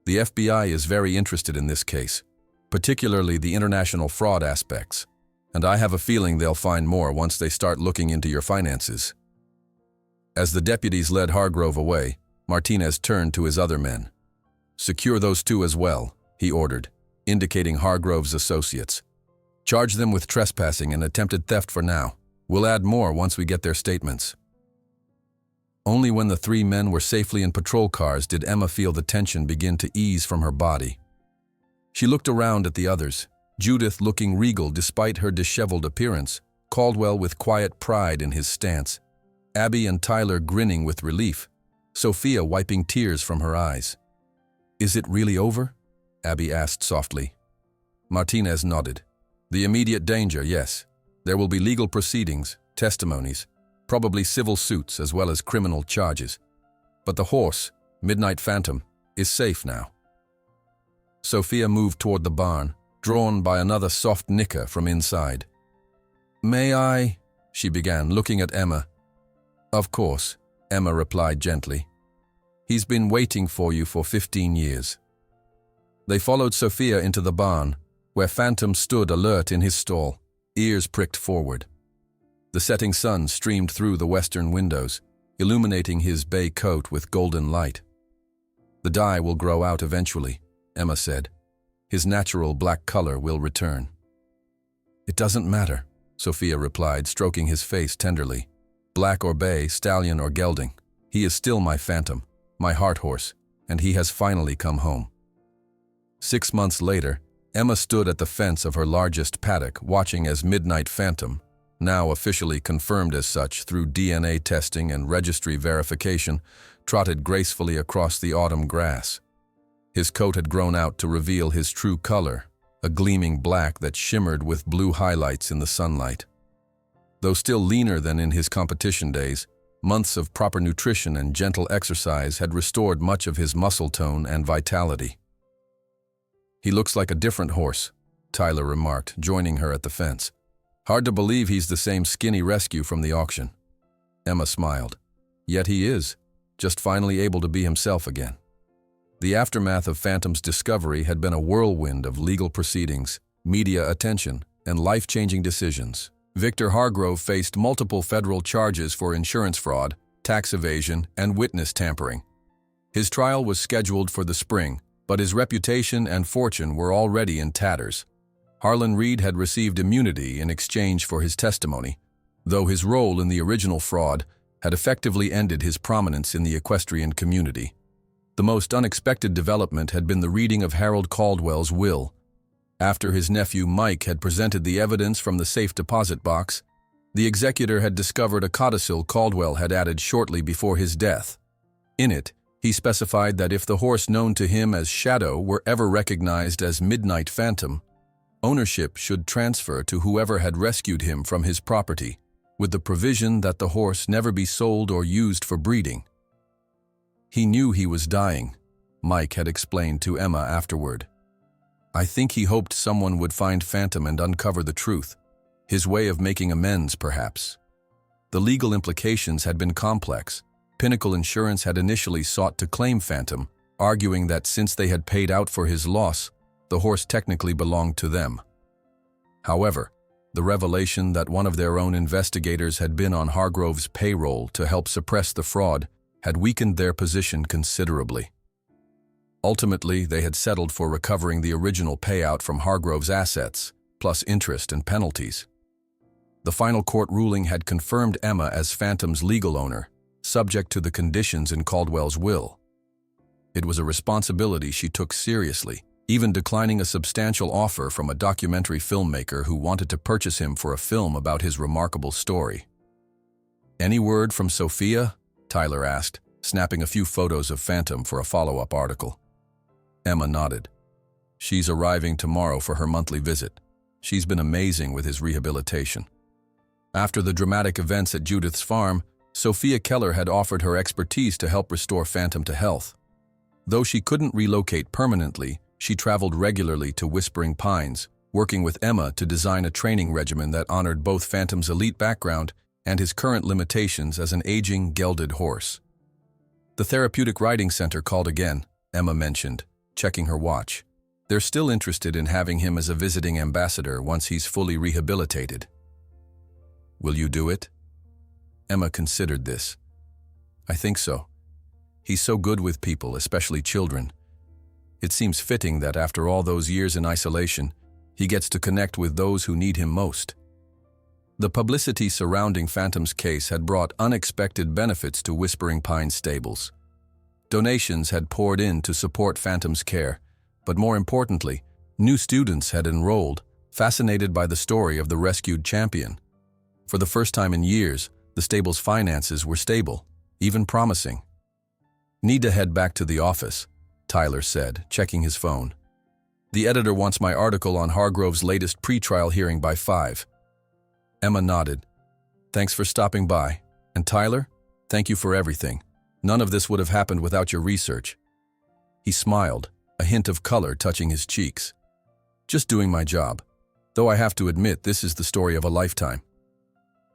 S1: The FBI is very interested in this case, particularly the international fraud aspects, and I have a feeling they'll find more once they start looking into your finances. As the deputies led Hargrove away, Martinez turned to his other men. Secure those 2 as well, he ordered, indicating Hargrove's associates. Charge them with trespassing and attempted theft for now. We'll add more once we get their statements. Only when the 3 men were safely in patrol cars did Emma feel the tension begin to ease from her body. She looked around at the others, Judith looking regal despite her disheveled appearance, Caldwell with quiet pride in his stance, Abby and Tyler grinning with relief, Sophia wiping tears from her eyes. Is it really over? Abby asked softly. Martinez nodded. The immediate danger, yes. There will be legal proceedings, testimonies, probably civil suits as well as criminal charges. But the horse, Midnight Phantom, is safe now. Sophia moved toward the barn, drawn by another soft nicker from inside. May I? She began, looking at Emma. Of course, Emma replied gently. He's been waiting for you for 15 years. They followed Sophia into the barn, where Phantom stood alert in his stall, ears pricked forward. The setting sun streamed through the western windows, illuminating his bay coat with golden light. The dye will grow out eventually, Emma said. His natural black color will return. It doesn't matter, Sophia replied, stroking his face tenderly. Black or bay, stallion or gelding, he is still my Phantom, my heart horse, and he has finally come home. 6 months later, Emma stood at the fence of her largest paddock watching as Midnight Phantom, now officially confirmed as such through DNA testing and registry verification, trotted gracefully across the autumn grass. His coat had grown out to reveal his true color, a gleaming black that shimmered with blue highlights in the sunlight. Though still leaner than in his competition days, months of proper nutrition and gentle exercise had restored much of his muscle tone and vitality. "He looks like a different horse," Tyler remarked, joining her at the fence. "Hard to believe he's the same skinny rescue from the auction." Emma smiled. "Yet he is, just finally able to be himself again." The aftermath of Phantom's discovery had been a whirlwind of legal proceedings, media attention, and life-changing decisions. Victor Hargrove faced multiple federal charges for insurance fraud, tax evasion, and witness tampering. His trial was scheduled for the spring, but his reputation and fortune were already in tatters. Harlan Reed had received immunity in exchange for his testimony, though his role in the original fraud had effectively ended his prominence in the equestrian community. The most unexpected development had been the reading of Harold Caldwell's will. After his nephew Mike had presented the evidence from the safe deposit box, the executor had discovered a codicil Caldwell had added shortly before his death. In it, he specified that if the horse known to him as Shadow were ever recognized as Midnight Phantom, ownership should transfer to whoever had rescued him from his property, with the provision that the horse never be sold or used for breeding. "He knew he was dying," Mike had explained to Emma afterward. "I think he hoped someone would find Phantom and uncover the truth. His way of making amends, perhaps." The legal implications had been complex. Pinnacle Insurance had initially sought to claim Phantom, arguing that since they had paid out for his loss, the horse technically belonged to them. However, the revelation that one of their own investigators had been on Hargrove's payroll to help suppress the fraud had weakened their position considerably. Ultimately, they had settled for recovering the original payout from Hargrove's assets, plus interest and penalties. The final court ruling had confirmed Emma as Phantom's legal owner, subject to the conditions in Caldwell's will. It was a responsibility she took seriously, even declining a substantial offer from a documentary filmmaker who wanted to purchase him for a film about his remarkable story. "Any word from Sophia?" Tyler asked, snapping a few photos of Phantom for a follow-up article. Emma nodded. "She's arriving tomorrow for her monthly visit. She's been amazing with his rehabilitation." After the dramatic events at Judith's farm, Sophia Keller had offered her expertise to help restore Phantom to health. Though she couldn't relocate permanently, she traveled regularly to Whispering Pines, working with Emma to design a training regimen that honored both Phantom's elite background and his current limitations as an aging, gelded horse. "The Therapeutic Riding Center called again," Emma mentioned, checking her watch. "They're still interested in having him as a visiting ambassador once he's fully rehabilitated." "Will you do it?" Emma considered this. "I think so. He's so good with people, especially children. It seems fitting that after all those years in isolation, he gets to connect with those who need him most." The publicity surrounding Phantom's case had brought unexpected benefits to Whispering Pines stables. Donations had poured in to support Phantom's care, but more importantly, new students had enrolled, fascinated by the story of the rescued champion. For the first time in years, the stable's finances were stable, even promising. "Need to head back to the office," Tyler said, checking his phone. "The editor wants my article on Hargrove's latest pretrial hearing by 5. Emma nodded. "Thanks for stopping by. And Tyler, thank you for everything. None of this would have happened without your research." He smiled, a hint of color touching his cheeks. "Just doing my job. Though I have to admit this is the story of a lifetime."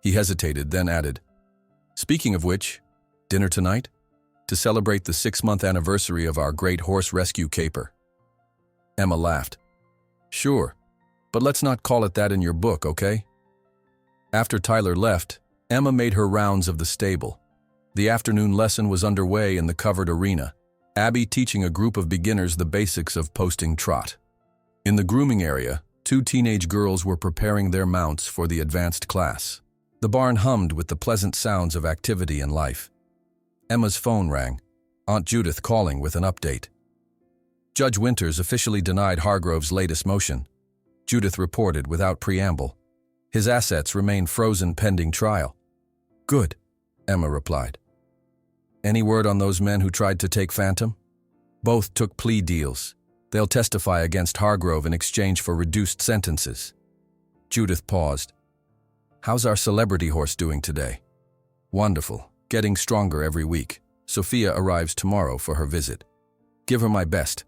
S1: He hesitated, then added, "Speaking of which, dinner tonight? To celebrate the 6-month anniversary of our great horse rescue caper." Emma laughed. "Sure, but let's not call it that in your book, okay?" After Tyler left, Emma made her rounds of the stable. The afternoon lesson was underway in the covered arena, Abby teaching a group of beginners the basics of posting trot. In the grooming area, 2 teenage girls were preparing their mounts for the advanced class. The barn hummed with the pleasant sounds of activity and life. Emma's phone rang, Aunt Judith calling with an update. Judge Winters officially denied Hargrove's latest motion, Judith reported without preamble. His assets remain frozen pending trial. Good, Emma replied. Any word on those men who tried to take Phantom? Both took plea deals. They'll testify against Hargrove in exchange for reduced sentences. Judith paused. How's our celebrity horse doing today? Wonderful, getting stronger every week. Sophia arrives tomorrow for her visit. Give her my best.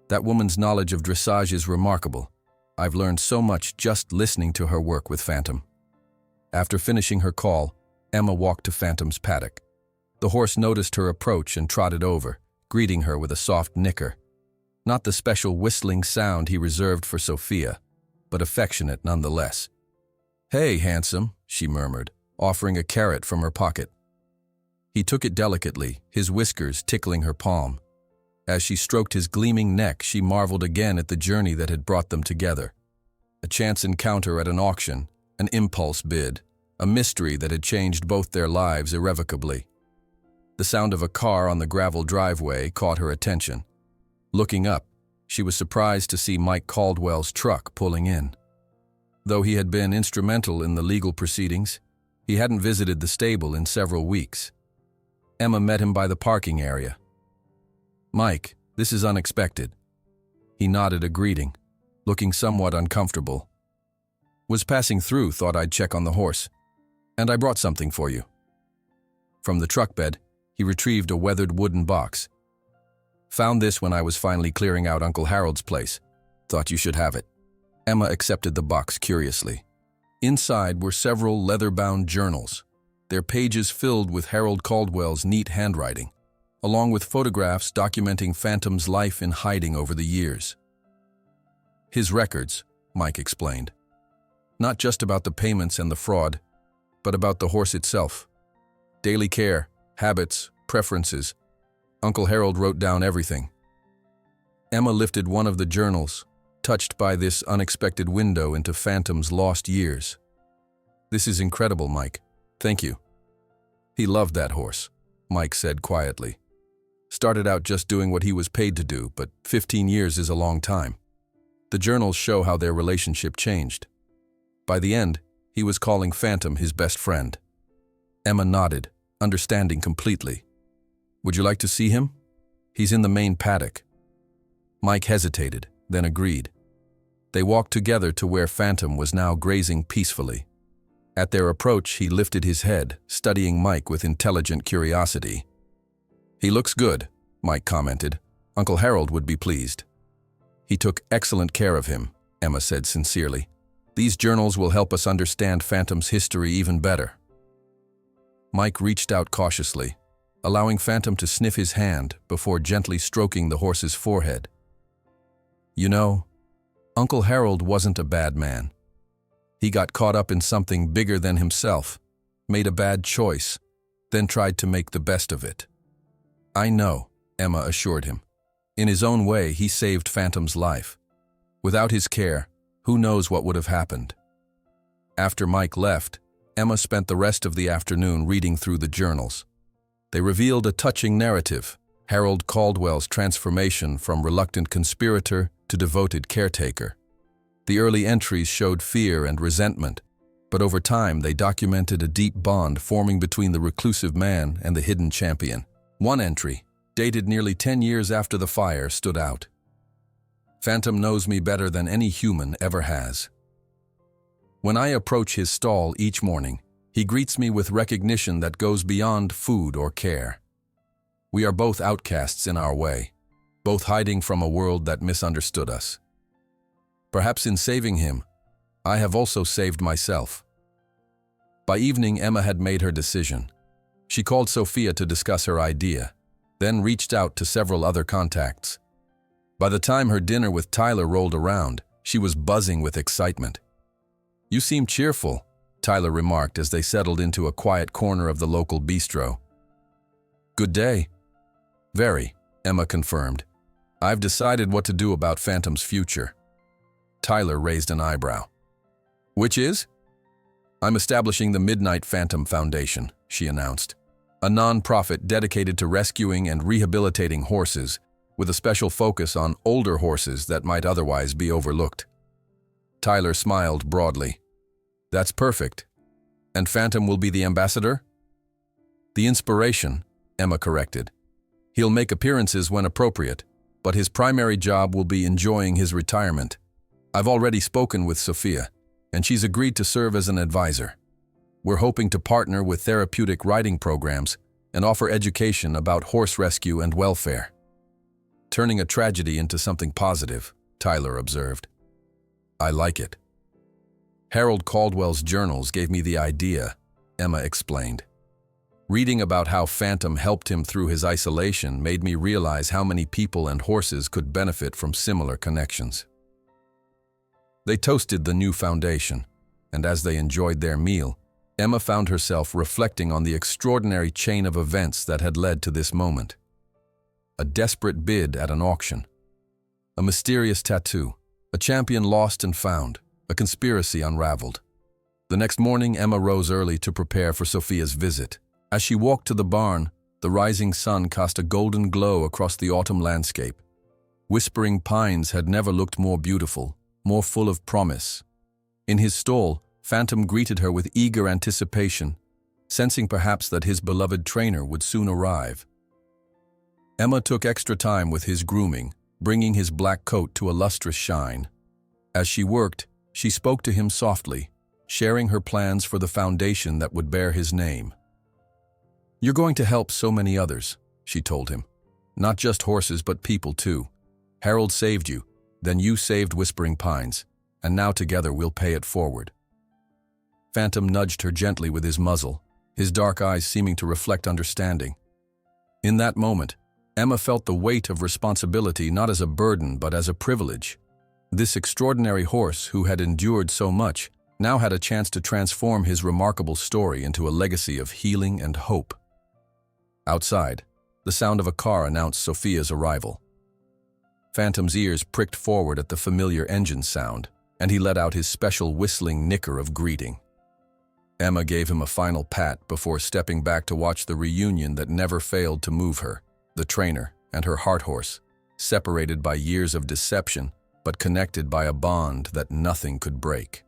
S1: That woman's knowledge of dressage is remarkable. I've learned so much just listening to her work with Phantom. After finishing her call, Emma walked to Phantom's paddock. The horse noticed her approach and trotted over, greeting her with a soft nicker. Not the special whistling sound he reserved for Sophia, but affectionate nonetheless. "Hey, handsome," she murmured, offering a carrot from her pocket. He took it delicately, his whiskers tickling her palm. As she stroked his gleaming neck, she marveled again at the journey that had brought them together. A chance encounter at an auction, an impulse bid, a mystery that had changed both their lives irrevocably. The sound of a car on the gravel driveway caught her attention. Looking up, she was surprised to see Mike Caldwell's truck pulling in. Though he had been instrumental in the legal proceedings, he hadn't visited the stable in several weeks. Emma met him by the parking area. "Mike, this is unexpected." He nodded a greeting, looking somewhat uncomfortable. "Was passing through, thought I'd check on the horse. And I brought something for you." From the truck bed, he retrieved a weathered wooden box. "Found this when I was finally clearing out Uncle Harold's place. Thought you should have it." Emma accepted the box curiously. Inside were several leather-bound journals, their pages filled with Harold Caldwell's neat handwriting, along with photographs documenting Phantom's life in hiding over the years. "His records," Mike explained. "Not just about the payments and the fraud, but about the horse itself. Daily care, habits, preferences. Uncle Harold wrote down everything." Emma lifted one of the journals, touched by this unexpected window into Phantom's lost years. "This is incredible, Mike. Thank you." "He loved that horse," Mike said quietly. "Started out just doing what he was paid to do, but 15 years is a long time." The journals show how their relationship changed. By the end, he was calling Phantom his best friend. Emma nodded, understanding completely. "Would you like to see him? He's in the main paddock." Mike hesitated, then agreed. They walked together to where Phantom was now grazing peacefully. At their approach, he lifted his head, studying Mike with intelligent curiosity. "He looks good," Mike commented. "Uncle Harold would be pleased." "He took excellent care of him," Emma said sincerely. "These journals will help us understand Phantom's history even better." Mike reached out cautiously, allowing Phantom to sniff his hand before gently stroking the horse's forehead. "You know, Uncle Harold wasn't a bad man. He got caught up in something bigger than himself, made a bad choice, then tried to make the best of it." "I know," Emma assured him. "In his own way, he saved Phantom's life. Without his care, who knows what would have happened." After Mike left, Emma spent the rest of the afternoon reading through the journals. They revealed a touching narrative, Harold Caldwell's transformation from reluctant conspirator to devoted caretaker. The early entries showed fear and resentment, but over time they documented a deep bond forming between the reclusive man and the hidden champion. One entry, dated nearly 10 years after the fire, stood out. "Phantom knows me better than any human ever has. When I approach his stall each morning, he greets me with recognition that goes beyond food or care. We are both outcasts in our way, both hiding from a world that misunderstood us. Perhaps in saving him, I have also saved myself." By evening, Emma had made her decision. She called Sophia to discuss her idea, then reached out to several other contacts. By the time her dinner with Tyler rolled around, she was buzzing with excitement. "You seem cheerful," Tyler remarked as they settled into a quiet corner of the local bistro. "Good day." "Very," Emma confirmed. "I've decided what to do about Phantom's future." Tyler raised an eyebrow. "Which is?" "I'm establishing the Midnight Phantom Foundation," she announced. "A non-profit dedicated to rescuing and rehabilitating horses, with a special focus on older horses that might otherwise be overlooked." Tyler smiled broadly. That's perfect. And Phantom will be the ambassador? The inspiration, Emma corrected. He'll make appearances when appropriate, but his primary job will be enjoying his retirement. I've already spoken with Sophia, and she's agreed to serve as an advisor. We're hoping to partner with therapeutic riding programs and offer education about horse rescue and welfare. Turning a tragedy into something positive, Tyler observed. I like it. Harold Caldwell's journals gave me the idea, Emma explained. Reading about how Phantom helped him through his isolation made me realize how many people and horses could benefit from similar connections. They toasted the new foundation, and as they enjoyed their meal, Emma found herself reflecting on the extraordinary chain of events that had led to this moment. A desperate bid at an auction. A mysterious tattoo. A champion lost and found. A conspiracy unraveled. The next morning, Emma rose early to prepare for Sophia's visit. As she walked to the barn, the rising sun cast a golden glow across the autumn landscape. Whispering Pines had never looked more beautiful, more full of promise. In his stall, Phantom greeted her with eager anticipation, sensing perhaps that his beloved trainer would soon arrive. Emma took extra time with his grooming, bringing his black coat to a lustrous shine. As she worked, she spoke to him softly, sharing her plans for the foundation that would bear his name. You're going to help so many others, she told him. Not just horses, but people too. Harold saved you, then you saved Whispering Pines, and now together we'll pay it forward. Phantom nudged her gently with his muzzle, his dark eyes seeming to reflect understanding. In that moment, Emma felt the weight of responsibility not as a burden but as a privilege. This extraordinary horse, who had endured so much, now had a chance to transform his remarkable story into a legacy of healing and hope. Outside, the sound of a car announced Sophia's arrival. Phantom's ears pricked forward at the familiar engine sound, and he let out his special whistling nicker of greeting. Emma gave him a final pat before stepping back to watch the reunion that never failed to move her, the trainer and her heart horse, separated by years of deception, but connected by a bond that nothing could break.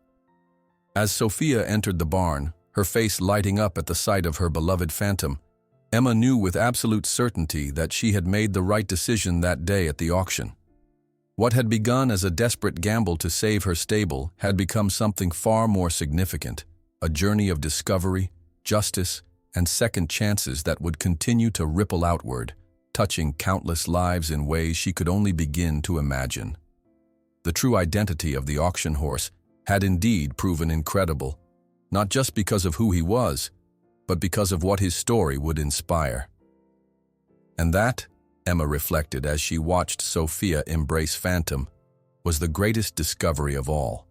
S1: As Sophia entered the barn, her face lighting up at the sight of her beloved Phantom, Emma knew with absolute certainty that she had made the right decision that day at the auction. What had begun as a desperate gamble to save her stable had become something far more significant, a journey of discovery, justice, and second chances that would continue to ripple outward, touching countless lives in ways she could only begin to imagine. The true identity of the auction horse had indeed proven incredible, not just because of who he was, but because of what his story would inspire. And that, Emma reflected as she watched Sophia embrace Phantom, was the greatest discovery of all.